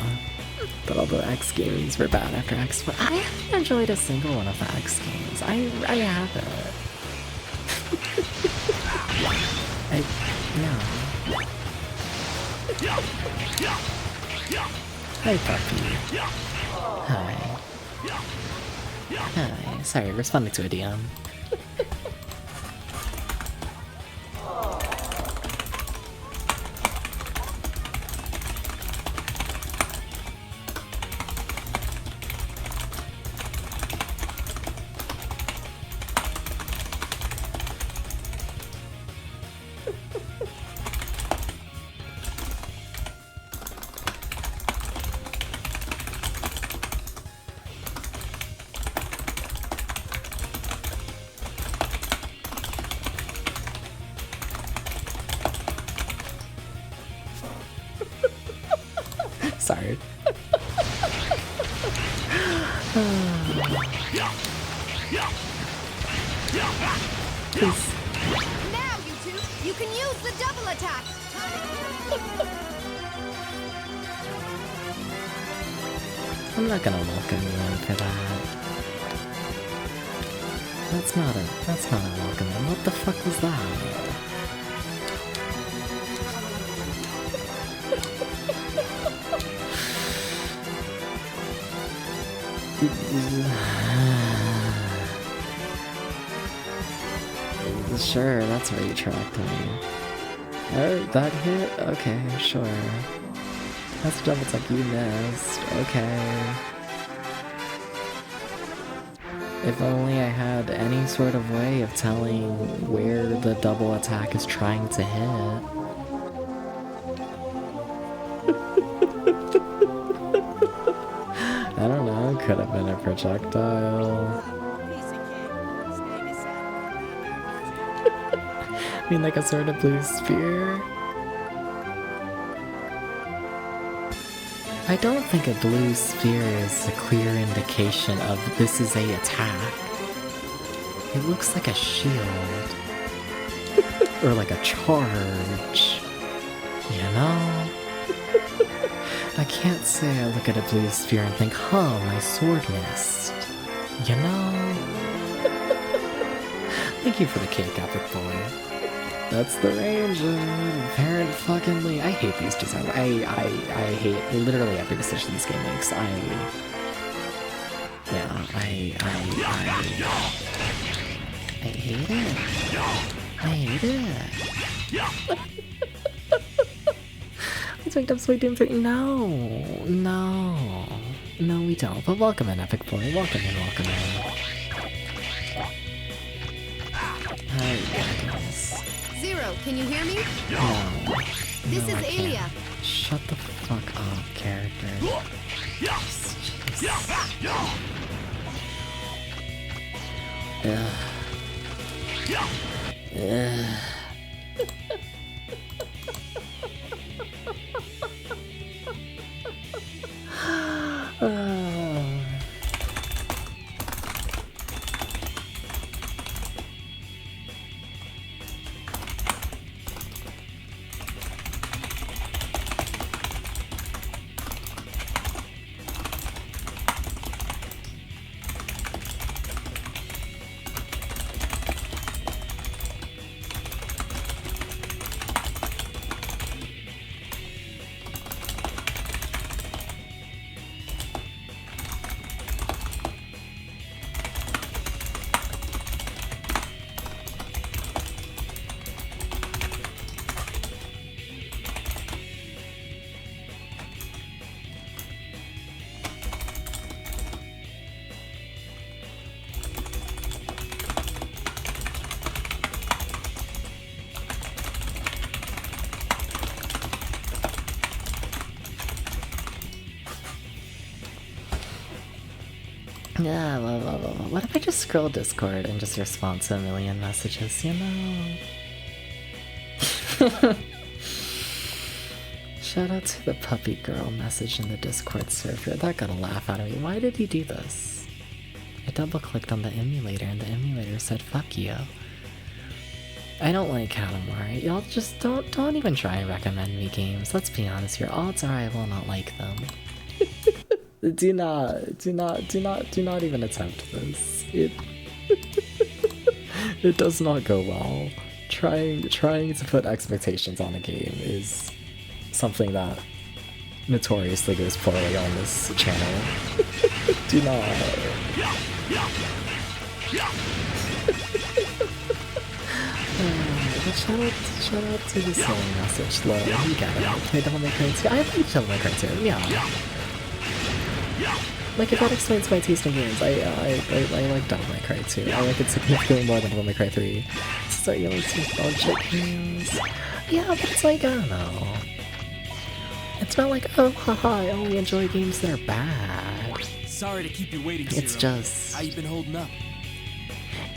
But although X games were bad after X, but I haven't enjoyed a single one of the X games. I haven't. No. Hi, puppy. Hi. Hi. Sorry, responding to a DM. Sorry. Please. Now, you two, you can use the double attack. I'm not gonna welcome you in for that. That's not a welcome in. What the fuck was that? Sure, that's where you tracked me. Oh, that hit? Okay, sure. That's a double attack you missed. Okay. If only I had any sort of way of telling where the double attack is trying to hit. I don't know, could have been a projectile. I mean, like a sort of blue spear? I don't think a blue sphere is a clear indication of this is a attack. It looks like a shield. Or like a charge. You know? I can't say I look at a blue sphere and think, huh, my sword missed. You know? Thank you for the cake, Epic Boy. That's the range of parent fucking Lee. I hate these designs. I hate literally every decision this game makes. I hate it. I hate it. Let's make up Sweet Doom 3. No, we don't. But welcome in, Epic Boy. Welcome in. Hi, guys. Zero, can you hear me? No. This No, is I can't. Alia. Shut the fuck up, character. Jeez. Ugh. Yeah, what if I just scroll Discord and just respond to a million messages, you know? Shout out to the puppy girl message in the Discord server. That got a laugh out of me. Why did he do this? I double clicked on the emulator and the emulator said fuck you. I don't like Katamari. Y'all just don't even try and recommend me games. Let's be honest here. Odds are I will not like them. Do not even attempt this. It does not go well. Trying to put expectations on a game is something that notoriously goes poorly on this channel. Do not. Shout out to the song message. Low, you got it. Play Devil May Cry 2. I played Devil May Cry 2. Yeah. Like, if that explains my taste in games, I like Devil May Cry 2. I like it significantly more than Devil May Cry 3. So you like some nostalgic games. Yeah, but it's like, I don't know. It's not like, oh, haha, I only enjoy games that are bad. Sorry to keep you waiting, Zero. It's just... How you been holding up?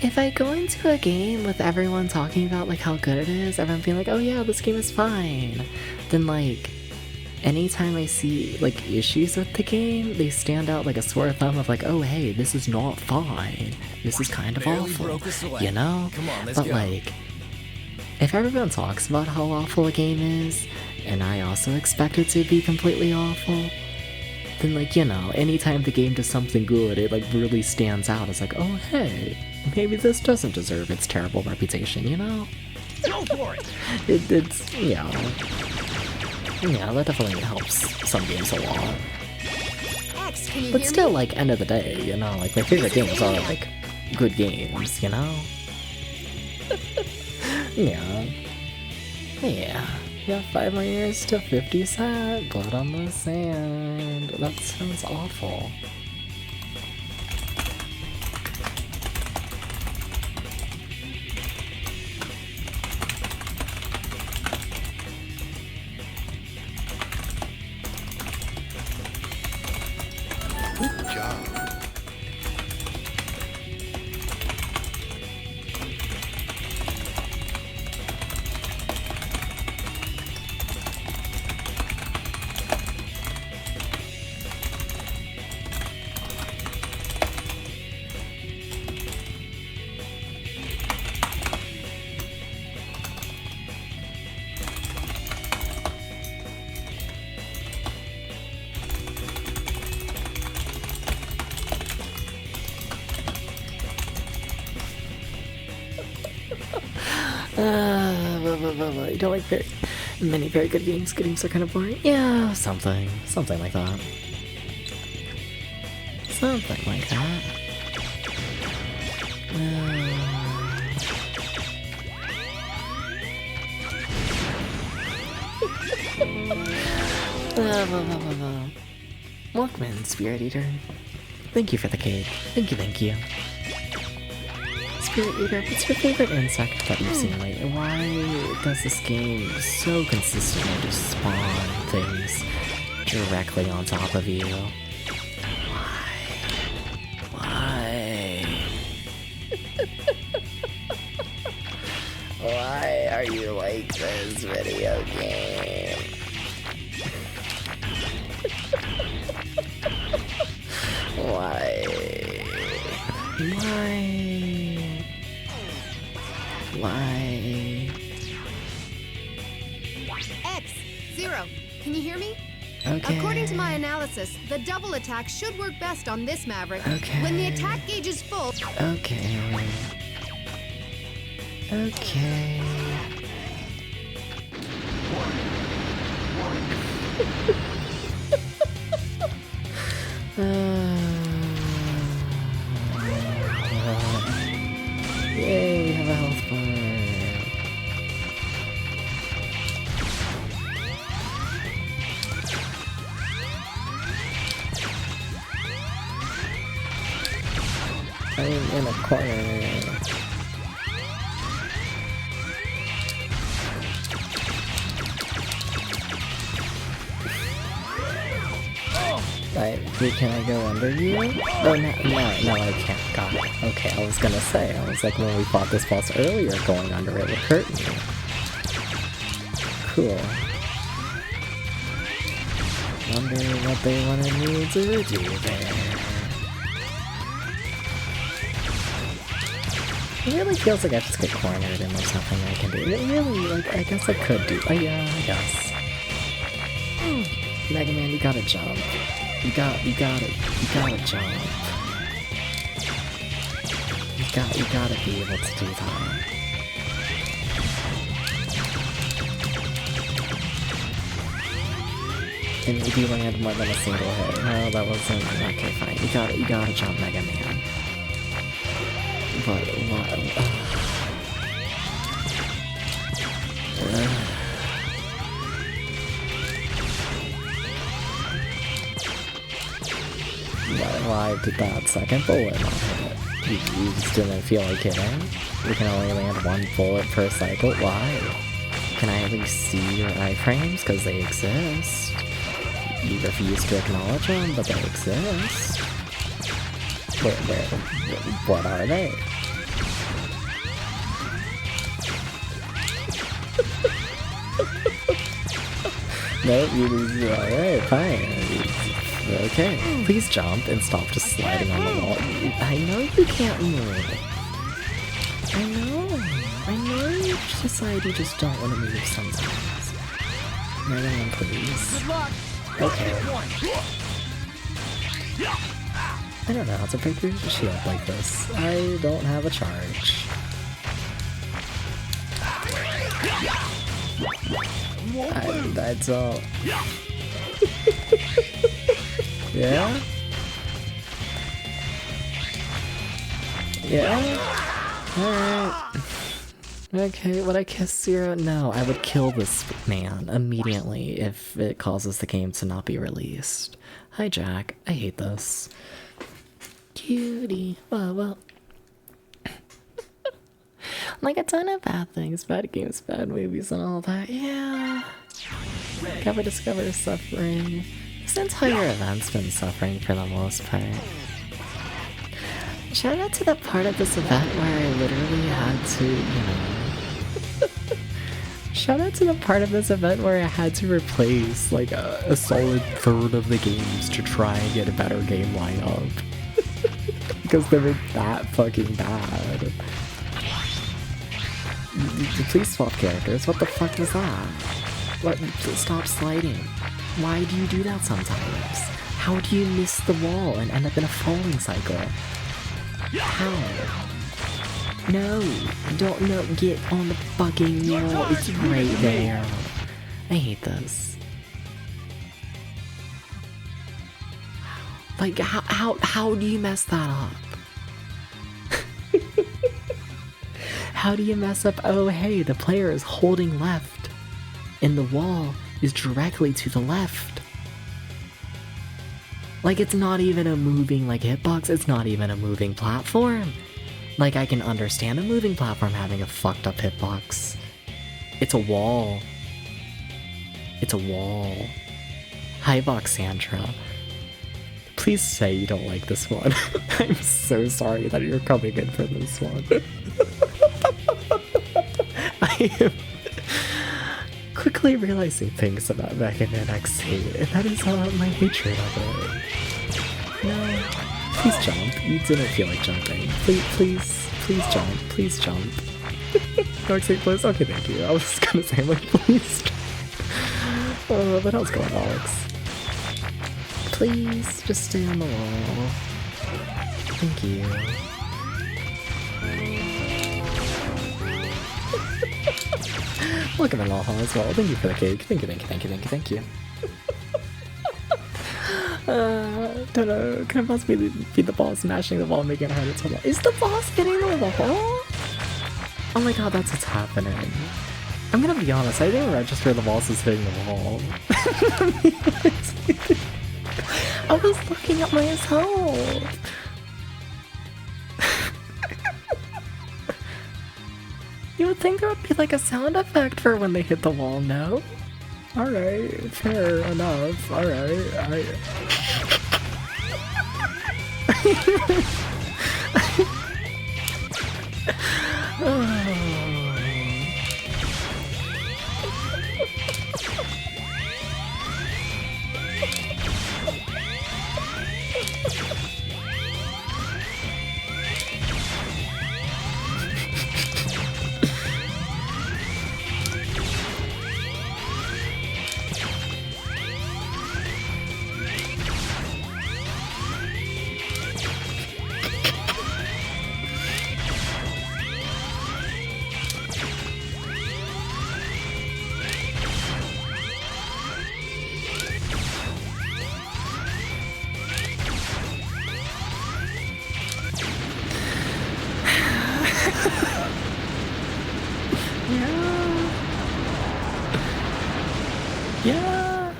If I go into a game with everyone talking about, like, how good it is, everyone being like, oh yeah, this game is fine, then, like, anytime I see like issues with the game, they stand out like a sore thumb of like, oh hey, this is not fine. This is kind of Barely awful. broke a sweat. You know? Come on, let's but go. like, if everyone talks about how awful a game is, and I also expect it to be completely awful, then like, you know, anytime the game does something good, it like really stands out. It's like, oh hey, maybe this doesn't deserve its terrible reputation, you know? Go for it! It's, yeah, that definitely helps some games a lot. X, can you But hear still, me? like, end of the day, you know, like, my favorite games are, like, good games, you know? Yeah. Yeah, 5 more years to 50 cent, blood on the sand. That sounds awful. Good job. You don't like many very good games. Good games are kind of boring. Yeah, something like that. Something like that. Walkman, Spirit Eater. Thank you for the cake. Thank you. Spirit Eater, what's your favorite insect that you've seen lately? Why does this game so consistently just spawn things directly on top of you? Why? Why are you like this video game? Why? X, Zero, can you hear me? Okay. According to my analysis, the double attack should work best on this Maverick. Okay. When the attack gauge is full, Okay. Yay, we have a health bar. I'm in a corner. Can I go under you? Oh, no, I can't. Got it. Okay, I was gonna say, I was like, when we fought this boss earlier, going under it would hurt me. Cool. Wonder what they wanted me to do there. It really feels like I just get cornered and there's nothing I can do. It really, like, I guess I could do. Oh yeah, I guess. Mega Man, you gotta jump. You gotta jump. You gotta be able to do that. And if you land more than a single hit. No, that wasn't. Okay, fine. You gotta jump, Mega Man. But why did that second bullet not hit it? You just didn't feel like hitting? You can only land one bullet per cycle? Why? Can I at least see your iframes? Because they exist. You refuse to acknowledge them, but they exist. What are they? Nope, you alright, fine. Okay, please jump and stop just sliding on the wall. I know you can't move. I know you decide you just don't want to move sometimes. Murder him, please. Good luck. Okay. I don't know how to break through the shield like this. I don't have a charge. I don't. Yeah? Yeah? Alright. Okay, would I kiss Zero? No, I would kill this man immediately if it causes the game to not be released. Hi, Jack. I hate this. Cutie. Well. Like a ton of bad things, bad games, bad movies, and all that. Yeah. Cover discover suffering. This entire event's been suffering for the most part. Shout out to the part of this event where I literally had to, Shout out to the part of this event where I had to replace, like, a solid third of the games to try and get a better game lineup. Because they were that fucking bad. Please swap characters. What the fuck was that? What? Stop sliding. Why do you do that sometimes? How do you miss the wall and end up in a falling cycle? How? No, don't get on the fucking wall. It's right there. I hate this. Like, how do you mess that up? How do you mess up? Oh, hey, the player is holding left, and the wall is directly to the left. Like, it's not even a moving, like, hitbox. It's not even a moving platform. Like, I can understand a moving platform having a fucked up hitbox. It's a wall. It's a wall. Hi, Boxandra. Please say you don't like this one. I'm so sorry that you're coming in for this one. I am quickly realizing things about Mega Man XC, and that is my hatred of it. No. Please jump. You didn't feel like jumping. Please jump. Please jump. Dark State please? Okay, thank you. I was just gonna say, like, please jump. What else going on, Alex? Please, just stay on the wall. Thank you. Welcome in, Laha, as well. Thank you for the cake. Thank you. Don't know. Can it possibly be the boss smashing the wall, making it harder to wall? Is the boss hitting the wall? Oh my god, that's what's happening. I'm gonna be honest, I didn't register the boss is hitting the wall. I was looking at myself. You would think there would be like a sound effect for when they hit the wall, no? Alright, fair enough. Alright. Yeah.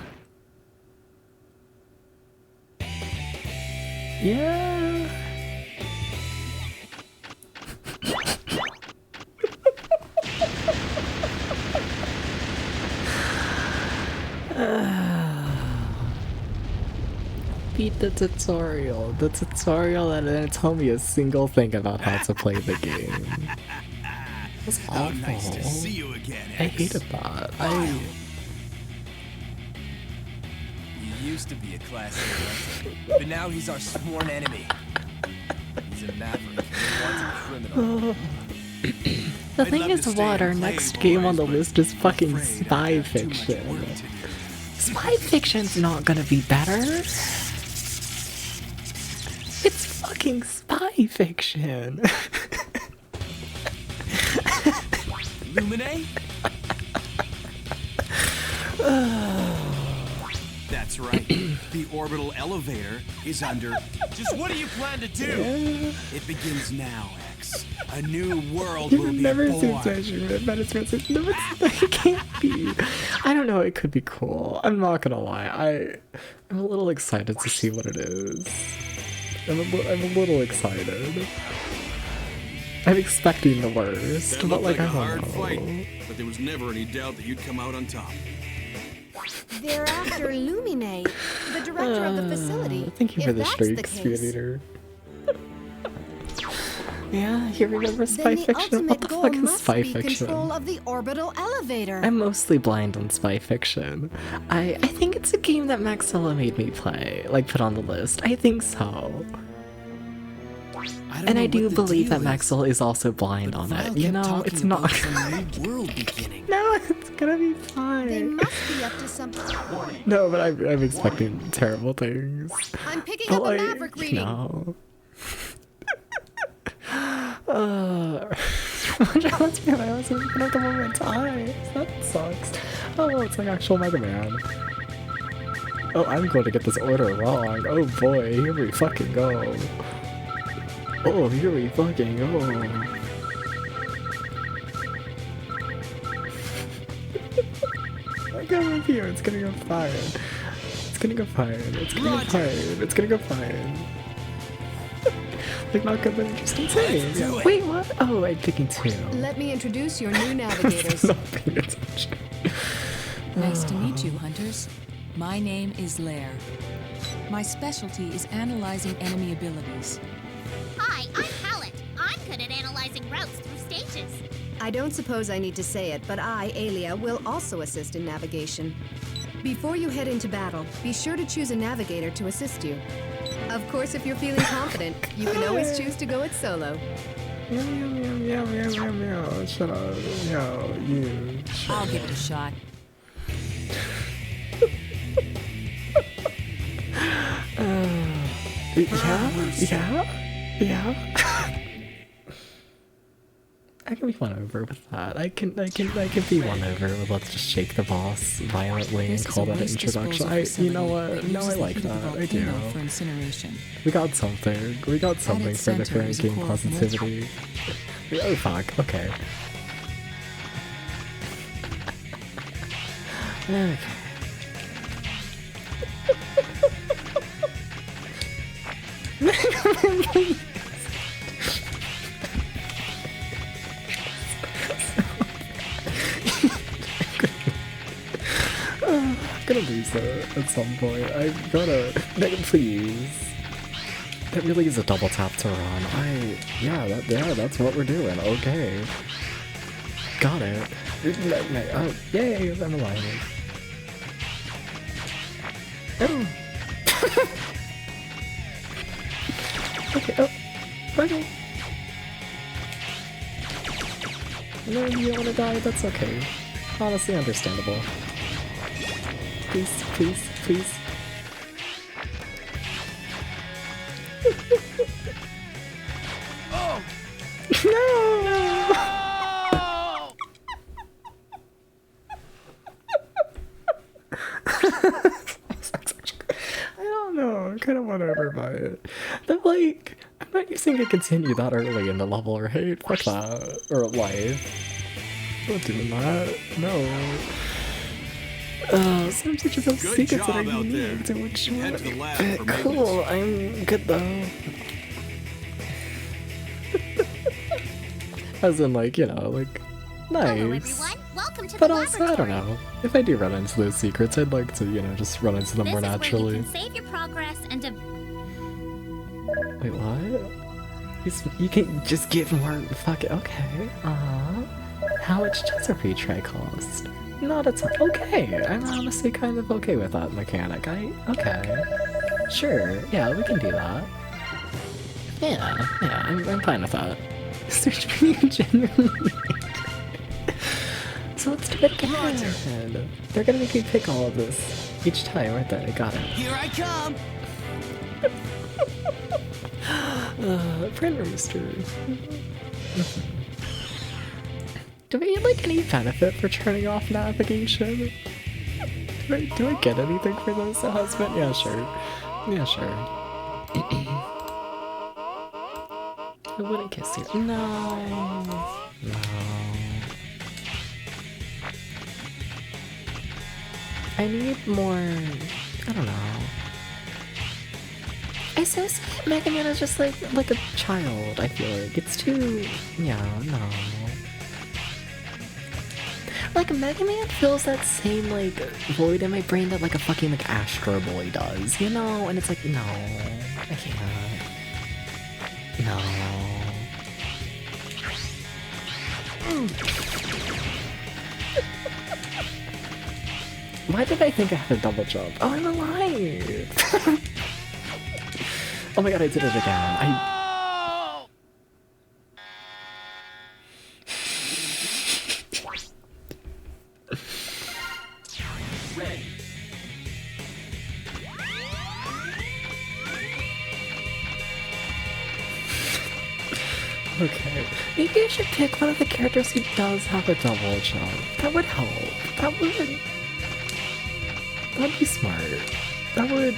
Beat the tutorial. The tutorial that didn't tell me a single thing about how to play the game. That's awful. Nice to see you again, I X. hated that. used to be a Class A hunter, but now he's our sworn enemy. He's a maverick, a wanted criminal. The thing is, what our next game on the list is fucking spy fiction. Spy fiction's not gonna be better. It's fucking spy fiction. Lumine? That's right. The orbital elevator is under... Just what do you plan to do? It begins now, X. A new world You've will be never seen born. Treasure, but it's no, it can't be. I don't know. It could be cool. I'm not gonna lie. I'm a little excited to see what it is. I'm a little excited. I'm expecting the worst, That but looked like a I don't hard know. fight, but there was never any doubt that you'd come out on top. They're after Lumine, the director of the facility. Thank you for If the that's streak, case, Speedator. Yeah, you remember Spy then the Fiction? What ultimate the goal fuck is must Spy be Fiction? control of the orbital elevator. I'm mostly blind on Spy Fiction. I think it's a game that Maxilla made me play, like put on the list. I think so. And I do believe that Maxilla is also blind on it. You know, it's not. World beginning. No, it's gonna be They fine. must be up to something. No, but I'm expecting terrible things. I'm picking But up like, a Maverick reading. no. Let's be honest, we're gonna have to move its eyes. That sucks. Oh, it's like actual Mega Man. Oh, I'm going to get this order wrong. Oh boy, here we fucking go. Oh, here we fucking go. I got with you. It's gonna go fine. It's gonna go fine. It's gonna go fine. It's gonna go fine. Like not good, but interesting thing. do it. Wait, what? Oh, I'm picking two. Let me introduce your new navigators. Not paying attention. Nice to meet you, hunters. My name is Lair. My specialty is analyzing enemy abilities. Hi, I'm Pallet. I'm good at analyzing routes through stages. I don't suppose I need to say it, but I, Alia, will also assist in navigation. Before you head into battle, be sure to choose a navigator to assist you. Of course, if you're feeling confident, you can always choose to go it solo. Meow, meow, meow, meow, meow, meow, meow. Shut up. Meow, you. I'll give it a shot. Yeah. I can be won over with that. I can be won over with let's just shake the boss violently and This is call a that waste introduction. disposal You know facility what? that No, I uses the like heat of the that. I do. volcano for incineration. We got something. We got something its for the center current is a game core of positivity. Oh fuck. Okay. Okay. I'm gonna lose it at some point. I'm gonna. Megan, please. That really is a double tap to run. Yeah, that's what we're doing. Okay. Got it. Oh, yay, I'm alive. Oh. Okay, oh. Okay. No, you don't wanna die, that's okay. Honestly understandable. Please, please, please. Oh! No! I don't know, I'm kind of won over by it. But like, I'm not using a continue that early in the level, right? Fuck that. Or life. Not doing that. No. So I'm such a those Good secrets that job are out there. unique to which one. Head to the lab for Cool, maintenance. I'm good though. As in like, you know, like, Hello, nice. everyone. Welcome to But the also, I laboratory. don't know. If I do run into those secrets, I'd like to, you know, just run into them This more is where you naturally. can save your progress and Wait, what? You can just get more fucking. Okay. How much does a retry cost? Not at all. Okay, I'm honestly kind of okay with that mechanic. Okay. Sure, yeah, we can do that. Yeah, I'm fine with that. Search for you generally. So let's do it again. They're gonna make me pick all of this each time, aren't they? Got it. Here I come! Friend Rooster. Do we get like any benefit for turning off navigation? Do I get anything for this, husband? Yeah, sure. Yeah, sure. I wouldn't kiss you. No. No. I need more. I don't know. I associate Mega Man as just like a child. I feel like it's too. Yeah, no. Like Mega Man feels that same like void in my brain that like a fucking like Astro Boy does, you know? And it's like, no, I can't. No. Why did I think I had a double jump? Oh, I'm alive! Oh my god, I did it again. Okay. Maybe I should pick one of the characters who does have a double jump. That would help. That'd be smart. That would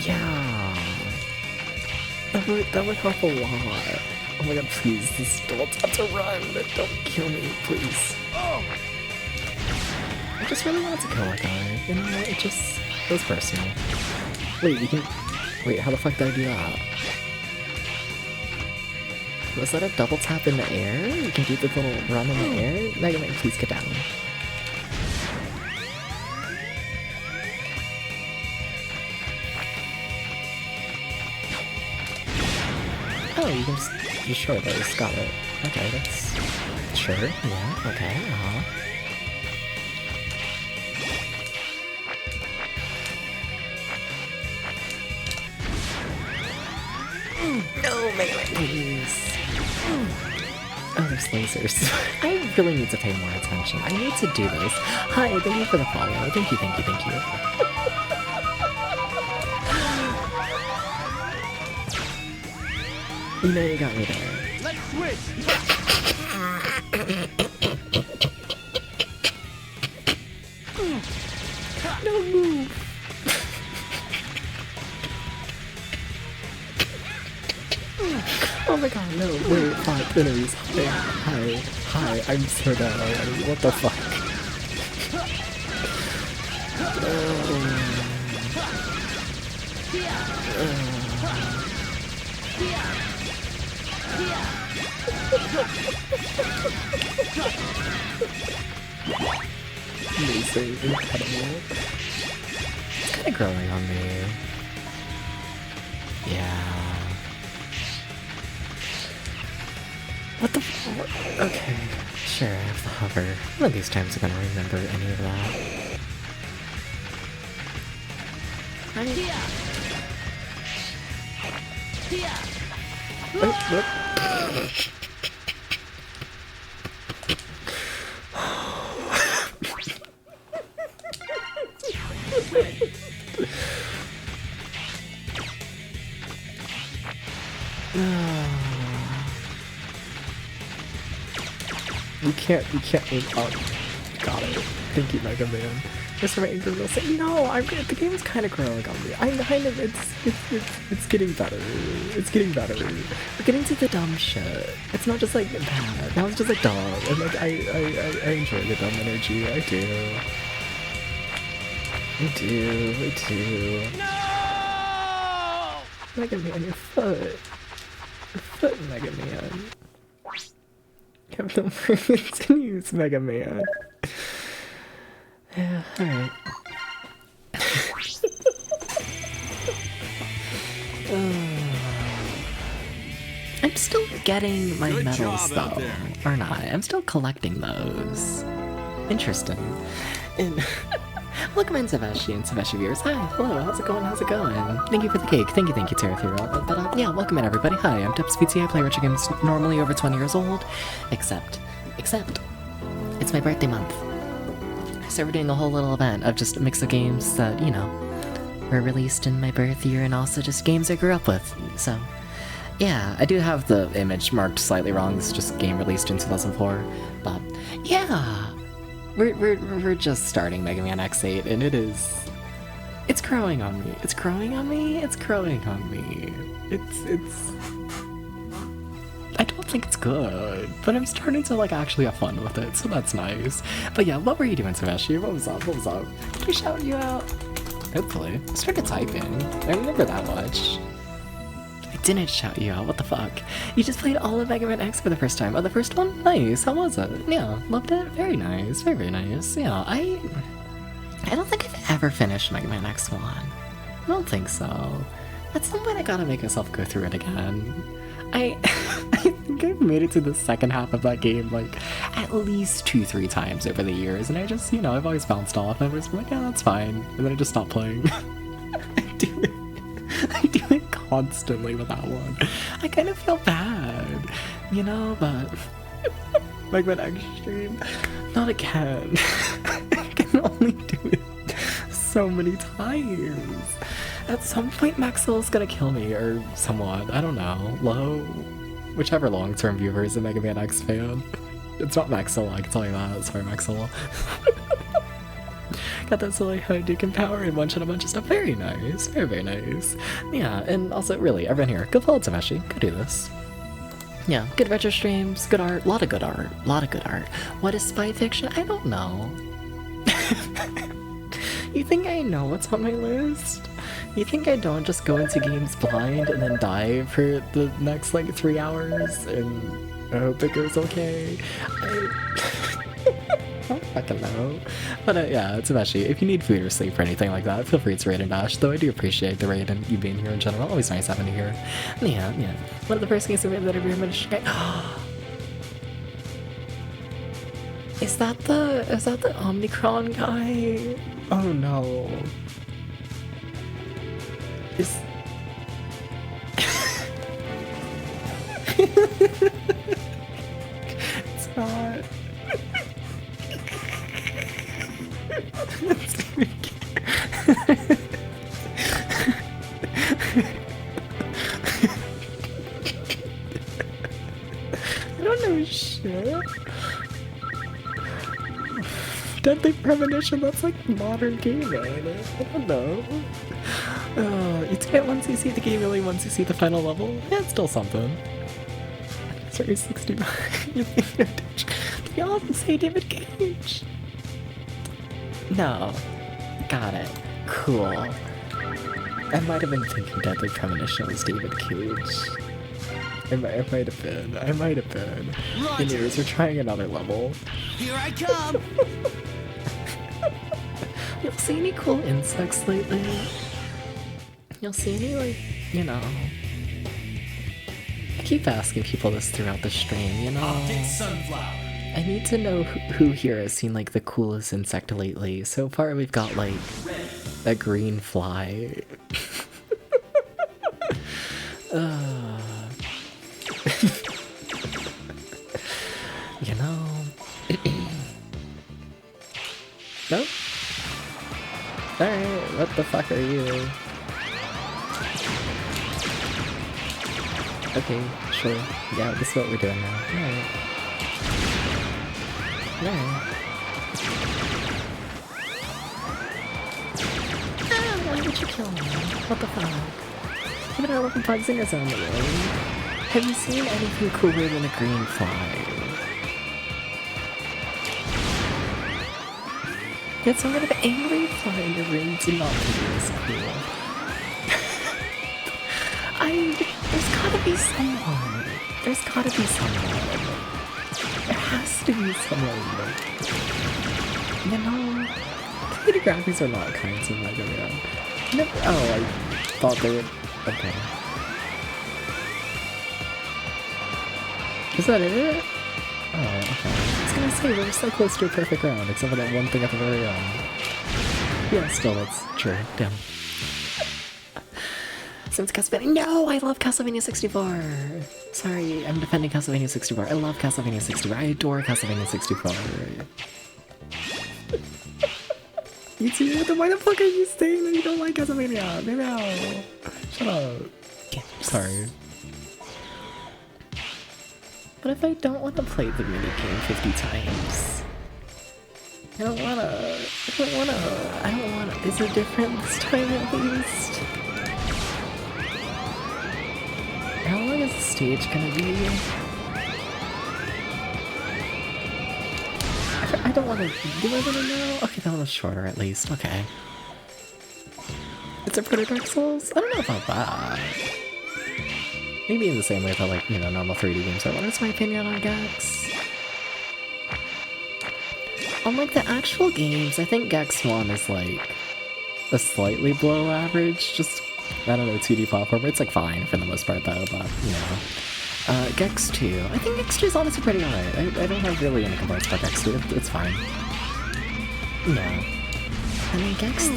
yeah. That would help a lot. Oh my god, please, this don't have to run. Don't kill me, please. Oh. I just really wanted to kill that guy. You know, it was personal. Wait, you can... Wait, how the fuck did I do that? Was that a double tap in the air? You can do the little run in the air? Mega Man, please get down. Oh, you can just destroy those. Got it. Okay, that's... Sure, yeah, okay, No, Mega Man, please. Oh, there's lasers. I really need to pay more attention. I need to do this. Hi, thank you for the follow. Thank you. You know you got me there. Let's switch! No move! Oh my god, no, wait, fuck, enemies. Hi, I'm so down already. What the fuck? Amazing, incredible. It's kinda growing on me. Yeah. What the f- Okay, sure, I have the hover. One of these times I'm gonna remember any of that. You can't aim up. Got it. Thank you, Mega Man. Mr. Anger will say, no, the game is kind of growing on me. It's getting better. It's getting better. We're getting to the dumb shit. It's not just like bad. Now it's just like dumb. And like, I enjoy the dumb energy. I do. No! Mega Man, your foot. Your foot, Mega Man. Captain Morgan continues, Mega Man. Yeah, alright. I'm still getting my Good medals job out though, there. or not? I'm still collecting those. Interesting. And welcome in, Sebastian viewers. Hi, hello, how's it going? How's it going? Thank you for the cake. Thank you, Terra Thera. But yeah, welcome in, everybody. Hi, I'm DubsVT. I play retro games normally over 20 years old, except, it's my birthday month. So we're doing a whole little event of just a mix of games that, you know, were released in my birth year and also just games I grew up with. So, yeah, I do have the image marked slightly wrong. This is just a game released in 2004. But, yeah, we're just starting Mega Man X8, and it's growing on me. It's growing on me. It's growing on me. I don't think it's good, but I'm starting to like actually have fun with it, so that's nice. But yeah, what were you doing, Sebastian? What was up? Did we shout you out? Hopefully. I started typing. I remember that much. I didn't shout you out, what the fuck? You just played all of Mega Man X for the first time. Oh, the first one? Nice, how was it? Yeah, loved it? Very nice, very nice. Yeah, I don't think I've ever finished Mega Man X1. I don't think so. At some point I gotta make myself go through it again. I think I've made it to the second half of that game like at least 2-3 times over the years, and I just, you know, I've always bounced off. I've always been like, yeah, that's fine, and then I just stopped playing. I do it constantly with that one. I kind of feel bad, you know, but like that extreme, not again. I can only do it so many times. At some point, Maxwell's gonna kill me, or somewhat. I don't know. Low, whichever long-term viewer is a Mega Man X fan. It's not Maxwell, I can tell you that. Sorry, Maxwell. Got that silly Hadouken power and one-shot a bunch of stuff. Very nice. Very, very nice. Yeah, and also, really, everyone here, go follow Tamashi. Go do this. Yeah, good retro streams, good art, a lot of good art. What is spy fiction? I don't know. You think I know what's on my list? You think I don't just go into games blind and then die for the next, like, 3 hours and I hope it goes okay? I don't fucking know. But yeah, it's Tamashi. If you need food or sleep or anything like that, feel free to raid and dash, though I do appreciate the raid and you being here in general. Always nice having you here. Yeah. One of the first games that I've ever managed to Is that the Omnicron guy? Oh no. It's not. I don't know shit. Deadly Premonition, that's like modern gaming. I don't know. You get it once you see the game, really once you see the final level. Yeah, it's still something. Sorry, 69. Did y'all say David Cage? No. Got it. Cool. I might have been thinking Deadly Premonition was David Cage. I might have been. Anyways, we're trying another level. Here I come! You'll see any cool insects lately? You'll see any, like, you know... I keep asking people this throughout the stream, you know? Optic sunflower. I need to know who here has seen, like, the coolest insect lately. So far, we've got, like, a green fly. You know... Nope. Alright, what the fuck are you? Okay, sure. Yeah, this is what we're doing now. Alright. Ah, why did you kill me? What the fuck? Even our little bugs in his own way. Have you seen anything cooler than a green fly? Get some kind of angry fly in your room to not be this cool. There's gotta be someone. There has to be someone. You know, computer graphics are not kinds of Mega Man. I thought they would. Okay. Is that it? Oh, okay. I was gonna say, we're so close to a perfect round, except for that one thing at the very end. Yeah, still, that's true. Damn. Since Castlevania— No! I love Castlevania 64! Sorry, I'm defending Castlevania 64. I love Castlevania 64. I adore Castlevania 64. You too? Then why the fuck are you saying that you don't like Castlevania? Maybe I'll... Shut up. Sorry. But if I don't want to play the minigame 50 times? I don't wanna. Is it different this time at least? How long is the stage gonna be? I don't wanna. Do I wanna know? Okay, that one was shorter at least. Okay. It's a Proto Dark Souls? I don't know about that. Maybe in the same way that, like, you know, normal 3D games are. What is my opinion on Gex? Unlike the actual games, I think Gex 1 is, like, a slightly below average. Just, I don't know, 2D platformer. It's, like, fine for the most part, though, but, you know. Gex 2. I think Gex 2 is honestly pretty alright. I don't have really any complaints about Gex 2. It's fine. No. I mean, Gex...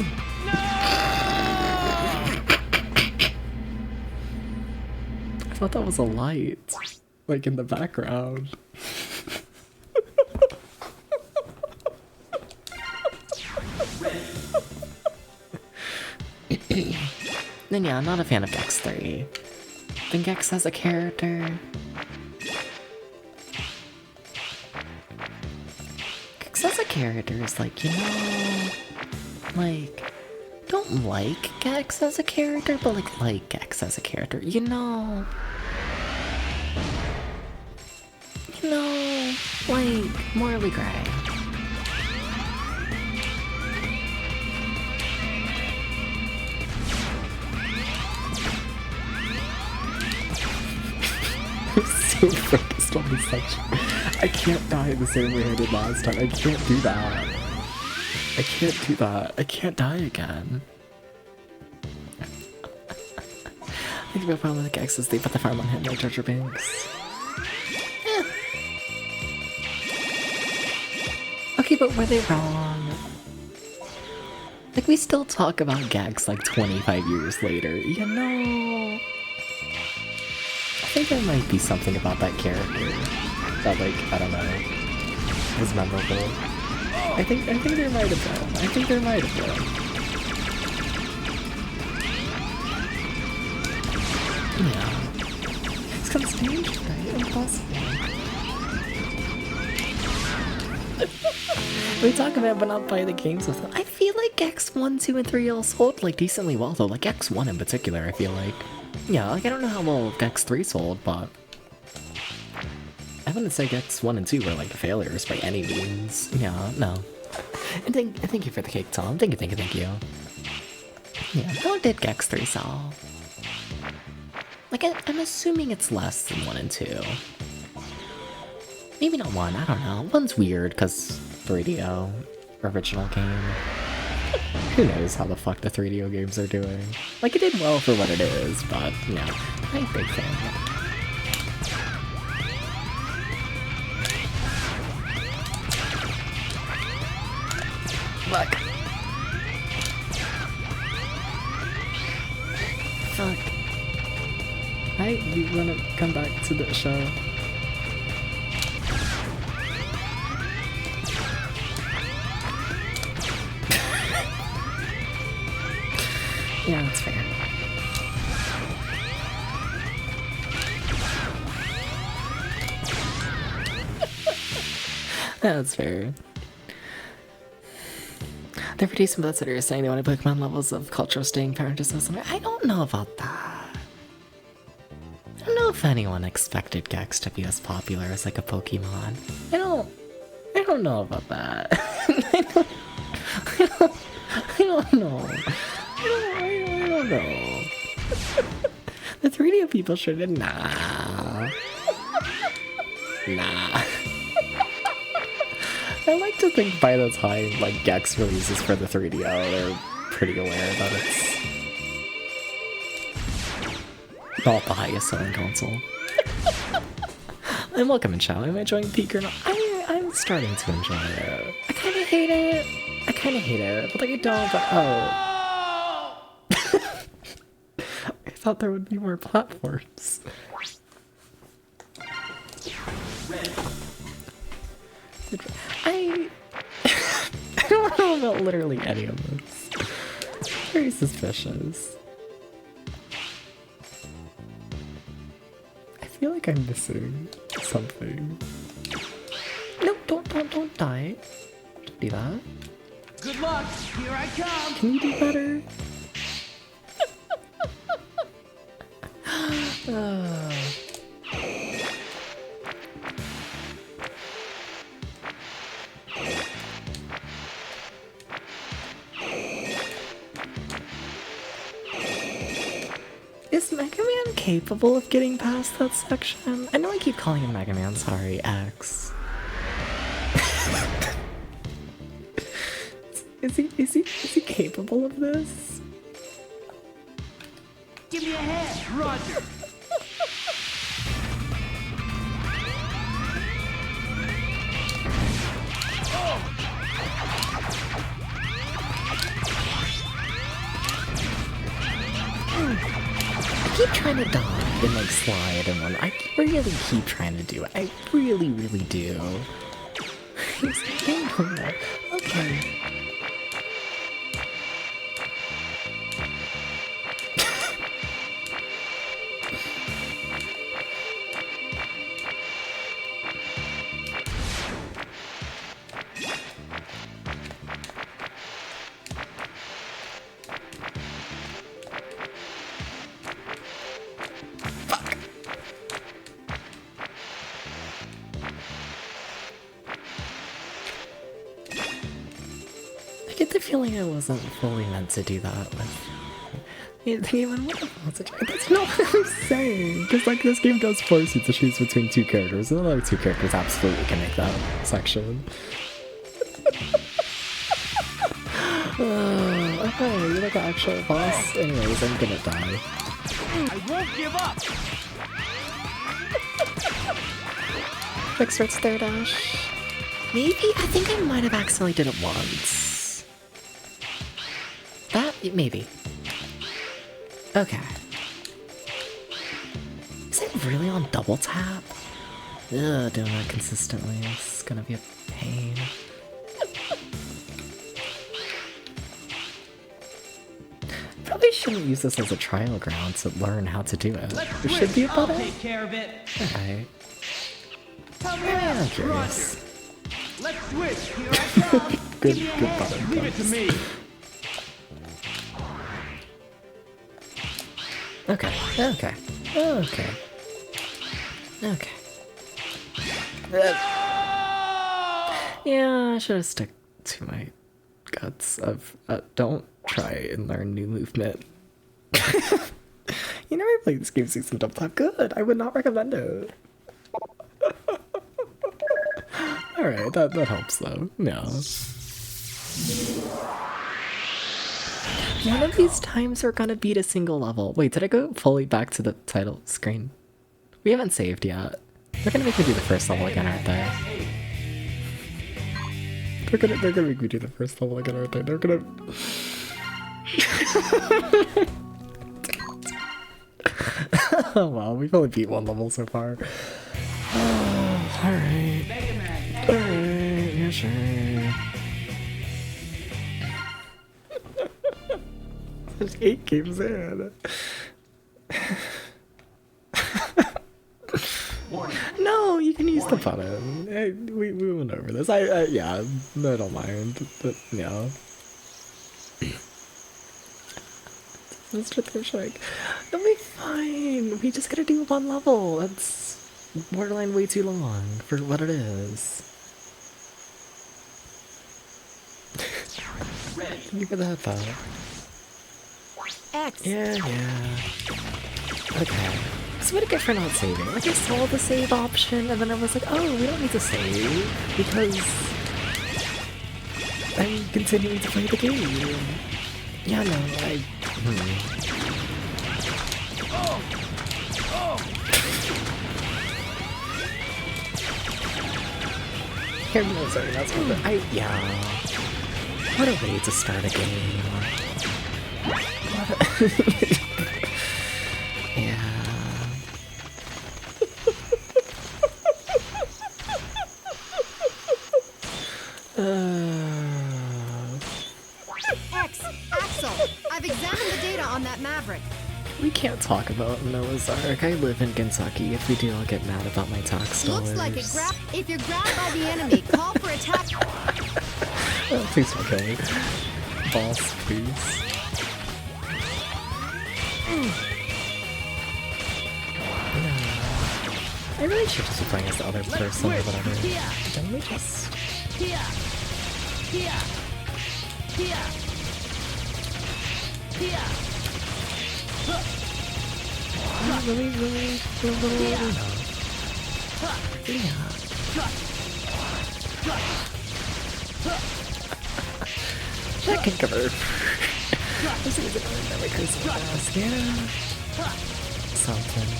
I thought that was a light, like in the background. Then yeah, I'm not a fan of Gex 3. Then Gex as a character. Gex as a character is like, you know, like, don't like Gex as a character, but like Gex as a character, you know? You know, like, morally gray. I'm so focused on this section. I can't die the same way I did last time. I can't do that. I can't do that. I can't die again. I think my problem with Gex is they put the farm on him like Jar Jar Binks. Eh. Okay, but were they wrong? Like, we still talk about Gex like 25 years later, you know? I think there might be something about that character that, like, I don't know, was memorable. I think there might have been. I think there might have been. Yeah. It's kind of strange, right? Impossible. We talk about but not play the games with them. I feel like Gex 1, 2, and 3 all sold like decently well though. Like Gex 1 in particular, I feel like. Yeah, like I don't know how well Gex 3 sold, but I wouldn't say Gex 1 and 2 were like failures by any means. Yeah, no. And thank you for the cake, Tom. Thank you. Yeah, how did Gex 3 sell? Like, I'm assuming it's less than 1 and 2. Maybe not 1, I don't know. 1's weird, because 3DO, original game. Who knows how the fuck the 3DO games are doing. Like, it did well for what it is, but, you know, I'm a big fan. Look. Fuck. Right? You wanna come back to the show? Yeah, that's fair. That's fair. They're pretty simple that are saying they want to Pokemon levels of cultural staying power into system. I don't know about that. I don't know if anyone expected Gex to be as popular as like a Pokemon. I don't know about that. I don't know. I don't know. The 3D people should have. Nah. I like to think by the time like Gex releases for the 3DO, they're pretty aware that it's not the highest selling console. And welcome in, Chow. Am I enjoying Peak or not? I'm starting to enjoy it. I kind of hate it. But like I don't, but oh. I thought there would be more platforms. I don't know about literally any of this. Very suspicious. I feel like I'm missing something. No, don't die. Don't do that. Good luck. Here I come. Can you do better? Is Mega Man capable of getting past that section? I know I keep calling him Mega Man, sorry, X. Is he capable of this? Give me a hand, Roger. I keep trying to dodge and like slide and run. I really keep trying to do it. I really do. He's capable. Okay. I get the feeling I wasn't fully meant to do that with the game. That's not what I'm saying. Because like this game does force you to choose between two characters, and the other two characters absolutely can make that section. Okay, you're like an actual boss. Anyways, I'm gonna die. I won't give up. Quick starts there dash. Maybe I think I might have accidentally did it once. That maybe. Okay. Is it really on double tap? Ugh, doing that consistently is gonna be a pain. Probably shouldn't use this as a trial ground to learn how to do it. There should be a button. I'll take care of it. Alright. Come Yeah, I'm on, curious. Roger. Let's switch. Here I come. Good Give me a hand. button. Leave it to me. Okay. Yeah, I should have stuck to my guts of don't try and learn new movement. You never played this game 6 and double tap. Good. I would not recommend it. Alright, that helps though. Yeah. One of these times we're gonna beat a single level. Wait, did I go fully back to the title screen? We haven't saved yet. They're gonna make me do the first level again, aren't they? They're gonna make me do the first level again, aren't they? They're gonna... Oh well, we've only beat one level so far. Oh, alright. Alright, yeah, sure. 8 games in. No, you can use the button. Hey, we went over this. Yeah, I don't mind. But yeah. Mr. Thrushik, it'll be fine. We just gotta do one level. That's borderline way too long for what it is. Thank you for that thought. X. Yeah. Okay. So what a good for not saving. Like I saw the save option and then I was like, oh, we don't need to save because I'm continuing to play the game. Yeah, no, Here, no, sorry, that's what yeah. What a way to start a game. Yeah. Axel, I've examined the data on that Maverick. We can't talk about Noah's Ark. I live in Kentucky. If we do, I'll get mad about my tax dollars. Looks like it if you're grabbed by the enemy, call for attack. Oh, please don't kill me. Boss, please. I really should just be playing as the other person or whatever. Don't we just... That can cover. This is another crazy fast, yeah. Something.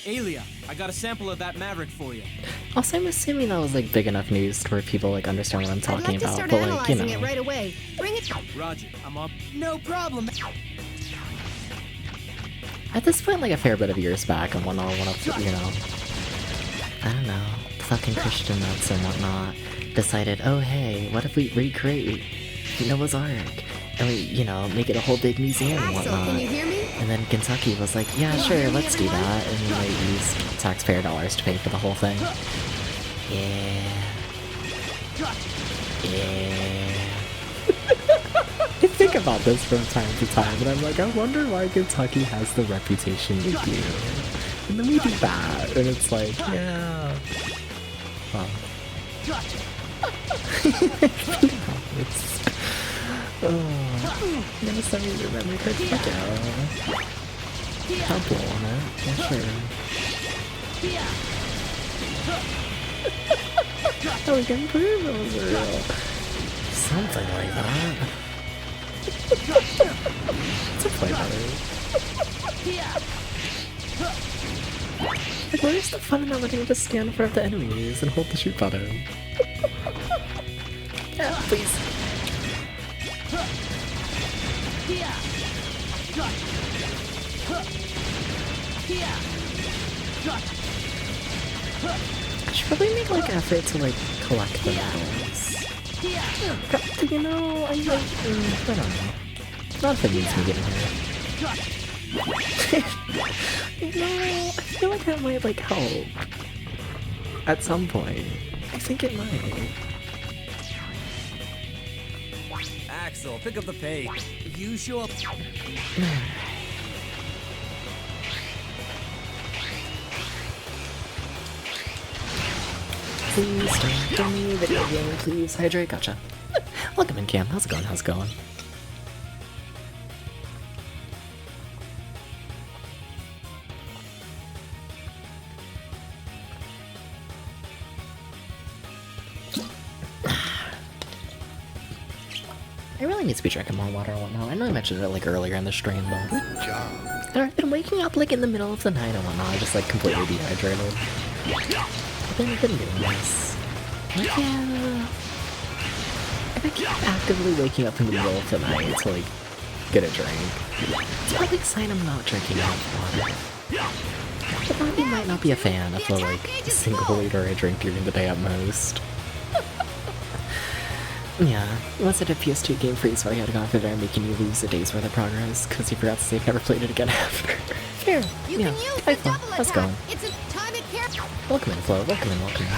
Alia, I got a sample of that Maverick for you. Also, I'm assuming that was like big enough news to where people like understand what I'm talking I'd like to about, start but like, you analyzing know. it right away. Bring it. Roger, I'm up. No problem. At this point, like a fair bit of years back and whatnot, one of, you know, I don't know, fucking Christian nuts and whatnot decided, oh hey, what if we recreate Noah's Ark? And we, you know, make it a whole big museum and Axel, whatnot. can you hear me? And then Kentucky was like, yeah, sure, let's do that. And then they used taxpayer dollars to pay for the whole thing. Yeah. Yeah. I think about this from time to time, and I'm like, I wonder why Kentucky has the reputation they do. And then we do that, and it's like, yeah. Well. It's... Oh, I'm gonna send me your memory card back out. I'll blow on it, yeah, sure. Oh, we can prove it was real. Something like that. To play better. Like, where's the fun in not letting me just stand in front of the enemies and hold the shoot button? Yeah, please. I should probably make like an effort to like collect the medals. You know, I like, I don't know. Not if it needs me getting here. You know, I feel like that might like help. At some point. I think it might. Axel, pick up the pace. You show up. Please don't give me video game, please. Hydrate, gotcha. Welcome in, Cam. How's it going? How's it going? I really need to be drinking more water and whatnot. I know I mentioned it like earlier in the stream, but good job. And I've been waking up like in the middle of the night and whatnot, just like completely dehydrated. I've been doing this. Like, yeah. If I keep actively waking up in the middle of the night to like get a drink, it's probably a sign I'm not drinking enough water. But Bobby might not be a fan of the like single liter I drink during the day at most. Yeah, once I did PS2 Game Freeze where I had to go after there making you lose a day's worth of progress because you forgot to save, never played it again after. Fair. You Yeah. can use Hi, the Flo. double How's it attack. going? It's a time it care. Welcome in, Flo. Welcome in, welcome in.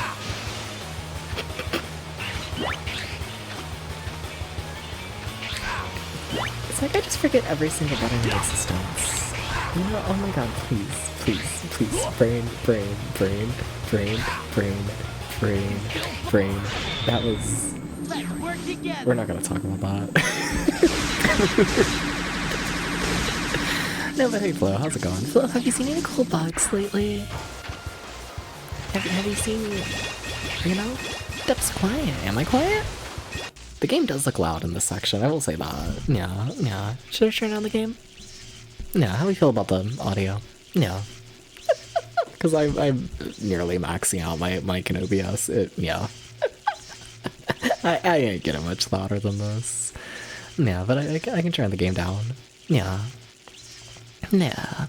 It's like I just forget every single button in existence. You know, oh my god, please, please, please. Brain, brain, brain, brain, brain, brain, brain. That was... Let's work together. We're not gonna talk about that. No, but hey Flo, how's it going? Flo, have you seen any cool bugs lately? Have you seen, you know? Dep's quiet. Am I quiet? The game does look loud in this section, I will say that. Yeah, yeah. Should I turn down the game? Yeah, how do you feel about the audio? Yeah. Because I'm nearly maxing out my mic in OBS. Yeah. I ain't getting much louder than this. Yeah, but I can turn the game down. Yeah. Yeah.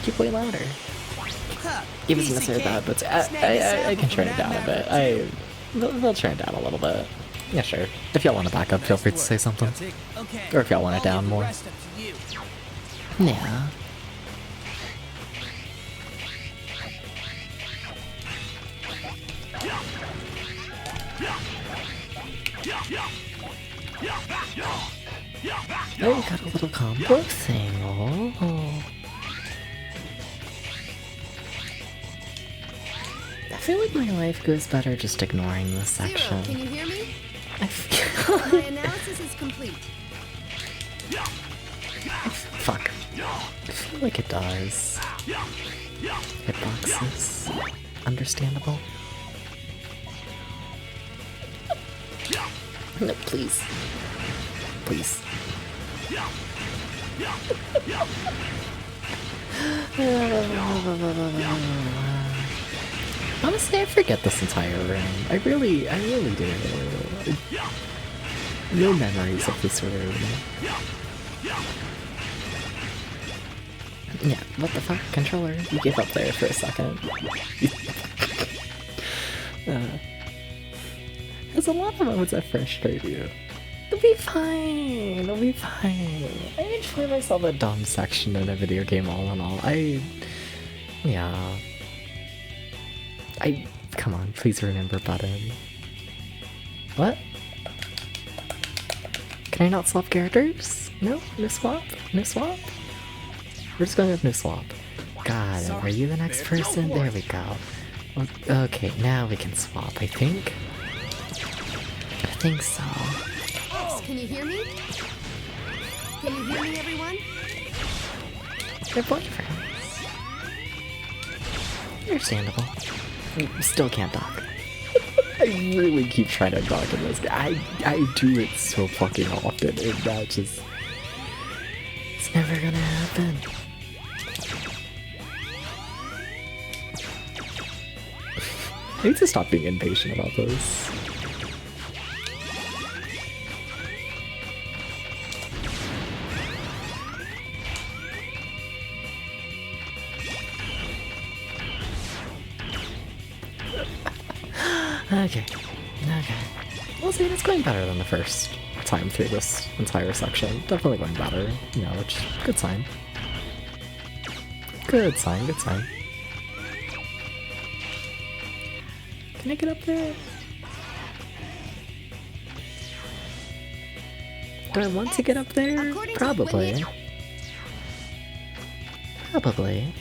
Keep way louder. Even if it's bad, but I can turn it down a bit. They'll turn it down a little bit. Yeah, sure. If y'all want to back up, feel free to say something. Or if y'all want it down more. Yeah. Oh, we got a little combo thing. Oh. I feel like my life goes better just ignoring this section. Zero, can you hear me? I feel My analysis is complete. Fuck. I feel like it does. Hitboxes. Understandable. No, please. Please. Honestly, I forget this entire room. I really do. No memories of this room. Yeah, what the fuck? Controller, you gave up there for a second. There's a lot of moments that frustrate you. It'll be fine. It'll be fine. I enjoy myself a dumb section in a video game all in all. Yeah. Come on, please remember button. What? Can I not swap characters? No? No swap? No swap? We're just going with no swap. Got it. Are you the next person? There we go. Okay, now we can swap, I think. I think so. Can you hear me? Can you hear me, everyone? They're boyfriends. Understandable. Still can't dock. I really keep trying to dock in this game. I do it so fucking often, and that just... It's never gonna happen. I need to stop being impatient about this. Okay. Well, see, it's going better than the first time through this entire section. Definitely going better, you know, which good sign. Good sign, good sign. Can I get up there? Do I want to get up there? Probably. Probably.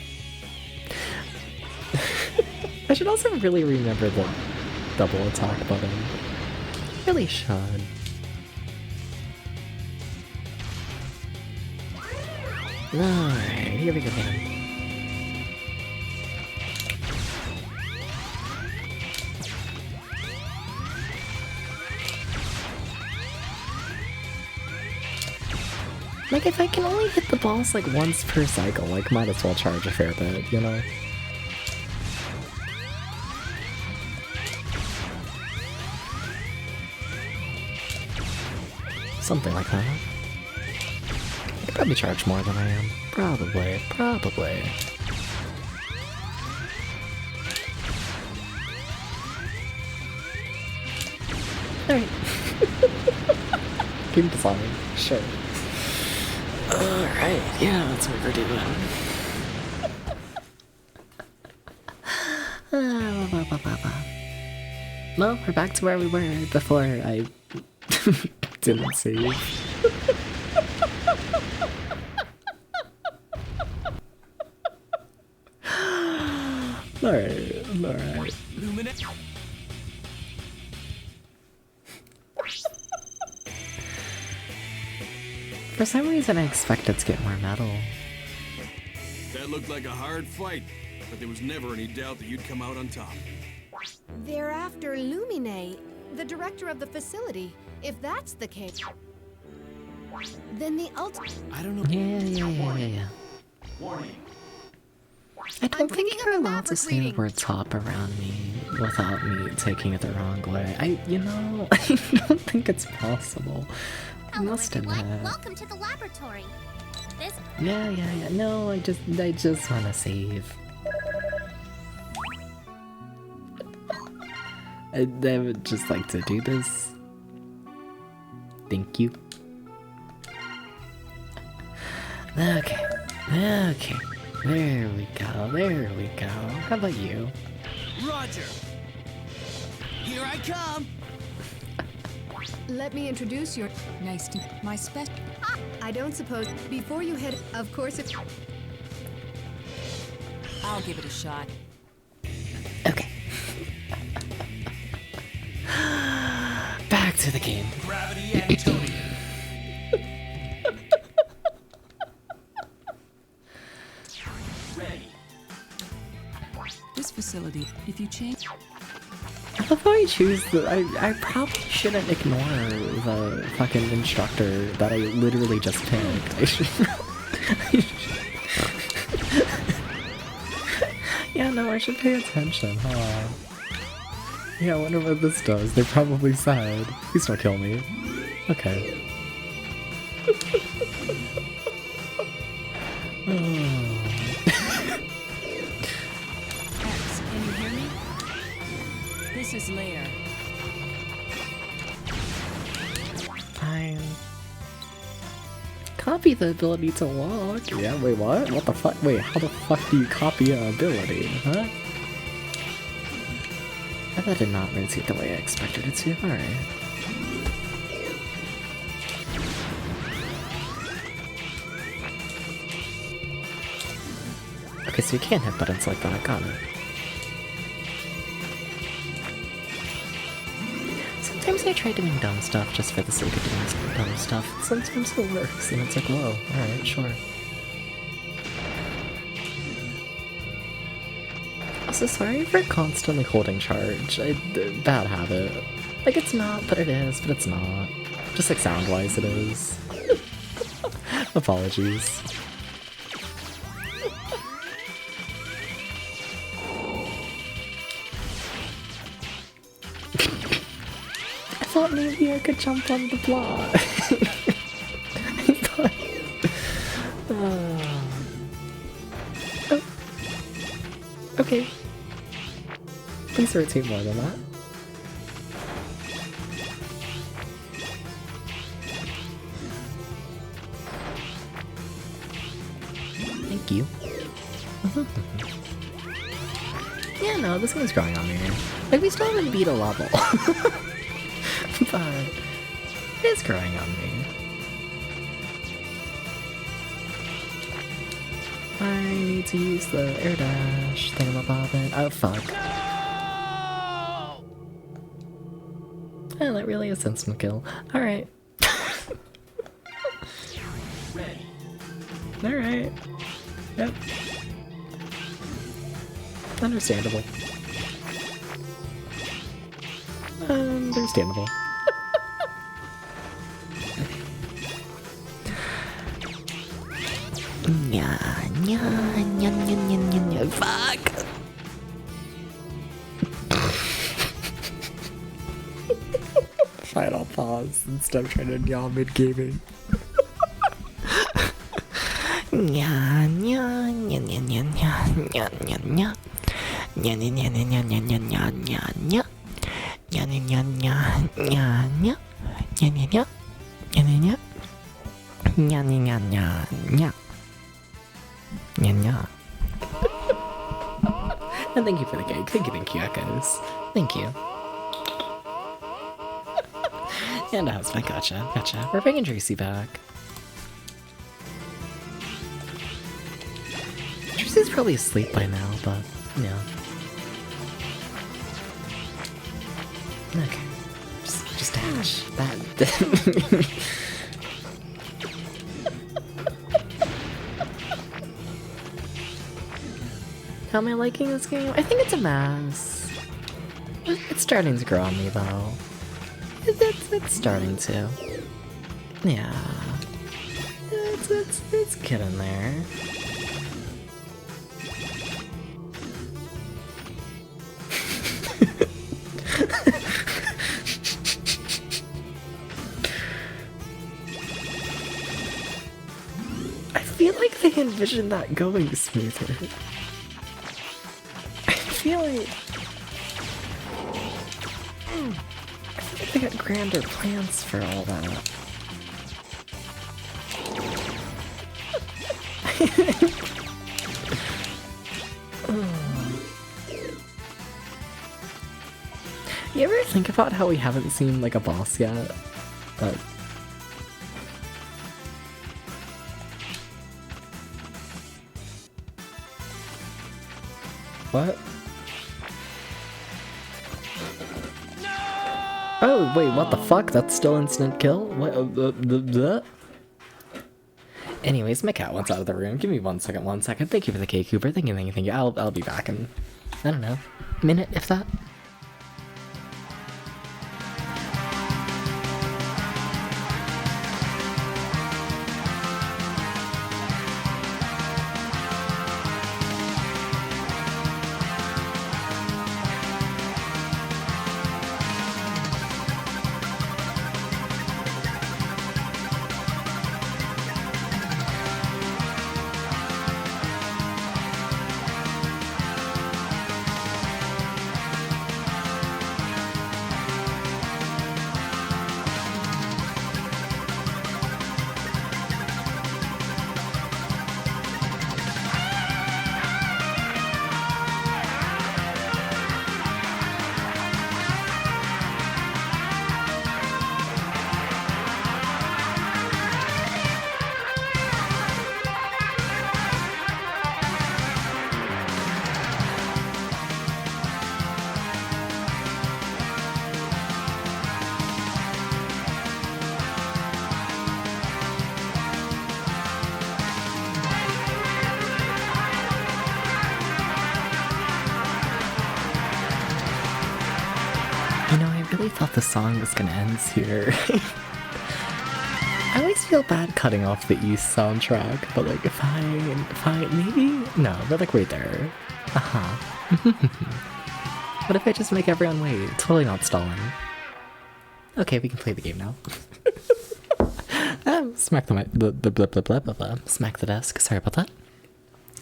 I should also really remember the double attack button. Really should. Alright, here we go again. Like, if I can only hit the boss like once per cycle, like, might as well charge a fair bit, you know? Something like that. I could probably charge more than I am. Probably. Alright. Keep the flying. Sure. Alright, yeah, that's what we're doing. Well, we're back to where we were before I didn't save. Alright. For some reason I expected to get more metal. That looked like a hard fight, but there was never any doubt that you'd come out on top. They're after Lumine. The director of the facility. If that's the case, then the I don't know. Yeah. I don't think you're allowed to say the word top around me without me taking it the wrong way. I don't think it's possible. I Hello, must everyone. admit. Welcome to the laboratory. This Yeah. No, I just wanna save. I would just like to do this. Thank you. Okay. There we go. How about you? Roger. Here I come. Let me introduce your. Nice to my spec. I don't suppose. Before you head. Of course, if. I'll give it a shot. Okay. Back to the game. Gravity Antonian. Ready. This facility, if you change. I love how I choose the. I probably shouldn't ignore the fucking instructor that I literally just picked. I should. Yeah, no, I should pay attention, huh? Yeah, I wonder what this does. They're probably sad. Please don't kill me. Okay. X, can you hear me? This is Lair. Fine. Copy the ability to walk. Yeah, wait, what? What the fuck? Wait, how the fuck do you copy an ability, huh? That did not rotate the way I expected it to. Alright. Okay, so you can't hit buttons like that. Got it. Sometimes I try doing dumb stuff just for the sake of doing dumb stuff. Sometimes it works, and it's like, whoa, alright, sure. Also, sorry for constantly holding charge. Bad habit. Like, it's not, but it is, but it's not. Just like sound-wise, it is. Apologies. I thought maybe I could jump on the block. I thought... Oh. Okay. Please rotate more than that. Thank you. Yeah, no, this one's growing on me. Like, we still haven't beat a level. But it is growing on me. I need to use the air dash thingamabobbin. Oh, fuck. Oh, that really is instant kill. Alright. Alright. Yep. Understandable. Understandable. Fuck! Fine, I'll pause instead of trying to yaw mid-gaming. And thank you for the gig. Thank you, Echoes. Thank you. And a husband, gotcha. We're bringing Tracy back. Tracy's probably asleep by now, but, yeah. Okay. Just dash. That... How am I liking this game? I think it's a mess. It's starting to grow on me, though. It's starting to. Yeah. It's getting there. I feel like they envisioned that going smoother. I feel like they got grander plans for all that. You ever think about how we haven't seen like a boss yet? But what? Oh wait, what the fuck? That's still instant kill? What? Anyways, my cat wants out of the room. Give me 1 second, 1 second. Thank you for the cake, Cooper. Thank you. I'll be back in, I don't know, minute if that. You know, I really thought the song was gonna end here. I always feel bad cutting off the East soundtrack, but like if I maybe? No, we're like right there. What if I just make everyone wait? Totally not stalling. Okay, we can play the game now. Smack the blah blah blah blah blah. Smack the desk. Sorry about that.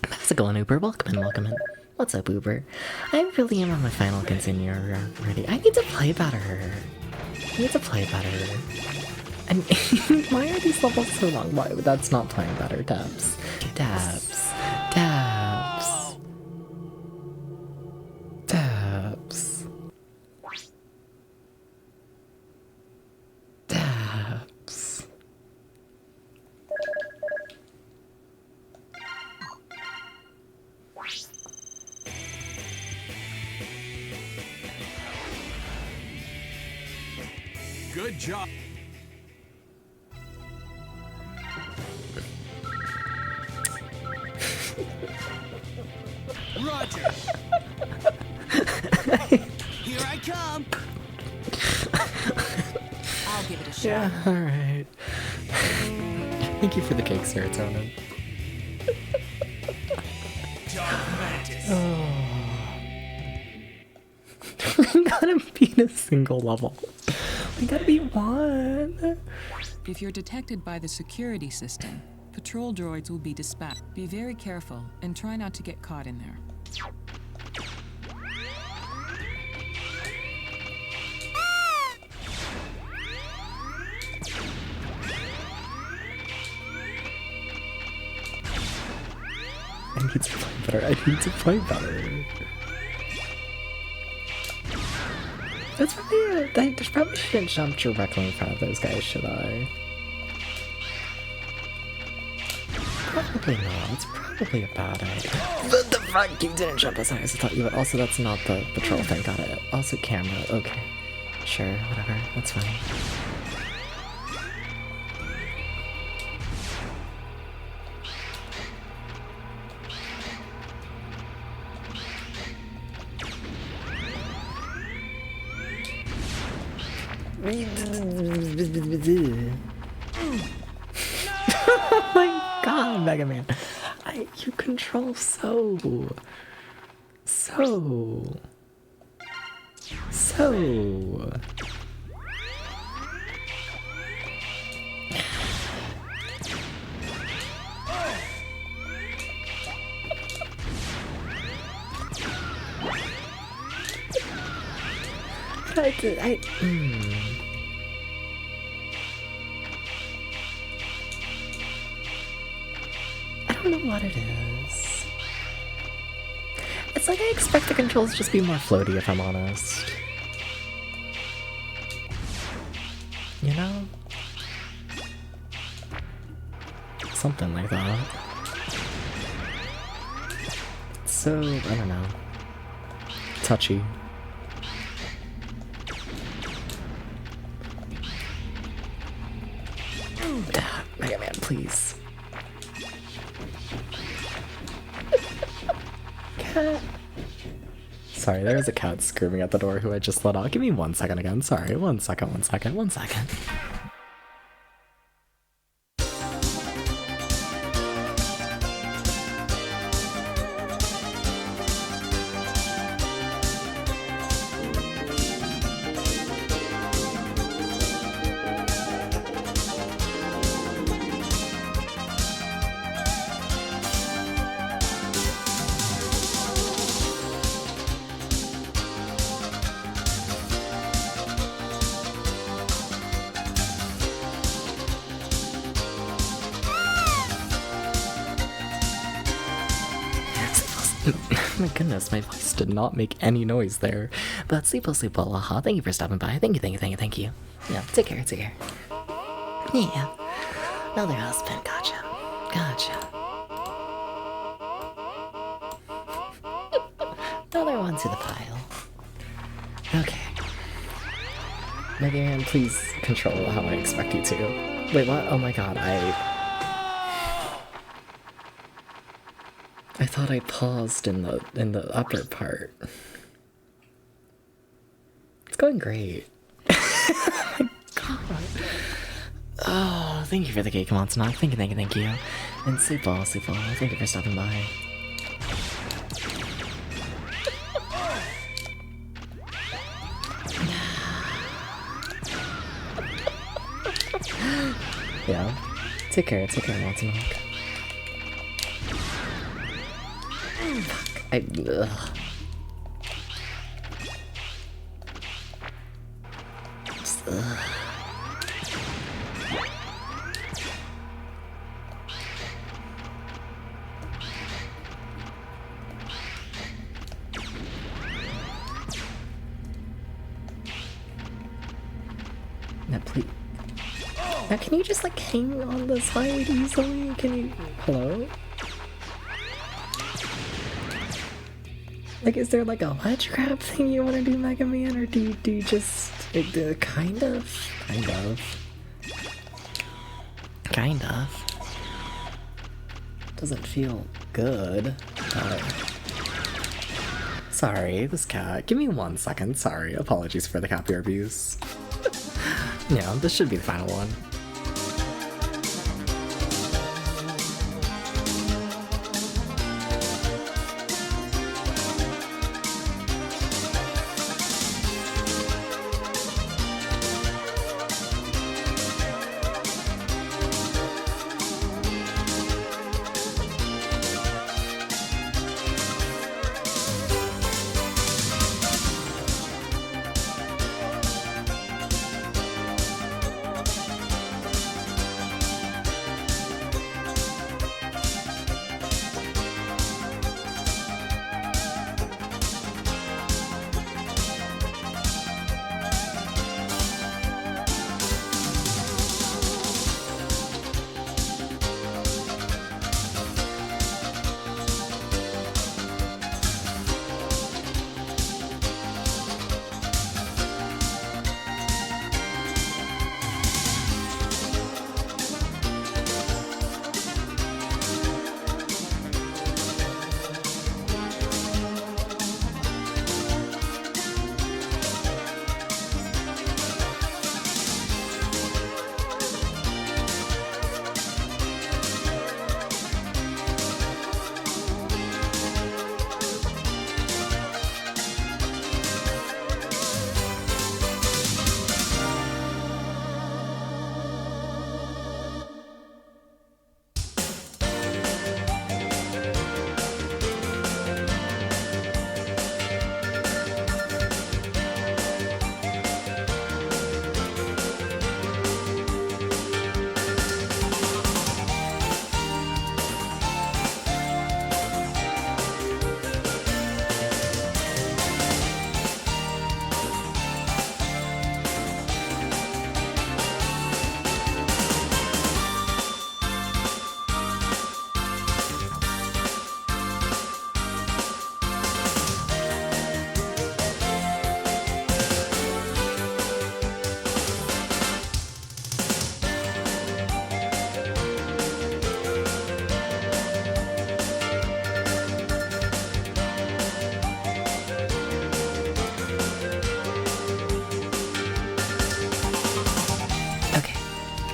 How's it going, Uber? Welcome in. What's up, Uber? I really am on my final continue already. I need to play better. And why are these levels so long? Why? That's not playing better. Dabs. Good job. Roger. Here I come. I'll give it a shot. Yeah, alright. Thank you for the cake, serotonin. Dark Mantis. We gotta beat a single level. We gotta beat one. If you're detected by the security system, patrol droids will be dispatched. Be very careful and try not to get caught in there. I need to play better. That's probably I probably shouldn't jump directly in front of those guys, should I? Probably not. It's probably a bad idea. The fuck? You didn't jump as high as I thought you would. Also, that's not the patrol thing. Got it. Also, camera. Okay. Sure, whatever. That's fine. Oh my god, Mega Man. You control so. I don't know what it is. It's like I expect the controls to just be more floaty, if I'm honest. You know? Something like that. So, I don't know. Touchy. Mega Man, please. Cat. Sorry, there's a cat screaming at the door who I just let out. Give me 1 second again. Sorry, 1 second, 1 second, 1 second. My goodness, my voice did not make any noise there. But sleep well, aha. Thank you for stopping by. Thank you. Yeah, take care. Yeah. Another husband, gotcha. Another one to the pile. Okay. Mega Man, please control how I expect you to. Wait, what? Oh my god, I thought I paused in the upper part. It's going great. Oh my god. Oh, thank you for the cake, Montauk. Thank you. And sleep well. Thank you for stopping by. Yeah. Take care, Montauk. Ugh. Just, ugh. Now, please. Now, can you just like hang on the side easily? Can you? Hello? Like, is there like a ledge grab thing you want to do, Mega Man, or do you just kind of? Doesn't feel good. Sorry, this cat. Give me 1 second. Sorry, apologies for the copy abuse. Yeah, this should be the final one.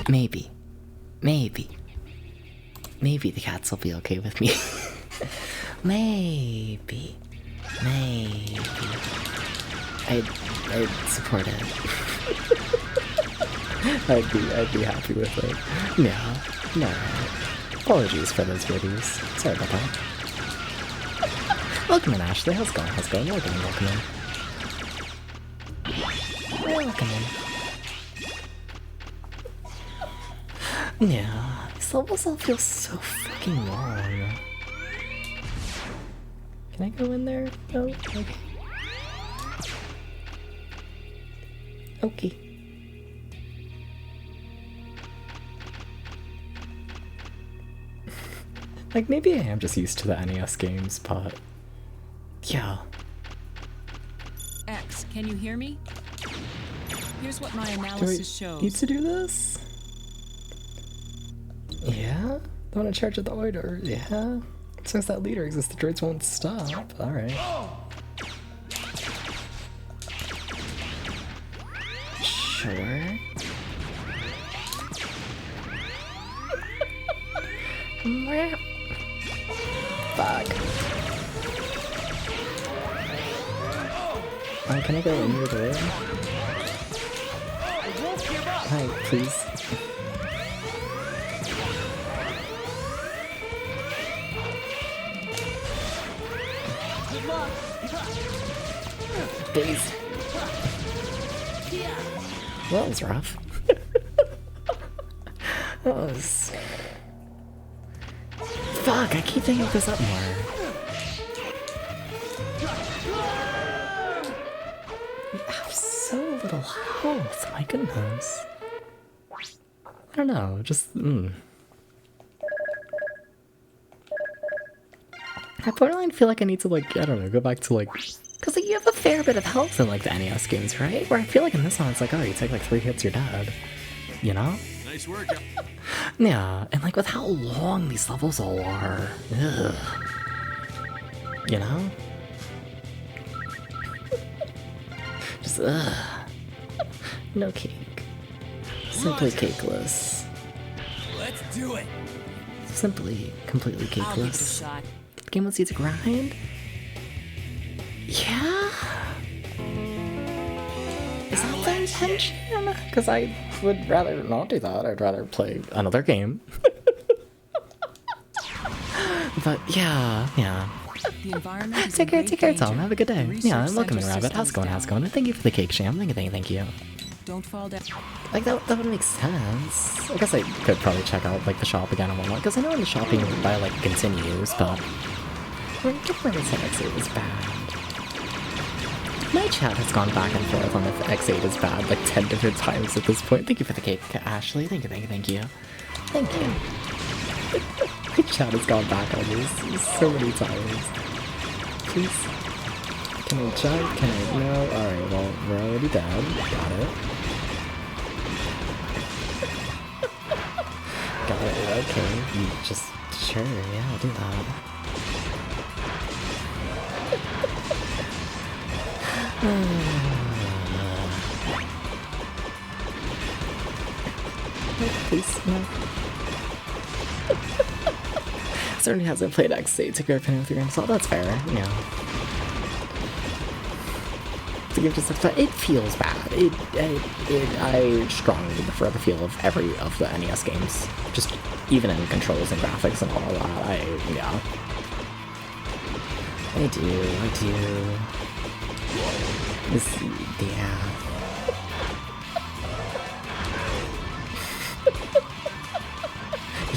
Maybe. Maybe the cats will be okay with me. Maybe. I'd support it. I'd be happy with it. No. Apologies for those videos. Sorry about that. Welcome in, Ashley. How's it going? Welcome in. Yeah, these levels all feel so fucking long. Can I go in there? No? Okay. Okay. Like, maybe I am just used to the NES games, but... yeah. X, can you hear me? Here's what my Do I analysis shows. need to do this? Yeah? I want to charge at the order. Yeah? As long as that leader exists, the droids won't stop. Alright. Sure. Fuck. Can I go in your door? Hi, please. Please. Well, that was rough. That was... fuck, I keep thinking this up more. We have so little health, my goodness. I don't know, just, I borderline feel like I need to, like, I don't know, go back to, like... because, like, you have a fair bit of health in, like, the NES games, right? Where I feel like in this one, it's like, oh, you take, like, 3 hits, you're dead. You know? Nice work. Yeah, and, like, with how long these levels all are. Ugh. You know? Just, ugh. No cake. Simply cakeless. Let's do it. Simply, completely I'll give it a cakeless. shot. The game wants you to grind? Yeah? Is that the intention? Because I would rather not do that. I'd rather play another game. But yeah. The environment is Take in care, great Tom. danger. Have a good day. The Yeah, research welcome in, center Rabbit. How's it system going? is down. Thank you for the cake, Sham. Thank you. Don't fall down. Like, that would make sense. I guess I could probably check out, like, the shop again and whatnot, because I know in the shopping you can buy, like, continues, but... I don't really say X8 is bad. My chat has gone back and forth on if X8 is bad, like, 10 different times at this point. Thank you for the cake, Ashley. Thank you. Thank you. My chat has gone back on this so many times. Please. Can I jump? Can I? No? Alright, well, we're already down. Got it. Got it, okay. You just, sure, yeah, I'll do that. Please, no. Certainly hasn't played X8 to go opinion with your grain of salt. That's fair, yeah. The game just looks bad. It feels bad. I strongly prefer the feel of every of the NES games. Just even in controls and graphics and all of that. Yeah. I do. This, yeah.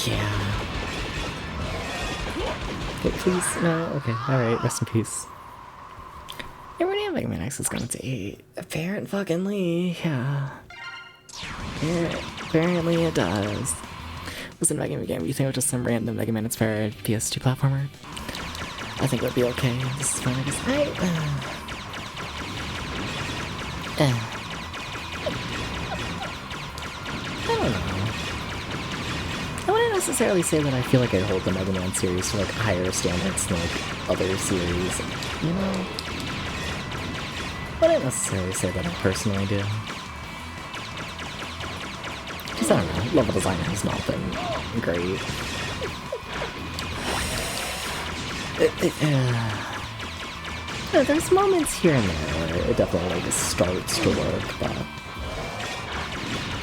Yeah. Okay, please, no, okay, alright, rest in peace. Everybody have Mega Man X is going to 8. Apparently, yeah. Apparently it does. Listen, Mega Man game, you think it was just some random Mega Man inspired PS2 platformer? I think it would be okay. This is fine, I guess. I don't know. I wouldn't necessarily say that I feel like I hold the Mega Man series to like higher standards than like other series, you know? I wouldn't necessarily say that I personally do. Because I don't know, level design has not been great. Yeah, there's moments here and there where it definitely like starts to work, but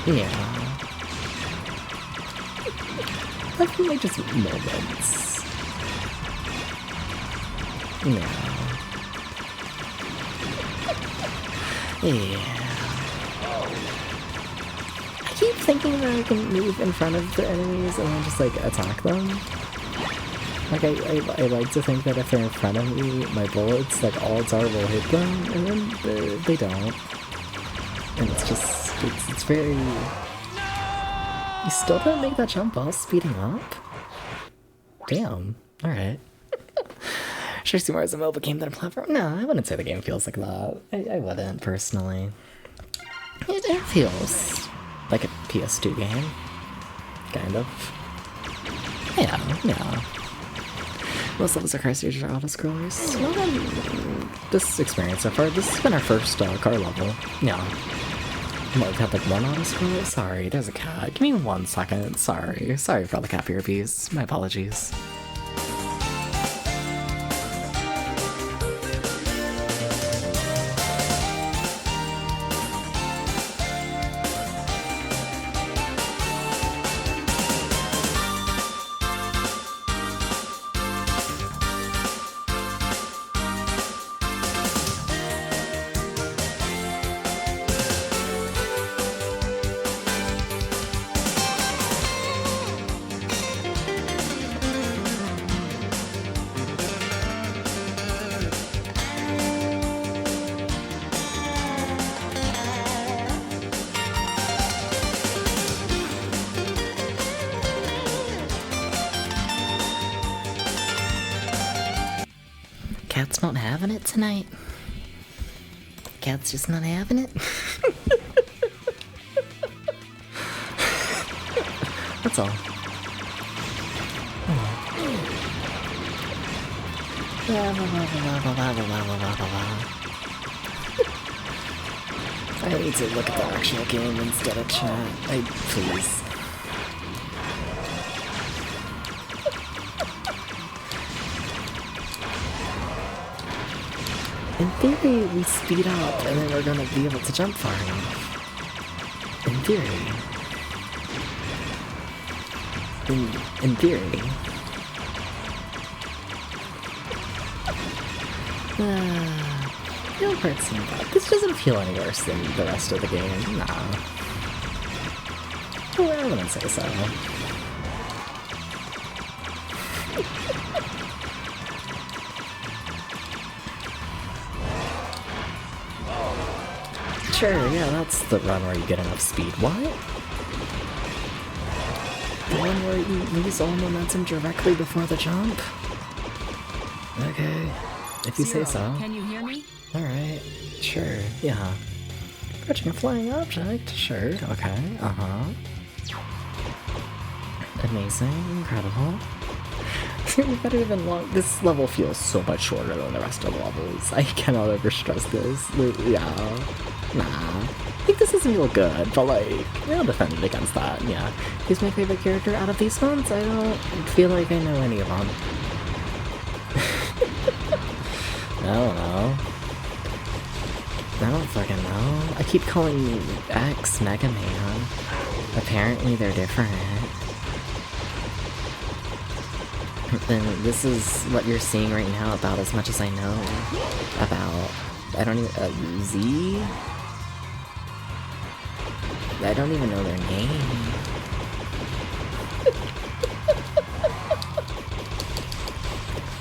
yeah. Definitely just moments. Yeah. Yeah. I keep thinking that I can move in front of the enemies and then just like attack them. Like I like to think that if they're in front of me, my bullets, like odds are will hit them, and then they don't. And it's just, it's very... You still don't make that jump while speeding up? Damn. Alright. Sure, see more as a mobile game than a platform? No, I wouldn't say the game feels like that. I wouldn't, personally. It feels like a PS2 game. Kind of. Yeah. Most levels of car stages are auto-scrollers. Well then, this experience so far, this has been our first car level. Yeah. What, we've had like one auto-scroller? Sorry, there's a cat. Give me 1 second. Sorry for all the cat PRPs. My apologies. Cat's not having it tonight. Cat's just not having it. That's all. I need to look at the actual game instead of chat. Please. In theory, we speed up and then we're gonna be able to jump far enough. In theory. In theory. Feel parts seem bad. This doesn't feel any worse than the rest of the game. Nah. Well, I wouldn't say so. Sure, yeah, that's the run where you get enough speed. What? The one where you lose all momentum directly before the jump? Okay, if you say so. Can you hear me? Alright, sure, yeah. Approaching a flying object, sure, okay, Amazing, incredible. Better than long. This level feels so much shorter than the rest of the levels. I cannot overstress this. Yeah. Nah. I think this doesn't feel good, but like, I'll defend it against that, yeah. Who's my favorite character out of these ones? I don't feel like I know any of them. I don't know. I don't fucking know. I keep calling X Mega Man. Apparently they're different. Then this is what you're seeing right now about as much as I know about, I don't even, Z? I don't even know their name.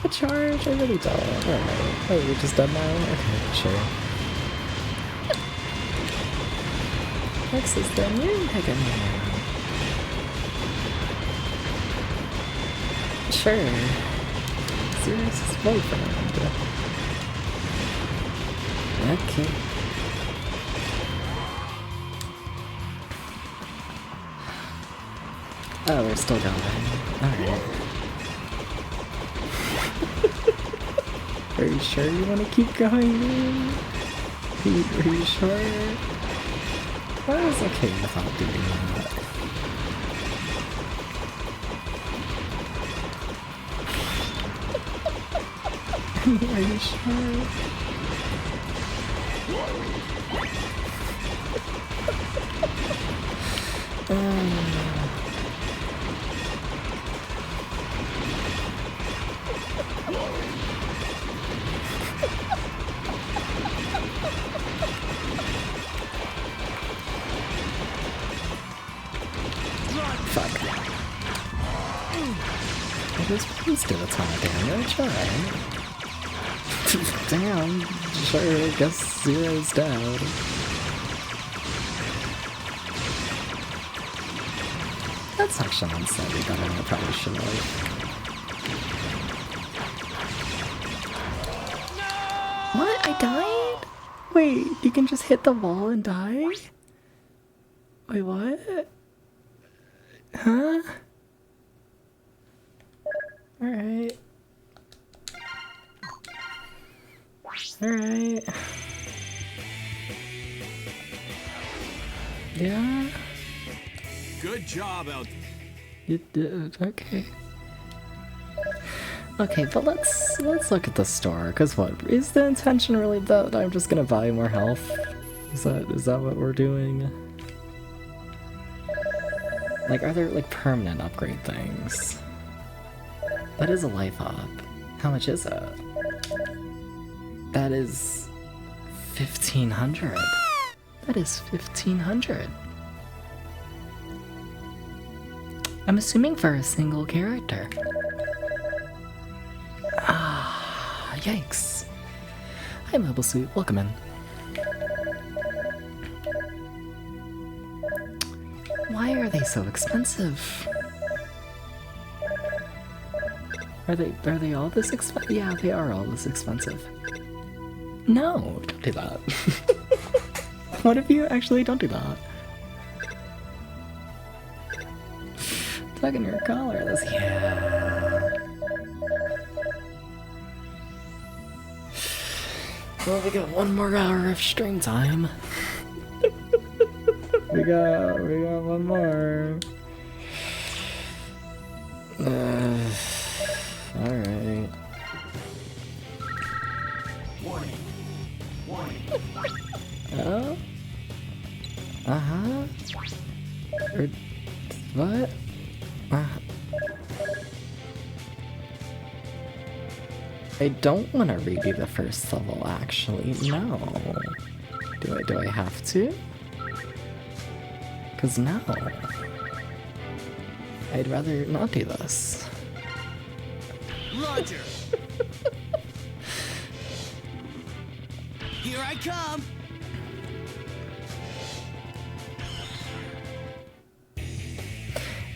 A charge? I really don't. Alright. Oh, you're just done now? Okay, sure. X is the new Mega Man. Sure. Sirius's boyfriend. Okay. Oh, we're still going. Alright. Are you sure you want to keep going, man? Are you sure? I was okay without doing that. Are you sure? Fuck. Well, this one's did a ton of damage, alright. Damn, sure, I guess Zero's dead. That's actually on slightly better than I probably should have. What? I died? Wait, you can just hit the wall and die? Wait, what? Huh? Alright. Alright. Yeah? Good job out. You did, okay. Okay, but let's look at the store, cause what? Is the intention really that I'm just gonna buy more health? Is that what we're doing? Like, are there like permanent upgrade things? That is a life up. How much is it? That is 1,500. That is 1,500. I'm assuming for a single character. Ah, yikes. Hi, Mobile Suit. Welcome in. Why are they so expensive? Are they all this expensive? Yeah, they are all this expensive. No, don't do that. What if you actually don't do that? Tug in your collar, that's yeah. Well, we got one more hour of stream time. we got one more. Alright. Oh? Uh-huh. What? I don't want to redo the first level, actually. No. Do I have to? 'Cause no. I'd rather not do this. Roger. Here I come.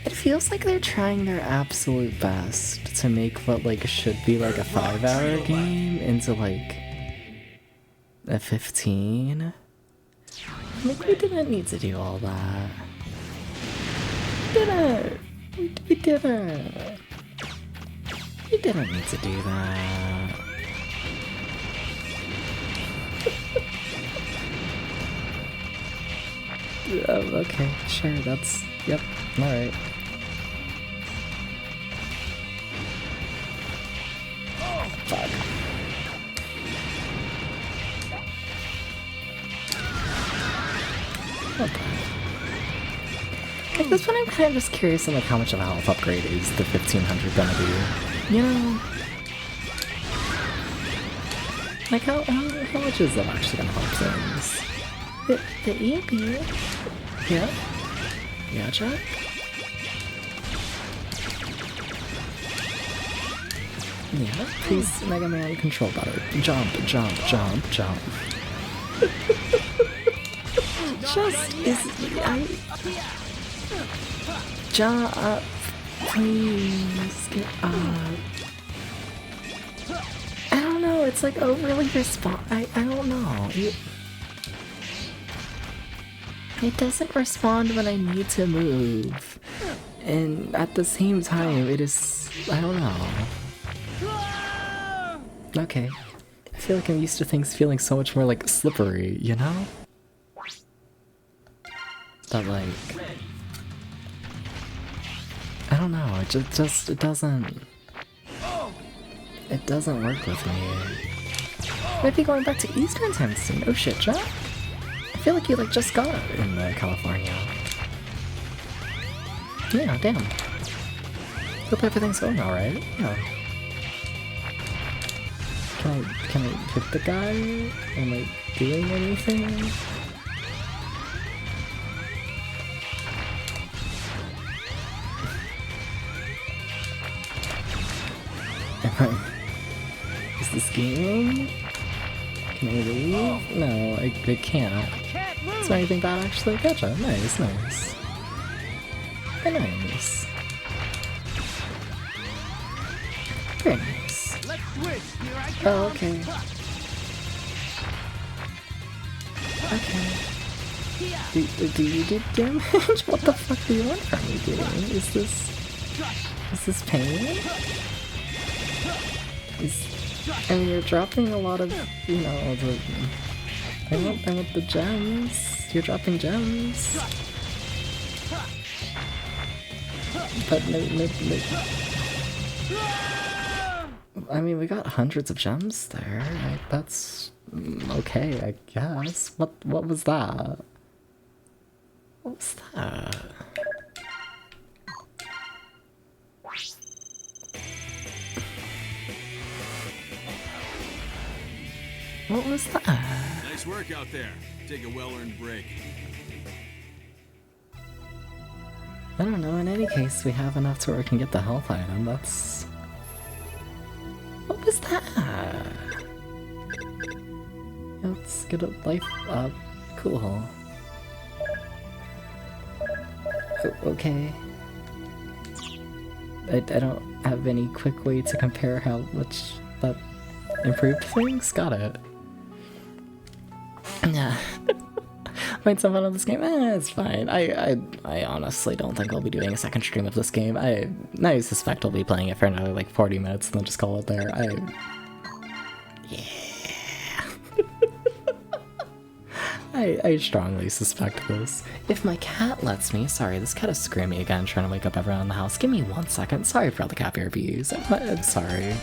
It feels like they're trying their absolute best to make what like should be like a 5-hour game into like a 15. Like we didn't need to do all that. We didn't. We didn't need to do that. Oh, okay, sure, that's... Yep, alright. Oh, fuck. Not bad. At this point, I'm kind of just curious on like how much of a health upgrade is the 1,500 gonna be. You know? Like how much is that actually gonna help things? The EP? Yeah? Yeah, Jack? Yeah, please, Mega Man, control better. Jump, jump, jump, jump. Just jump up, please, get up. I don't know, it's like overly I don't know. It doesn't respond when I need to move. And at the same time, it is... I don't know. Okay. I feel like I'm used to things feeling so much more like slippery, you know? but like, I don't know, it it doesn't work with me. Maybe going back to Eastern time soon. Oh shit, John? I feel like you like just got in California. Yeah, damn. Hope everything's going alright. Yeah. Can I hit the guy? Am I doing anything? Is this game? Can I leave? No, I can't. Is there anything bad actually? Gotcha. Nice, nice. Very nice. Very nice. Oh, okay. Okay. Do you do damage? What the fuck do you want from me, dude? Is this pain? I mean, you're dropping a lot of, you know, I want the gems. You're dropping gems. But no. I mean, we got hundreds of gems there. That's okay, I guess. What was that? What was that? What was that? Nice work out there. Take a well-earned break. I don't know, in any case, we have enough to where we can get the health item. That's... What was that? Let's get a life up. Cool. Okay. I don't have any quick way to compare how much that improved things. Got it. Yeah. Might some fun of this game? It's fine. I honestly don't think I'll be doing a second stream of this game. I suspect I'll be playing it for another like 40 minutes and then just call it there. Yeah. I strongly suspect this. If my cat lets me, sorry, this cat is screaming again, trying to wake up everyone in the house. Give me 1 second. Sorry for all the cat BRBs. I'm sorry.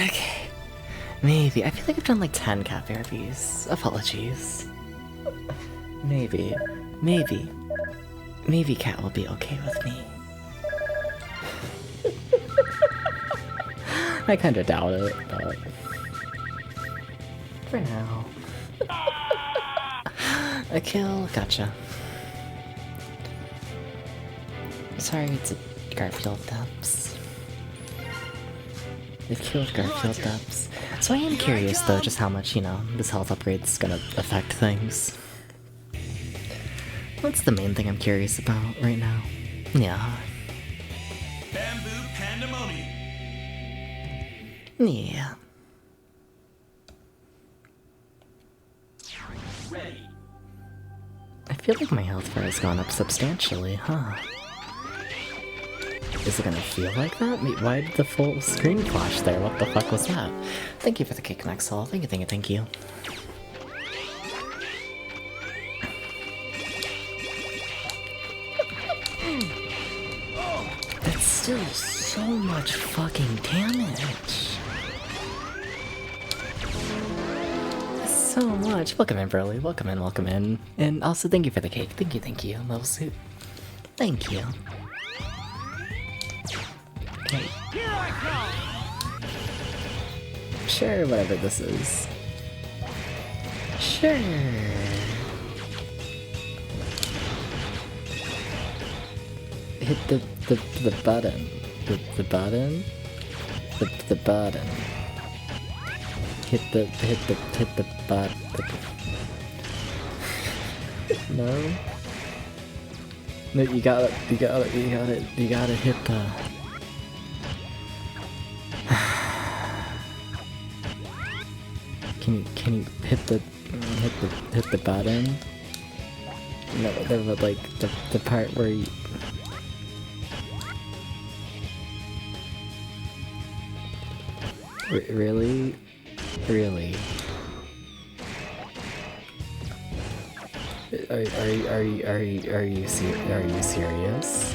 Okay. Maybe. I feel like I've done like 10 cat therapies. Apologies. Maybe. Maybe. Maybe Cat will be okay with me. I kinda doubt it, but... For now. A kill, gotcha. Sorry, it's a Garfield Depths. They've killed Garfield Depths. So I am curious though, just how much, you know, this health upgrade's gonna affect things. What's the main thing I'm curious about right now? Yeah. Bamboo pandemonium. Yeah. Ready. I feel like my health bar has gone up substantially, huh? Is it gonna feel like that? Why did the full screen flash there? What the fuck was that? Thank you for the cake, Maxwell. Thank you, thank you, thank you. That's still so much fucking damage. So much. Welcome in, Burley. Welcome in, welcome in. And also, thank you for the cake. Thank you, Level Suit. Thank you. Okay. Here I come. Sure, whatever this is. Sure. Hit the button. The button? The button. Hit the butt. No? No, you gotta hit the... Can you hit the button? No, there was like the part where you... Really? Really? Are you serious?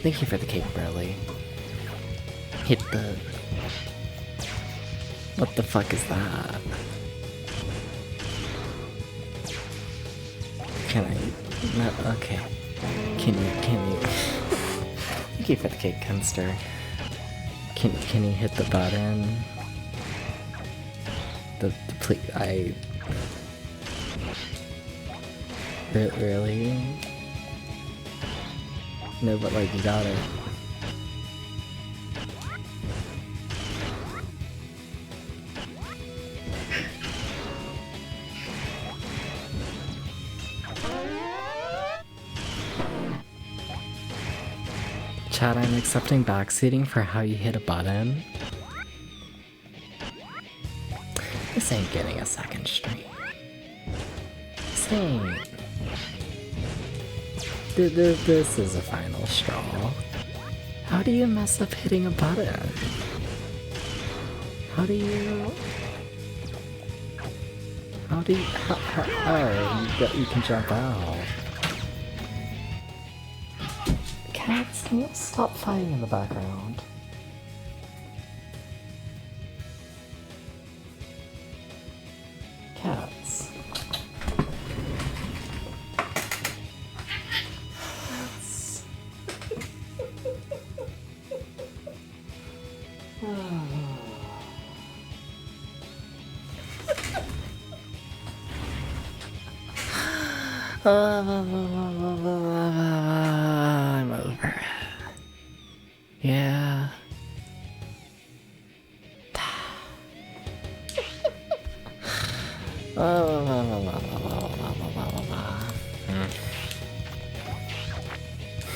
Thank you for the cake, Burley. Hit the... What the fuck is that? Can I... No, okay. Can you... Thank you for the cake, Kunster. Can you hit the button? Please, Really? No, but like, you gotta... Chat, I'm accepting backseating for how you hit a button. This ain't getting a second stream. This ain't... This is a final straw. How do you mess up hitting a button? How do you... Oh, you can jump out. Cats, can you stop fighting in the background? Cats. I'm over it. Yeah.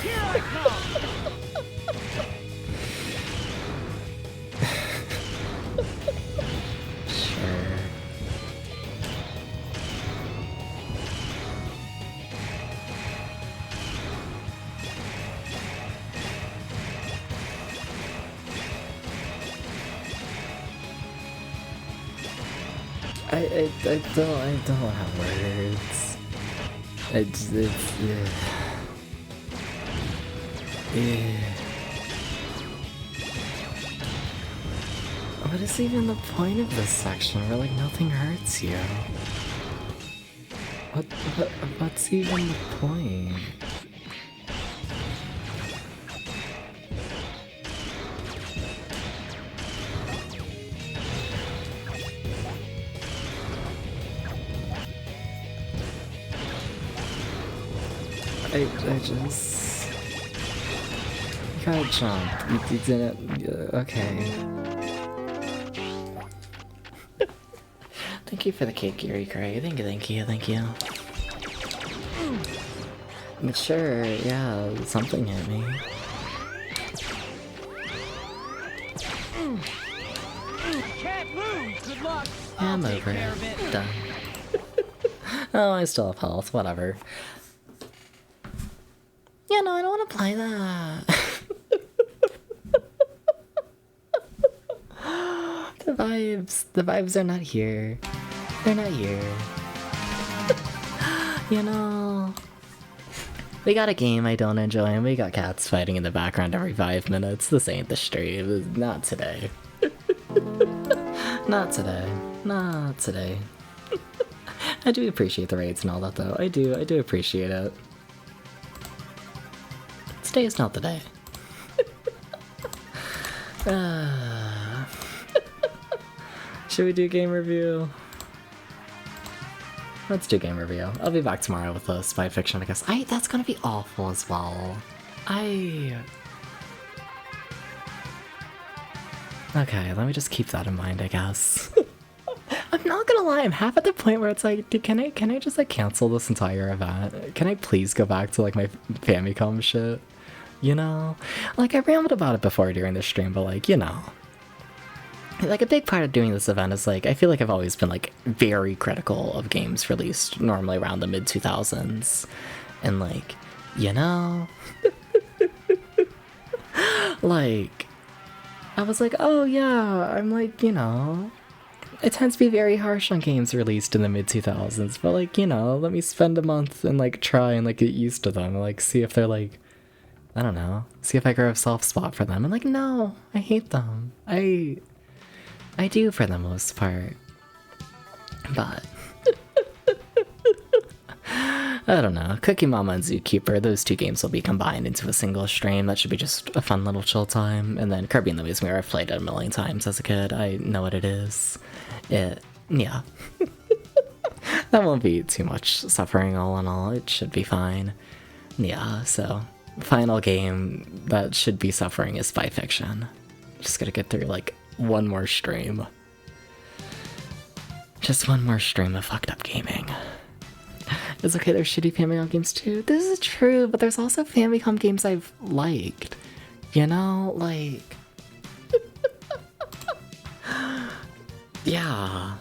Here I come. Sure. I don't have words. It's What is even the point of this section where like nothing hurts you? What's even the point? I just... You gotta jump. You didn't... Okay. Thank you for the cake, Gary Cray. Thank you, thank you, thank you. But sure, yeah, something hit me. Can't lose. Good luck. Yeah, I'm over it. Done. Oh, I still have health. Whatever. Yeah, no, I don't want to play that. The vibes are not here. They're not here. You know, we got a game I don't enjoy, and we got cats fighting in the background every 5 minutes. This ain't the stream. Not today. Not today. Not today. I do appreciate the raids and all that, though. I do appreciate it. Today is not the day. Should we do game review? Let's do game review. I'll be back tomorrow with a spy fiction, I guess. That's gonna be awful as well. Okay, let me just keep that in mind, I guess. I'm not gonna lie, I'm half at the point where it's like, dude, can I just like cancel this entire event? Can I please go back to like my Famicom shit? You know? Like, I rambled about it before during the stream, but like, you know. Like, a big part of doing this event is like, I feel like I've always been like very critical of games released normally around the mid-2000s. And like, you know? Like, I was like, oh yeah, I'm like, you know, it tends to be very harsh on games released in the mid-2000s, but like, you know, let me spend a month and like try and like get used to them, like see if they're like, I don't know, see if I grow a soft spot for them. And like, no, I hate them. I do for the most part. But I don't know. Cookie Mama and Zookeeper, those two games will be combined into a single stream. That should be just a fun little chill time. And then Kirby and the Maze Mirror, I've played it a million times as a kid. I know what it is. Yeah. That won't be too much suffering all in all. It should be fine. Yeah, so final game that should be suffering is Spy Fiction. Just gotta get through like one more stream. Just one more stream of fucked up gaming. It's okay, there's shitty Famicom games too. This is true, but there's also Famicom games I've liked. You know, like... Yeah.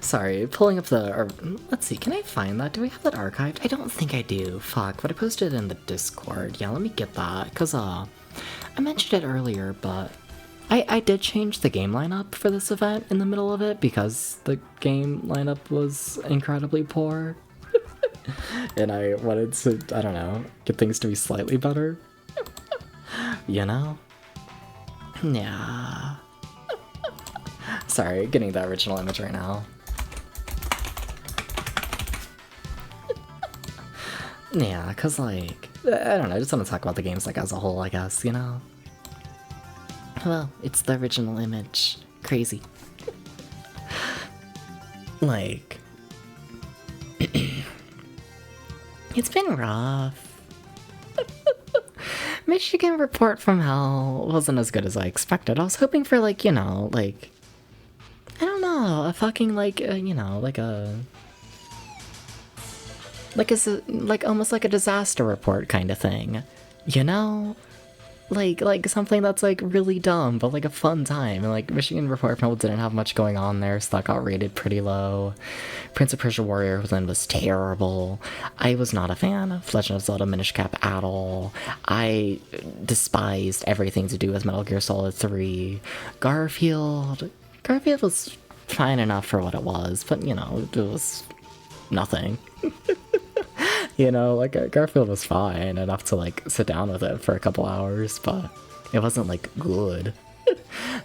Sorry, pulling up the... let's see, can I find that? Do we have that archived? I don't think I do. Fuck, but I posted it in the Discord. Yeah, let me get that, because, I mentioned it earlier, but I did change the game lineup for this event in the middle of it because the game lineup was incredibly poor. And I wanted to, I don't know, get things to be slightly better. You know? Yeah. Sorry, getting the original image right now. Yeah, cause like, I don't know, I just want to talk about the games like as a whole, I guess, you know? Well, it's the original image. Crazy. Like... It's been rough. Michigan Report from Hell wasn't as good as I expected. I was hoping for like, you know, like... I don't know, a fucking like, you know, like a... Like almost like a disaster report kind of thing. You know? Like something that's like really dumb, but like a fun time. And like Michigan Report from Hell didn't have much going on there, so that got rated pretty low. Prince of Persia Warrior Within was terrible. I was not a fan of Legend of Zelda Minish Cap at all. I despised everything to do with Metal Gear Solid 3. Garfield was fine enough for what it was, but you know, it was nothing. You know, like Garfield was fine enough to like sit down with it for a couple hours, but It wasn't like good.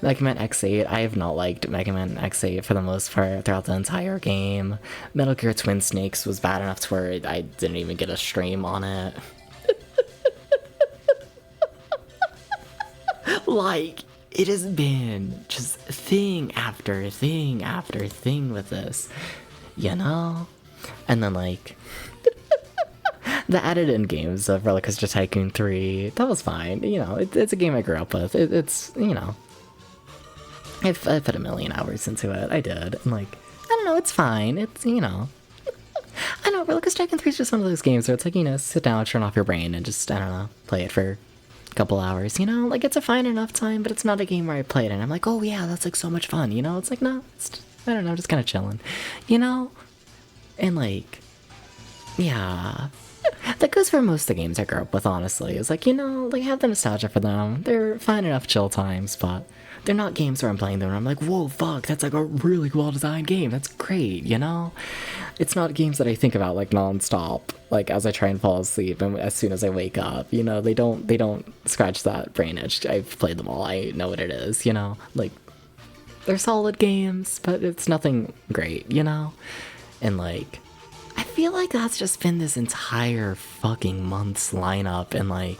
Mega Man X8, I have not liked Mega Man X8 for the most part throughout the entire game. Metal Gear Twin Snakes was bad enough to where I didn't even get a stream on it. Like, it has been just thing after thing after thing with this, you know? And then, like, the added in games of Roller Coaster Tycoon 3, that was fine. You know, it's a game I grew up with. It's, you know, I put a million hours into it. I did. And, like, I don't know, it's fine. It's, you know. I know, Roller Coaster Tycoon 3 is just one of those games where it's like, you know, sit down, turn off your brain, and just, I don't know, play it for a couple hours, you know? Like, it's a fine enough time, but it's not a game where I play it and I'm like, oh yeah, that's like so much fun, you know? It's like, no, it's just, I don't know, just kind of chilling, you know? And, like, yeah. That goes for most of the games I grew up with, honestly. It's like, you know, like, have the nostalgia for them. They're fine enough chill times, but they're not games where I'm playing them and I'm like, whoa, fuck, that's like a really well-designed game. That's great, you know? It's not games that I think about, like, non-stop, like, as I try and fall asleep and as soon as I wake up, you know? They don't scratch that brain itch. I've played them all. I know what it is, you know? Like, they're solid games, but it's nothing great, you know? And, like, I feel like that's just been this entire fucking month's lineup, and, like,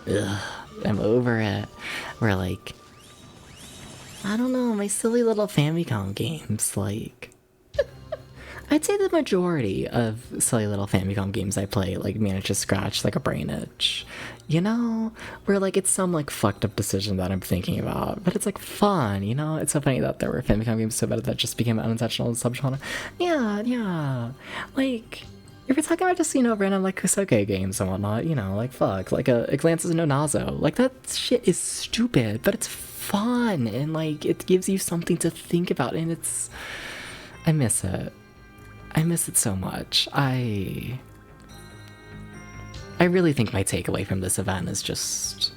ugh, I'm over it. Where, like, I don't know, my silly little Famicom games, like, I'd say the majority of silly little Famicom games I play, like, manage to scratch, like, a brain itch. You know? Where, like, it's some, like, fucked up decision that I'm thinking about, but it's, like, fun, you know? It's so funny that there were Famicom games so bad that just became an unintentional subgenre. Yeah. Like, if you're talking about just, you know, random, like, Kusoke games and whatnot, you know, like, fuck, like, a Glances no Nazo. Like, that shit is stupid, but it's fun, and, like, it gives you something to think about, and it's... I miss it. I miss it so much. I really think my takeaway from this event is just...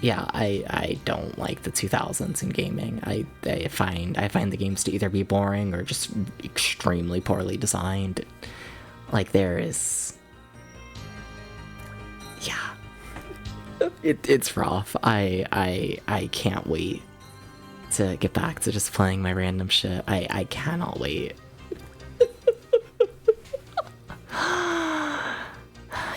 Yeah, I don't like the 2000s in gaming. I find the games to either be boring or just extremely poorly designed. Like, there is... Yeah. It's rough. I can't wait to get back to just playing my random shit. I cannot wait.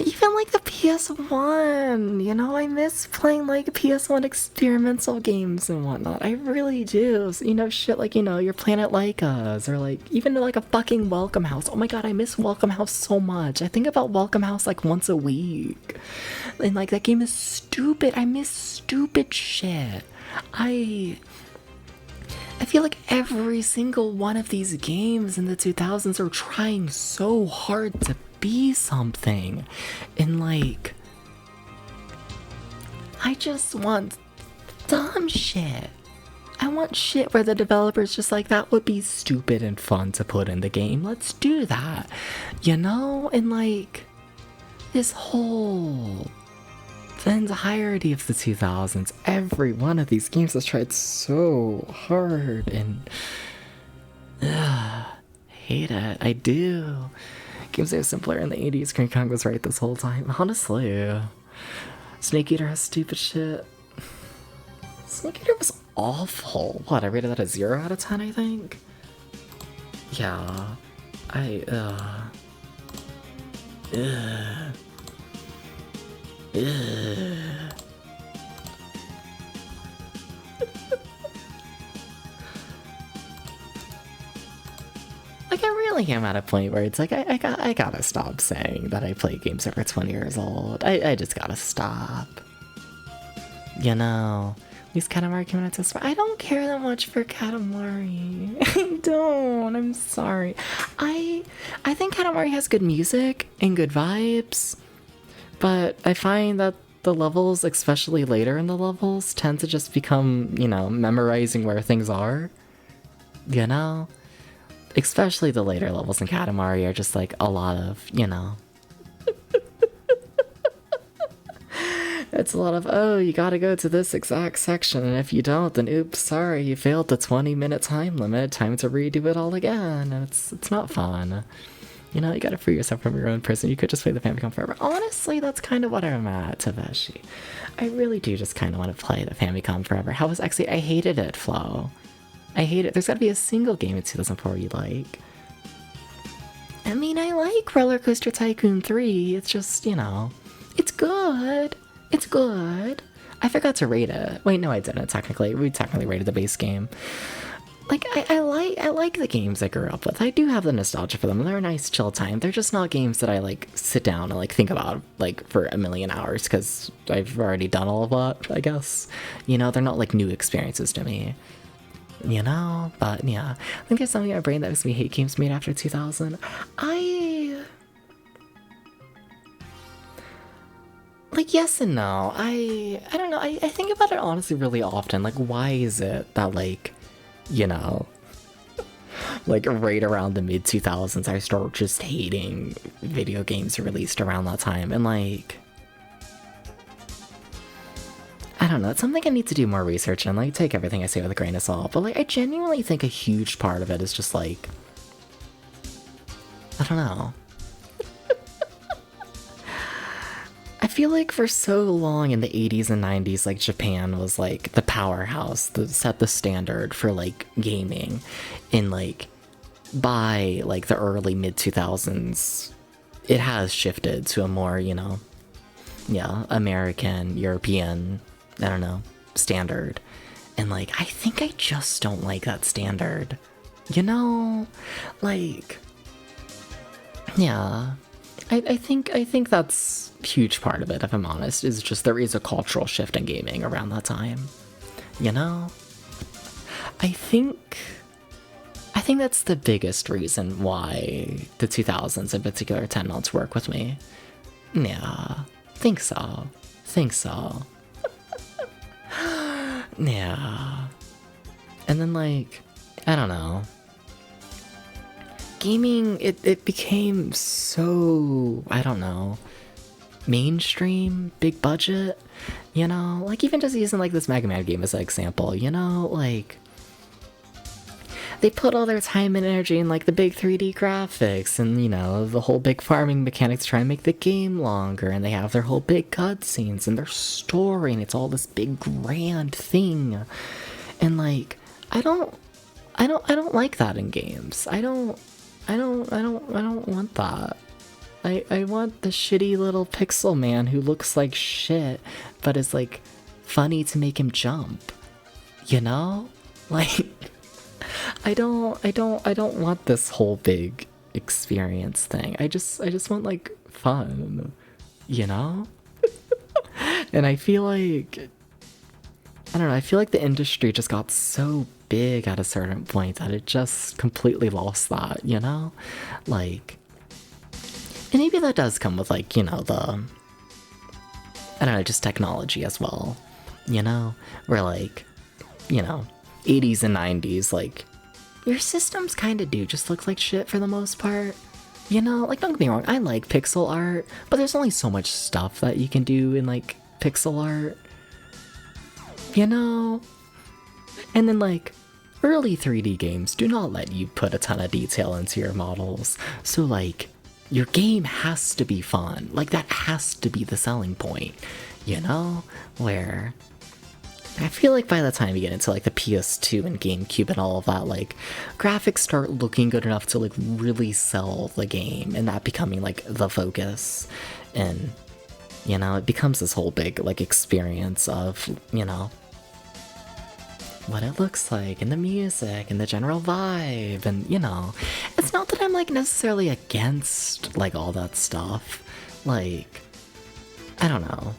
Even like the PS1, you know, I miss playing like PS1 experimental games and whatnot. I really do. So, you know, shit like, you know, your Planet Like Us, or like even like a fucking Welcome House. Oh my god, I miss Welcome House so much. I think about Welcome House like once a week. And like that game is stupid. I miss stupid shit. I feel like every single one of these games in the 2000s are trying so hard to be something, and like, I just want dumb shit. I want shit where the developer's just like, that would be stupid and fun to put in the game, let's do that, you know? And like, this whole... the entirety of the 2000s, every one of these games has tried so hard, and hate it. I do. Games are simpler in the 80s. King Kong was right this whole time. Honestly, Snake Eater has stupid shit. Snake Eater was awful. What, I rated that a 0 out of 10, I think? Yeah. Like, I really am at a point where it's like, I gotta stop saying that I play games that are 20 years old. I just gotta stop. You know, these Katamari came out to... I don't care that much for Katamari. I don't. I'm sorry. I think Katamari has good music and good vibes, but I find that the levels, especially later in the levels, tend to just become, you know, memorizing where things are. You know? Especially the later levels in Katamari are just like a lot of, you know. It's a lot of, oh, you gotta go to this exact section, and if you don't, then oops, sorry, you failed the 20-minute time limit, time to redo it all again, and it's not fun. You know, you gotta free yourself from your own prison. You could just play the Famicom forever. Honestly, that's kind of what I'm at, Taveshi. I really do just kind of want to play the Famicom forever. How was actually, I hated it, Flo. I hate it. There's gotta be a single game in 2004 you like. I mean, I like Roller Coaster Tycoon 3. It's just, you know, it's good. It's good. I forgot to rate it. Wait, no, I didn't, technically. We technically rated the base game. Like, I like the games I grew up with. I do have the nostalgia for them. They're a nice chill time. They're just not games that I, like, sit down and, like, think about, like, for a million hours, because I've already done all of that, I guess. You know, they're not, like, new experiences to me. You know? But, yeah. I think there's something in my brain that makes me hate games made after 2000. Like, yes and no. I don't know. I think about it honestly really often. Like, why is it that, like, you know, like right around the mid 2000s, I start just hating video games released around that time. And like, I don't know, it's something I need to do more research and like take everything I say with a grain of salt. But like, I genuinely think a huge part of it is just like, I don't know. I feel like for so long in the 80s and 90s, like Japan was like the powerhouse that set the standard for like gaming. And like by like the early mid 2000s, it has shifted to a more, you know, yeah, American, European, I don't know, standard. And like, I think I just don't like that standard. You know, like, yeah. I think that's a huge part of it, if I'm honest, is just there is a cultural shift in gaming around that time. You know? I think that's the biggest reason why the 2000s in particular tend not to work with me. Yeah, think so. Think so. Yeah. And then like, I don't know. Gaming, it became so, I don't know, mainstream, big budget, you know? Like, even just using, like, this Mega Man game as an example, you know? Like, they put all their time and energy in, like, the big 3D graphics and, you know, the whole big farming mechanics to try and make the game longer, and they have their whole big cutscenes and their story, and it's all this big grand thing. And, like, I don't like that in games. I don't want that. I want the shitty little pixel man who looks like shit, but is like funny to make him jump. You know? Like, I don't want this whole big experience thing. I just want like fun. You know? And I feel like, I don't know, I feel like the industry just got so big at a certain point that it just completely lost that, you know? Like, and maybe that does come with like, you know, the, I don't know, just technology as well, you know? Where like, you know, 80s and 90s, like, your systems kind of do just look like shit for the most part. You know, like, don't get me wrong, I like pixel art, but there's only so much stuff that you can do in like pixel art. You know? And then like, early 3D games do not let you put a ton of detail into your models, so like, your game has to be fun. Like, that has to be the selling point, you know? Where I feel like by the time you get into like the PS2 and GameCube and all of that, like, graphics start looking good enough to like really sell the game, and that becoming like the focus. And, you know, it becomes this whole big like experience of, you know, what it looks like, and the music, and the general vibe, and, you know, it's not that I'm, like, necessarily against, like, all that stuff. Like, I don't know.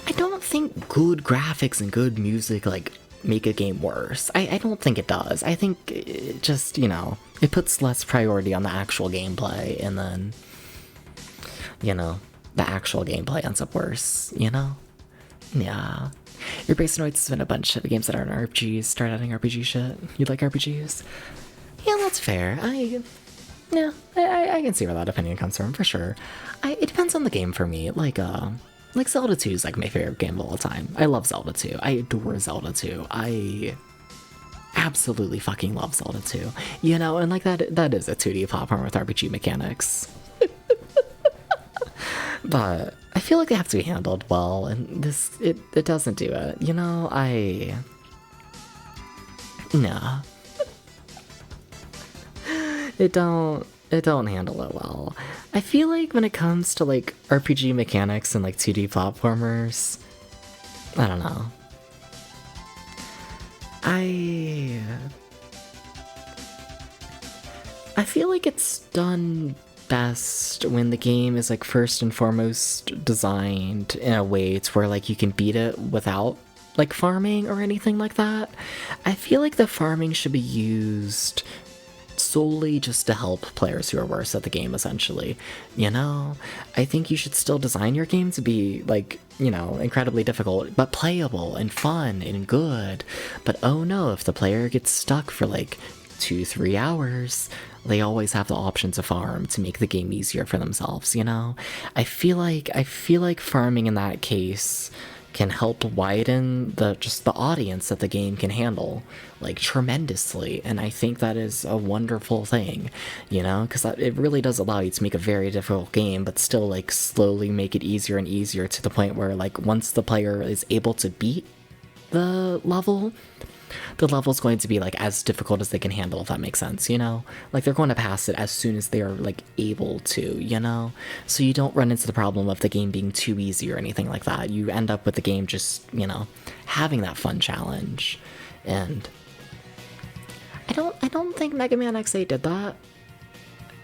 I don't think good graphics and good music, like, make a game worse. I don't think it does. I think it just, you know, it puts less priority on the actual gameplay, and then, you know, the actual gameplay ends up worse, you know? Yeah. Your base annoys has been a bunch of games that aren't RPGs. Start adding RPG shit. You like RPGs? Yeah, that's fair. I can see where that opinion comes from, for sure. It depends on the game for me. Like Zelda 2 is like my favorite game of all time. I love Zelda 2. I adore Zelda 2. absolutely fucking love Zelda 2. You know, and like that is a 2D platform with RPG mechanics. But I feel like they have to be handled well, and it doesn't do it. You know, nah. It don't handle it well. I feel like when it comes to like RPG mechanics and like 2D platformers, I don't know. I feel like it's done best when the game is like first and foremost designed in a way to where like you can beat it without like farming or anything like that. I feel like the farming should be used solely just to help players who are worse at the game, essentially. You know, I think you should still design your game to be like, you know, incredibly difficult, but playable and fun and good. But oh no, if the player gets stuck for like 2-3 hours, they always have the option to farm to make the game easier for themselves, you know? I feel like farming in that case can help widen the audience that the game can handle, like, tremendously, and I think that is a wonderful thing, you know, because it really does allow you to make a very difficult game, but still, like, slowly make it easier and easier to the point where, like, once the player is able to beat the level's going to be like as difficult as they can handle, if that makes sense, you know? Like they're going to pass it as soon as they are like able to, you know? So you don't run into the problem of the game being too easy or anything like that. You end up with the game just, you know, having that fun challenge. And I don't think Mega Man X8 did that.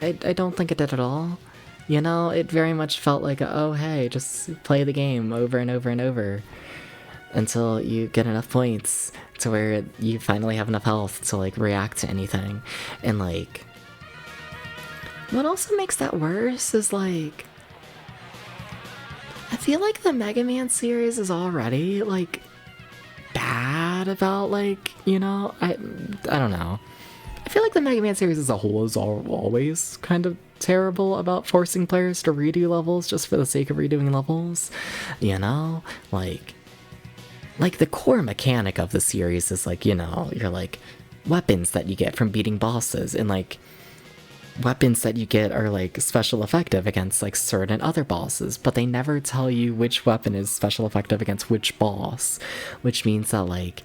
I don't think it did at all. You know, it very much felt like, oh hey, just play the game over and over and over until you get enough points to where you finally have enough health to like react to anything. And like, what also makes that worse is like, I feel like the Mega Man series is already like bad about like, you know, I don't know. I feel like the Mega Man series as a whole is always kind of terrible about forcing players to redo levels just for the sake of redoing levels, you know? Like, the core mechanic of the series is, like, you know, you're, like, weapons that you get from beating bosses, and, like, weapons that you get are, like, special effective against, like, certain other bosses, but they never tell you which weapon is special effective against which boss, which means that, like,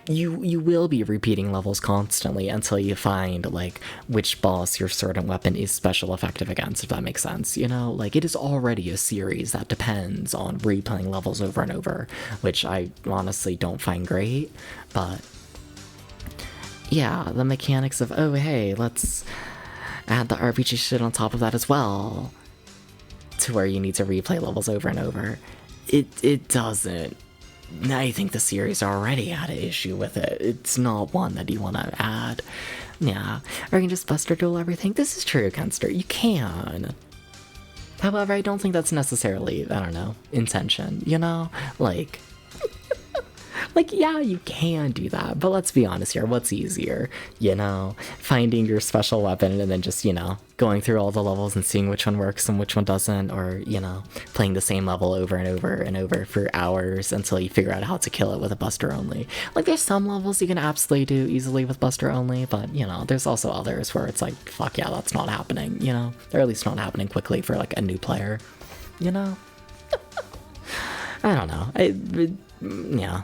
you will be repeating levels constantly until you find, like, which boss your certain weapon is special effective against, if that makes sense, you know? Like, it is already a series that depends on replaying levels over and over, which I honestly don't find great, but yeah, the mechanics of, oh hey, let's add the RPG shit on top of that as well, to where you need to replay levels over and over, it doesn't. I think the series already had an issue with it. It's not one that you want to add. Yeah, or you can just Buster Duel everything. This is true, Kenster. You can. However, I don't think that's necessarily, I don't know, intention, you know? Like, like, yeah, you can do that, but let's be honest here, what's easier? You know, finding your special weapon and then just, you know, going through all the levels and seeing which one works and which one doesn't, or, you know, playing the same level over and over and over for hours until you figure out how to kill it with a Buster only. Like, there's some levels you can absolutely do easily with Buster only, but, you know, there's also others where it's like, fuck yeah, that's not happening, you know? Or at least not happening quickly for, like, a new player, you know? I don't know. Yeah.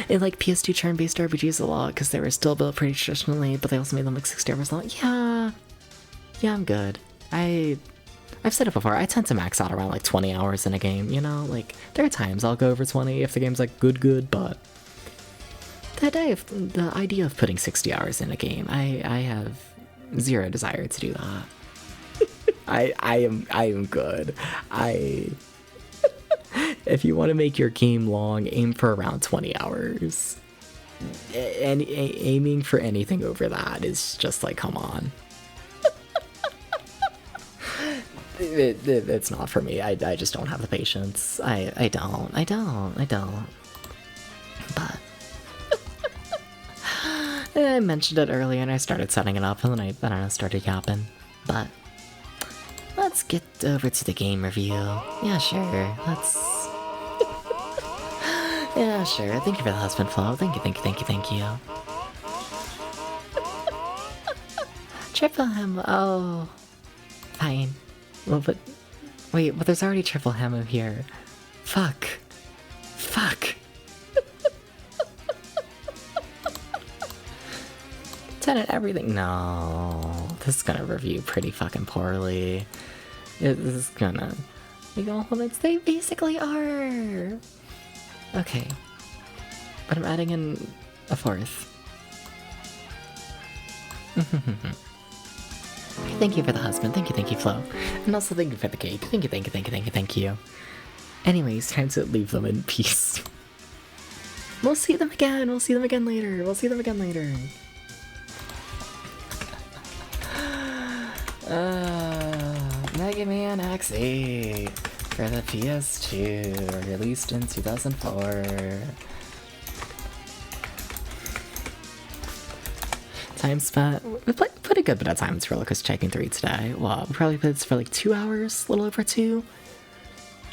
It like PS2 turn-based RPGs a lot because they were still built pretty traditionally, but they also made them like 60 hours long. Yeah, I'm good. I've said it before, I tend to max out around like 20 hours in a game, you know? Like, there are times I'll go over 20 if the game's like good, but the idea of putting 60 hours in a game, I have zero desire to do that. I am good. If you want to make your game long, aim for around 20 hours. And aiming for anything over that is just like, come on. It's not for me. I just don't have the patience. I don't. But I mentioned it earlier and I started setting it up and then I don't know, started yapping. But let's get over to the game review. Yeah, sure. Yeah, sure. Thank you for the husband flow. Thank you, thank you, thank you, thank you. Triple hem. Oh. Fine. Well, but. Wait, but there's already triple hemo here. Fuck. Fuck. 10 at everything. No. This is gonna review pretty fucking poorly. This is gonna. They basically are. Okay. But I'm adding in a fourth. Thank you for the husband. Thank you, Flo. And also thank you for the cake. Thank you. Anyways, time to leave them in peace. We'll see them again later. Mega Man X8 for the PS2, released in 2004. Time spent. We played a good bit of time with Roller Coaster Tycoon 3 today. Well, we probably played this for like 2 hours, a little over 2.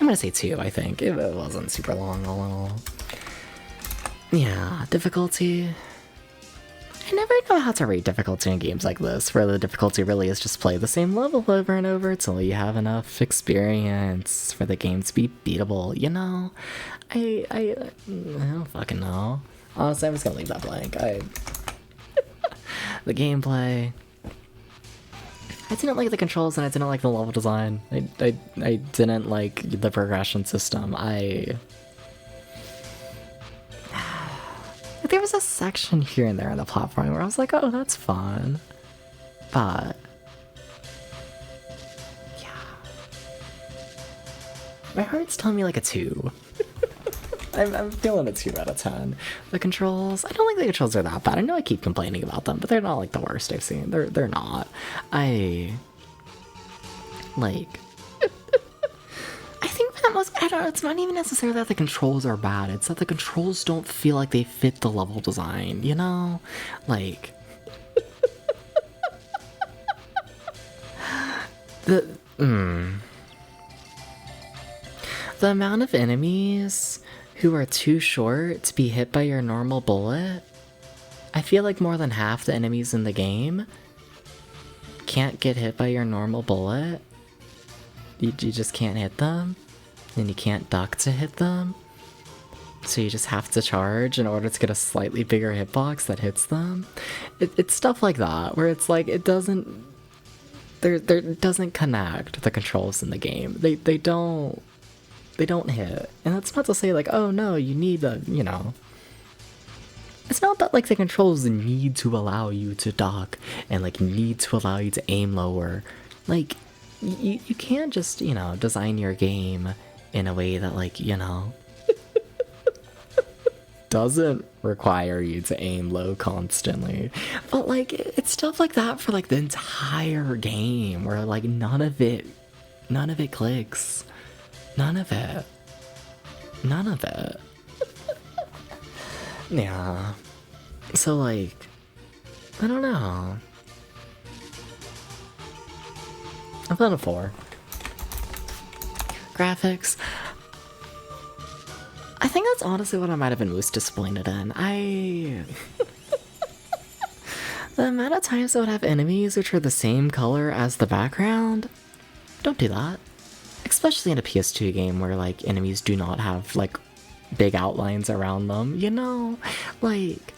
I'm gonna say 2, I think. It wasn't super long, all in all. Yeah, difficulty. I never know how to rate difficulty in games like this, where the difficulty really is just play the same level over and over until you have enough experience for the game to be beatable, you know? I don't fucking know. Honestly, I'm just gonna leave that blank. The gameplay. I didn't like the controls and I didn't like the level design. I didn't like the progression system. There was a section here and there in the platform where I was like, oh, that's fun. But yeah. My heart's telling me like a 2. I'm feeling a 2 out of 10. The controls, I don't think the controls are that bad. I know I keep complaining about them, but they're not like the worst I've seen. They're not. I think that was, I don't know, it's not even necessarily that the controls are bad, it's that the controls don't feel like they fit the level design, you know? Like, the amount of enemies who are too short to be hit by your normal bullet, I feel like more than half the enemies in the game can't get hit by your normal bullet. You just can't hit them, and you can't duck to hit them, so you just have to charge in order to get a slightly bigger hitbox that hits them. It's stuff like that, where it's like, it doesn't connect the controls in the game. They don't hit. And that's not to say like, oh no, you need a, you know, it's not that like the controls need to allow you to duck and like need to allow you to aim lower. Like, you can't just, you know, design your game in a way that, like, you know, doesn't require you to aim low constantly. But like, it's stuff like that for like the entire game where like none of it clicks. None of it. Yeah. So like, I don't know. I'm on a 4. Graphics. I think that's honestly what I might have been most disappointed in. The amount of times I would have enemies which are the same color as the background, don't do that. Especially in a PS2 game where like enemies do not have like big outlines around them, you know? Like,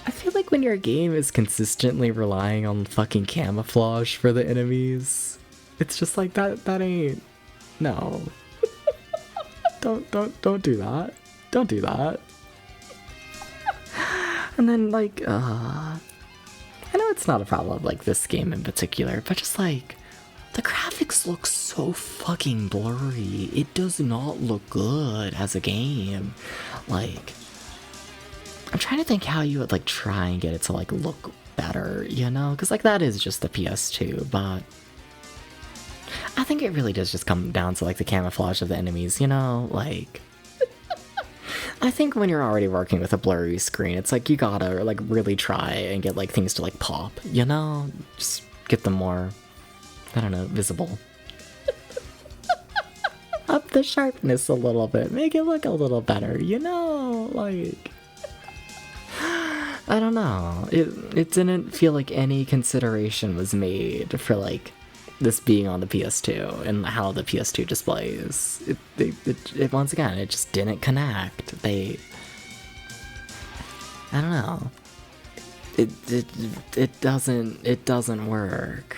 I feel like when your game is consistently relying on fucking camouflage for the enemies, it's just like that ain't, no. Don't do that. Don't do that. And then like, I know it's not a problem like this game in particular, but just like, the graphics look so fucking blurry. It does not look good as a game. Like, I'm trying to think how you would like try and get it to like look better, you know? Because like that is just the PS2, but I think it really does just come down to like the camouflage of the enemies, you know? Like, I think when you're already working with a blurry screen, it's like you gotta like really try and get like things to like pop, you know? Just get them more, I don't know, visible. the sharpness a little bit, make it look a little better, you know? Like, I don't know. It didn't feel like any consideration was made for like this being on the PS2 and how the PS2 displays. It once again, it just didn't connect. I don't know. It doesn't work.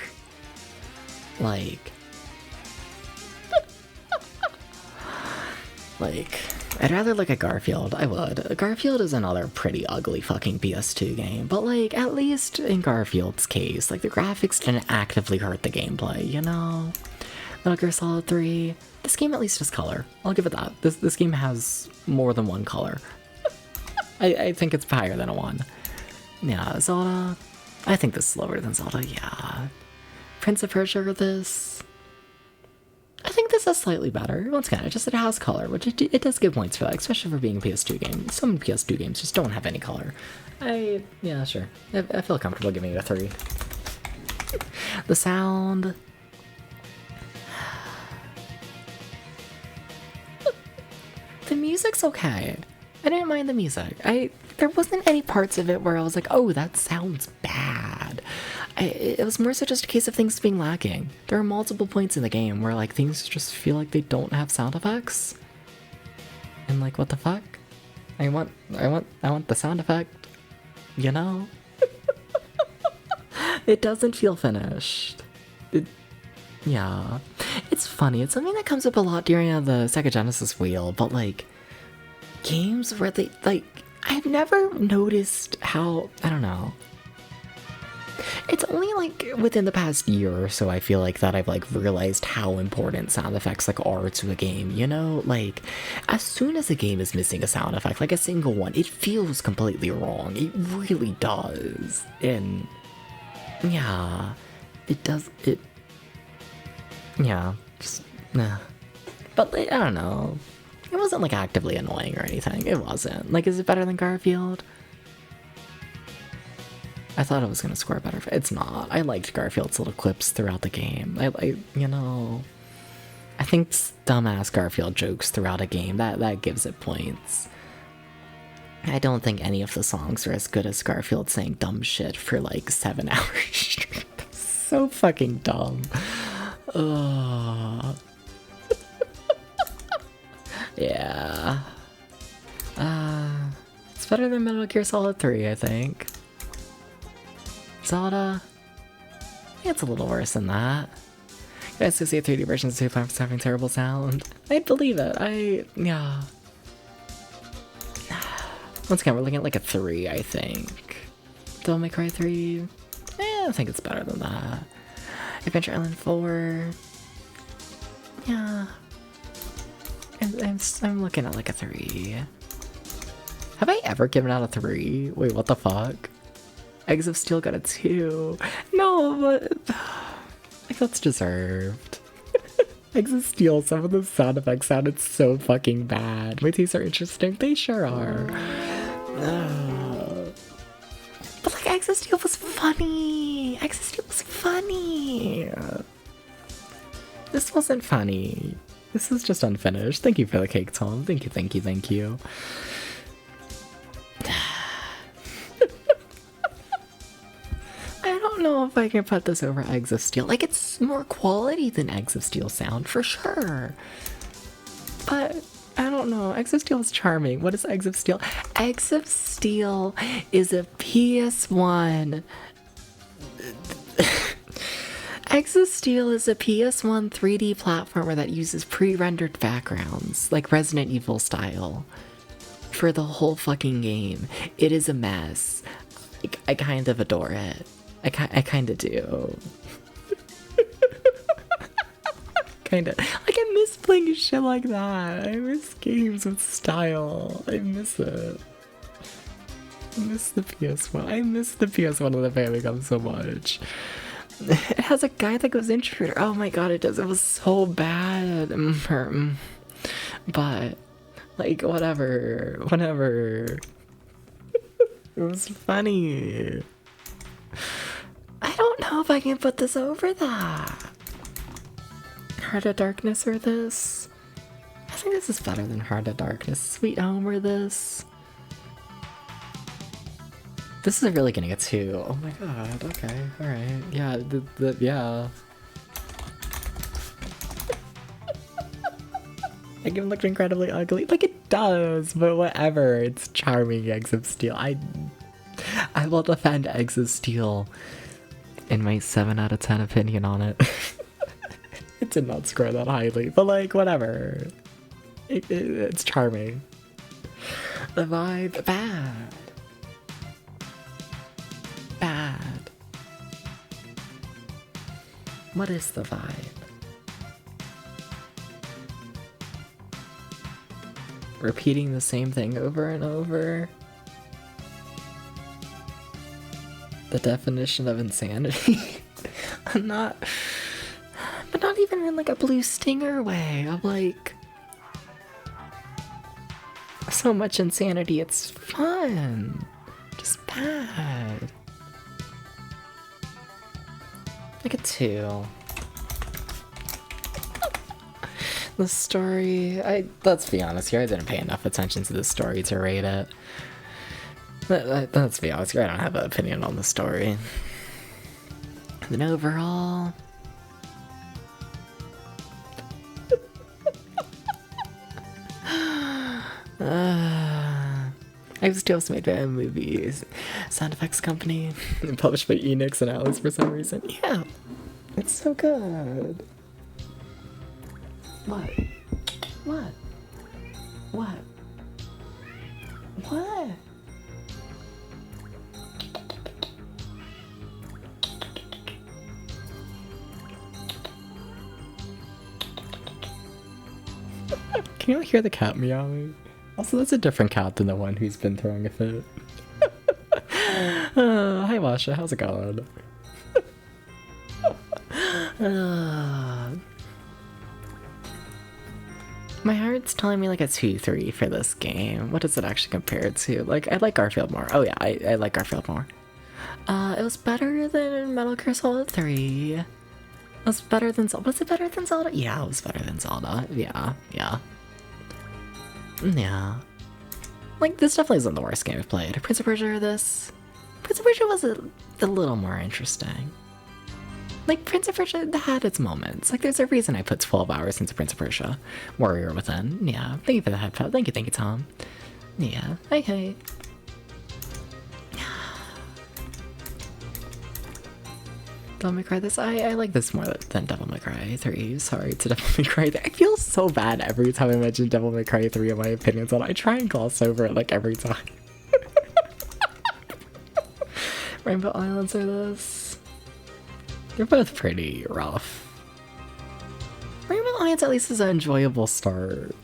Like I'd rather look at Garfield. I would. Garfield is another pretty ugly fucking PS2 game, but like at least in Garfield's case, like the graphics didn't actively hurt the gameplay, you know? Metal Gear Solid 3, this game at least has color. I'll give it that. This game has more than one color. I think it's higher than a 1. Yeah, Zelda, I think this is lower than Zelda, yeah. Prince of Persia, this, I think this is slightly better. Once again, it has color, which it does give points for that, especially for being a PS2 game. Some PS2 games just don't have any color. Yeah, sure. I feel comfortable giving it a 3. The sound, the music's okay. I didn't mind the music. There wasn't any parts of it where I was like, oh, that sounds bad. It was more so just a case of things being lacking. There are multiple points in the game where like things just feel like they don't have sound effects. And like, what the fuck? I want the sound effect, you know? It doesn't feel finished. Yeah. It's funny. It's something that comes up a lot during the Sega Genesis wheel, but like games where they like, I've never noticed how, I don't know. It's only like within the past year or so I feel like that I've like realized how important sound effects like are to a game, you know? Like as soon as a game is missing a sound effect, like a single one, it feels completely wrong. It really does. And yeah, yeah, just nah. But like, I don't know. It wasn't like actively annoying or anything. It wasn't. Like, is it better than Garfield? I thought it was gonna score better. It's not. I liked Garfield's little quips throughout the game. You know, I think dumbass Garfield jokes throughout a game, that gives it points. I don't think any of the songs are as good as Garfield saying dumb shit for like 7 hours straight. So fucking dumb. Ugh. Yeah. It's better than Metal Gear Solid 3, I think. Zelda, it's a little worse than that. You guys see 3D versions of two platforms having terrible sound. I'd believe it. Yeah. Once again, we're looking at like a 3, I think. Devil May Cry 3, I think it's better than that. Adventure Island 4, yeah. I'm looking at like a 3. Have I ever given out a 3? Wait, what the fuck? Eggs of Steel got a 2. No, but like that's deserved. Eggs of Steel, some of the sound effects sounded so fucking bad. My tastes are interesting. They sure are. But like Eggs of Steel was funny. Eggs of Steel was funny. This wasn't funny. This is just unfinished. Thank you for the cake, Tom. Thank you, thank you, thank you. I don't know if I can put this over Eggs of Steel. Like, it's more quality than Eggs of Steel sound, for sure. But, I don't know. Eggs of Steel is charming. What is Eggs of Steel? Eggs of Steel is a PS1... Eggs of Steel is a PS1 3D platformer that uses pre-rendered backgrounds, like Resident Evil style, for the whole fucking game. It is a mess. I kind of adore it. I kind of do. Kind of. Like, I miss playing shit like that. I miss games with style. I miss it. I miss the PS1. I miss the PS1 of the Famicom so much. It has a guy that goes intruder. Oh my god, it does. It was so bad. But, like, whatever. It was funny. I don't know if I can put this over that. Heart of Darkness or this. think this is better than Heart of Darkness. Sweet Home or this? This is really getting a 2. Oh my god, okay, alright. Yeah, yeah. The game looked incredibly ugly. Like, it does, but whatever. It's charming, Eggs of Steel. I will defend Eggs of Steel in my 7 out of 10 opinion on it. It did not score that highly, but like, whatever. It's charming. The vibe, bad. Bad. What is the vibe? Repeating the same thing over and over. The definition of insanity. But not even in like a Blue Stinger way. Of like so much insanity, it's fun. Just bad. Like a 2. The story, let's be honest here, I didn't pay enough attention to the story to rate it. Let's be honest here, I don't have an opinion on the story. And then overall... I was just made by a movies sound effects company and published by Enix and Alice for some reason. Yeah, it's so good. What? What? What? What? Can you hear the cat meowing? Also, that's a different cat than the one who's been throwing a fit. Hi, Masha. How's it going? My heart's telling me like a 2-3 for this game. What does it actually compare to? Like, I like Garfield more. Oh yeah, I like Garfield more. It was better than Metal Gear Solid 3. It was better than Zelda. Was it better than Zelda? Yeah, it was better than Zelda. Yeah. Yeah. Like, this definitely isn't the worst game I've played. Prince of Persia or this? Prince of Persia was a little more interesting. Like, Prince of Persia had its moments. Like, there's a reason I put 12 hours into Prince of Persia. Warrior Within. Yeah. Thank you for the headphone. Thank you, Tom. Yeah. Okay. Devil May Cry this? I like this more than Devil May Cry 3. Sorry to Devil May Cry 3. I feel so bad every time I mention Devil May Cry 3 and my opinions on it. I try and gloss over it like every time. Rainbow Islands are this? They're both pretty rough. Rainbow Islands at least is an enjoyable start.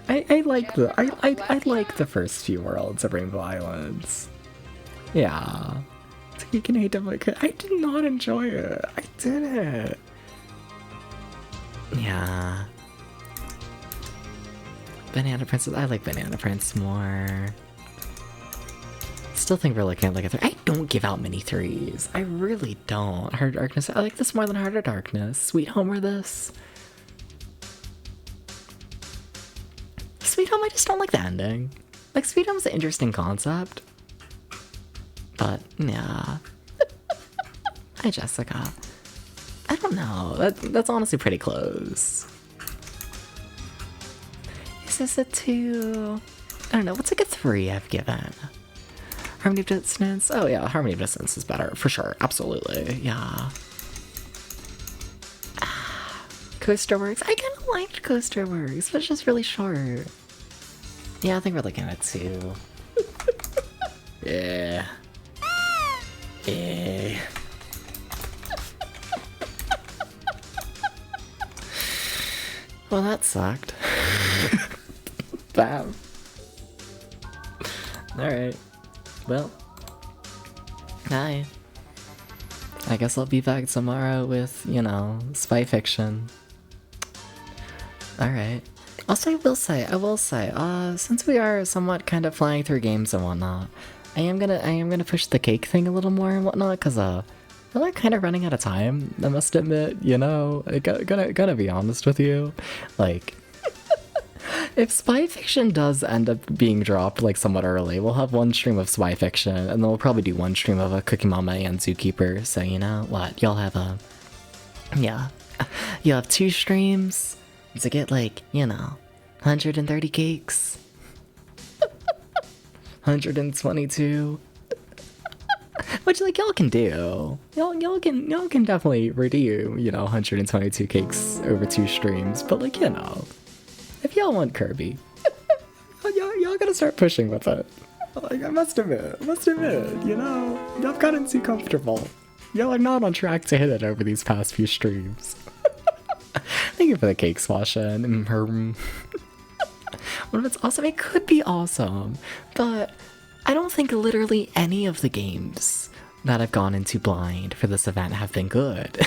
I like the first few worlds of Rainbow Islands. Yeah. So you can hate Devil May Cry. I did not enjoy it. I didn't. Yeah. Banana Princess. I like Banana Prince more. Still think we're looking at like a 3. I don't give out many 3s. I really don't. Heart of Darkness. I like this more than Heart of Darkness. Sweet Home or this? Sweet Home, I just don't like the ending. Like, Sweet Home's an interesting concept. But, yeah. Hi, Jessica. I don't know. That's honestly pretty close. Is this a 2? I don't know. What's like a 3 I've given? Harmony of Dissonance? Oh yeah, Harmony of Dissonance is better. For sure. Absolutely. Yeah. Coaster Works? I kind of liked Coaster Works, but it's just really short. Yeah, I think we're looking at 2. Yeah. Yeah. Well, that sucked. Bam. Alright. Well. Hi. I guess I'll be back tomorrow with, you know, spy fiction. Alright. Also, I will say, since we are somewhat kind of flying through games and whatnot, I am gonna push the cake thing a little more and whatnot, cause I feel like kind of running out of time. I must admit, you know, gonna be honest with you, like, If Spy Fiction does end up being dropped like somewhat early, we'll have one stream of Spy Fiction, and then we'll probably do one stream of a Cookie Mama and Zookeeper. So you know what? Y'all have a you'll have 2 streams to get like 130 cakes, 122. Which like y'all can do. Y'all can definitely redeem 122 cakes over 2 streams. But like if y'all want Kirby, y'all gotta start pushing with it. Like I must admit, y'all gotten too comfortable. Y'all are not on track to hit it over these past few streams. Thank you for the cake swashing. What if it's awesome? It could be awesome, but I don't think literally any of the games that I've gone into blind for this event have been good.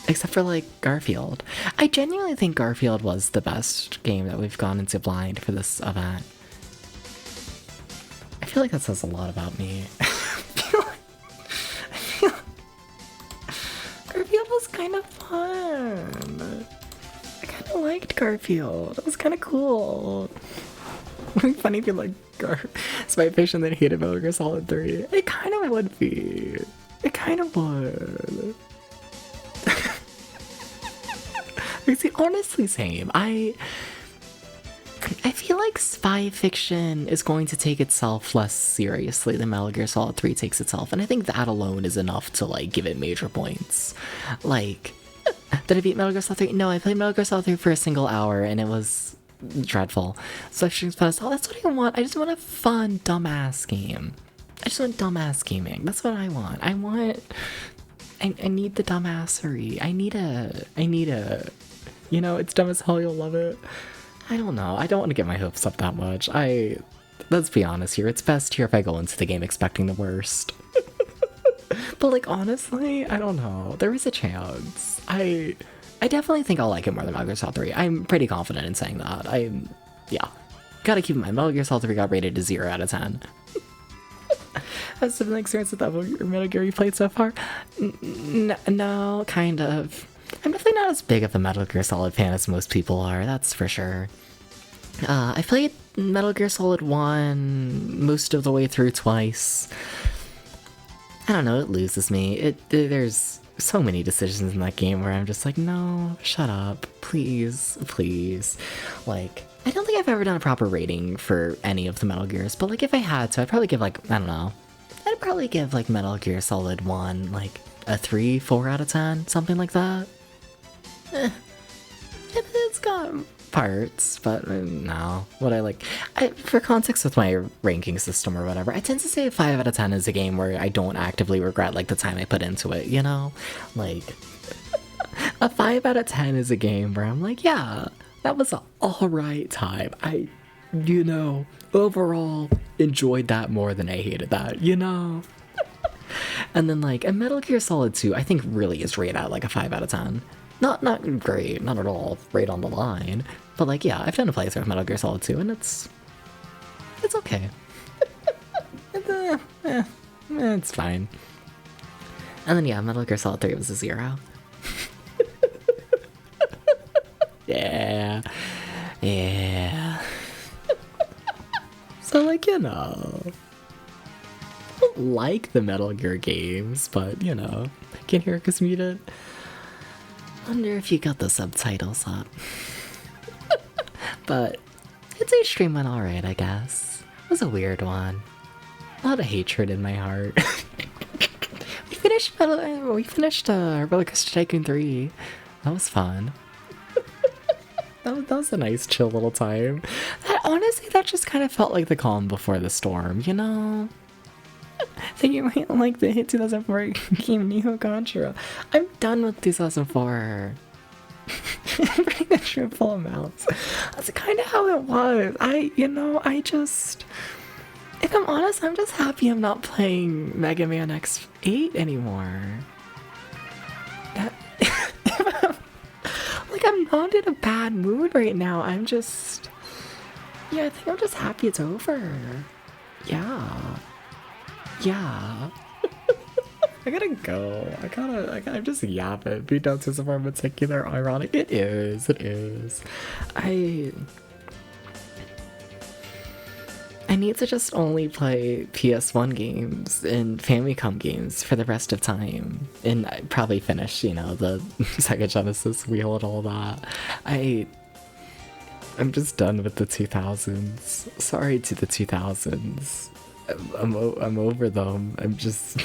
Except for like Garfield. I genuinely think Garfield was the best game that we've gone into blind for this event. I feel like that says a lot about me. Garfield was kind of fun. I kind of liked Garfield. It was kind of cool. It would be funny if you like Spy Fiction that hated Metal Gear Solid 3. It kind of would be. It kind of would. See, honestly, same. I feel like Spy Fiction is going to take itself less seriously than Metal Gear Solid 3 takes itself, and I think that alone is enough to like give it major points. Like, did I beat Metal Gear Solid 3? No, I played Metal Gear Solid 3 for a single hour, and it was dreadful. So that's what I want. I just want a fun, dumbass game. I just want dumbass gaming. That's what I want. I need the dumbassery. I need a it's dumb as hell, you'll love it. I don't know. I don't want to get my hopes up that much. Let's be honest here. It's best here if I go into the game expecting the worst. But like, honestly, I don't know. There is a chance. I definitely think I'll like it more than Metal Gear Solid 3. I'm pretty confident in saying that. Gotta keep in mind, Metal Gear Solid 3 got rated a 0 out of 10. Has something experience with that Metal Gear you played so far? No, kind of. I'm definitely not as big of a Metal Gear Solid fan as most people are, that's for sure. I played Metal Gear Solid 1 most of the way through twice. I don't know, it loses me. There's so many decisions in that game where I'm just like, no, shut up, please. Like, I don't think I've ever done a proper rating for any of the Metal Gears, but like if I had to, I'd probably give like, I don't know, I'd probably give like Metal Gear Solid 1 like a 3, 4 out of 10, something like that. It's got parts, but no. For context with my ranking system or whatever, I tend to say a 5 out of 10 is a game where I don't actively regret like the time I put into it, Like, a 5 out of 10 is a game where I'm like, yeah, that was an alright time. I, overall enjoyed that more than I hated that, And then like, a Metal Gear Solid 2, I think really is rated at like a 5 out of 10. Not great, not at all, right on the line. But like, yeah, I've done a playthrough of Metal Gear Solid 2, and it's okay. It's fine. And then yeah, Metal Gear Solid 3 was a 0. Yeah. So like, I don't like the Metal Gear games, but I can hear because muted. Wonder if you got the subtitles up. But today's stream went alright, I guess. It was a weird one. A lot of hatred in my heart. we finished Roller Coaster Tycoon 3. That was fun. that was a nice chill little time. Honestly, that just kind of felt like the calm before the storm, Thinking like the hit 2004 game Neo Contra. I'm done with 2004. Pretty much triple amounts. That's kind of how it was. If I'm honest, I'm just happy I'm not playing Mega Man X8 anymore. I'm not in a bad mood right now. I think I'm just happy it's over. Yeah. I gotta go. I'm just yapping. Beat down to some more particular ironic. It is. need to just only play PS1 games and Famicom games for the rest of time. And I'd probably finish, you know, the Sega Genesis wheel and all that. I'm just done with the 2000s. Sorry to the 2000s. I'm over them. I'm just...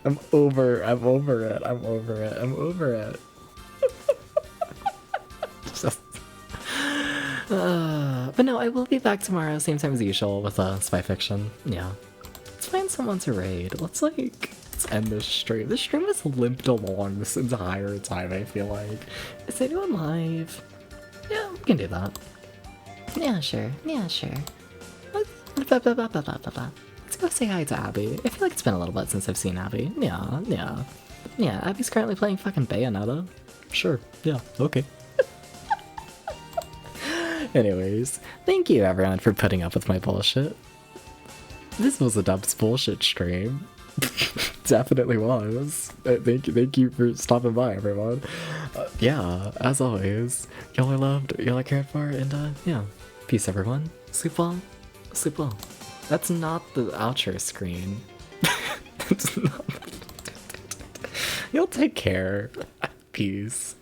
I'm over it. Just... but no, I will be back tomorrow, same time as usual, with Spy Fiction. Yeah. Let's find someone to raid. Let's end this stream. This stream has limped along this entire time, I feel like. Is anyone live? Yeah, we can do that. Yeah, sure. Let's go say hi to Abby. I feel like it's been a little bit since I've seen Abby. Yeah, Abby's currently playing fucking Bayonetta. Sure, yeah, okay. Anyways, thank you everyone for putting up with my bullshit. This was a Dubs bullshit stream. Definitely was. Thank you for stopping by, everyone. Yeah, as always, y'all are loved, y'all are cared for, and yeah. Peace, everyone. Sleep well. Sleep well. That's not the outro screen. That's not... You'll take care. Peace.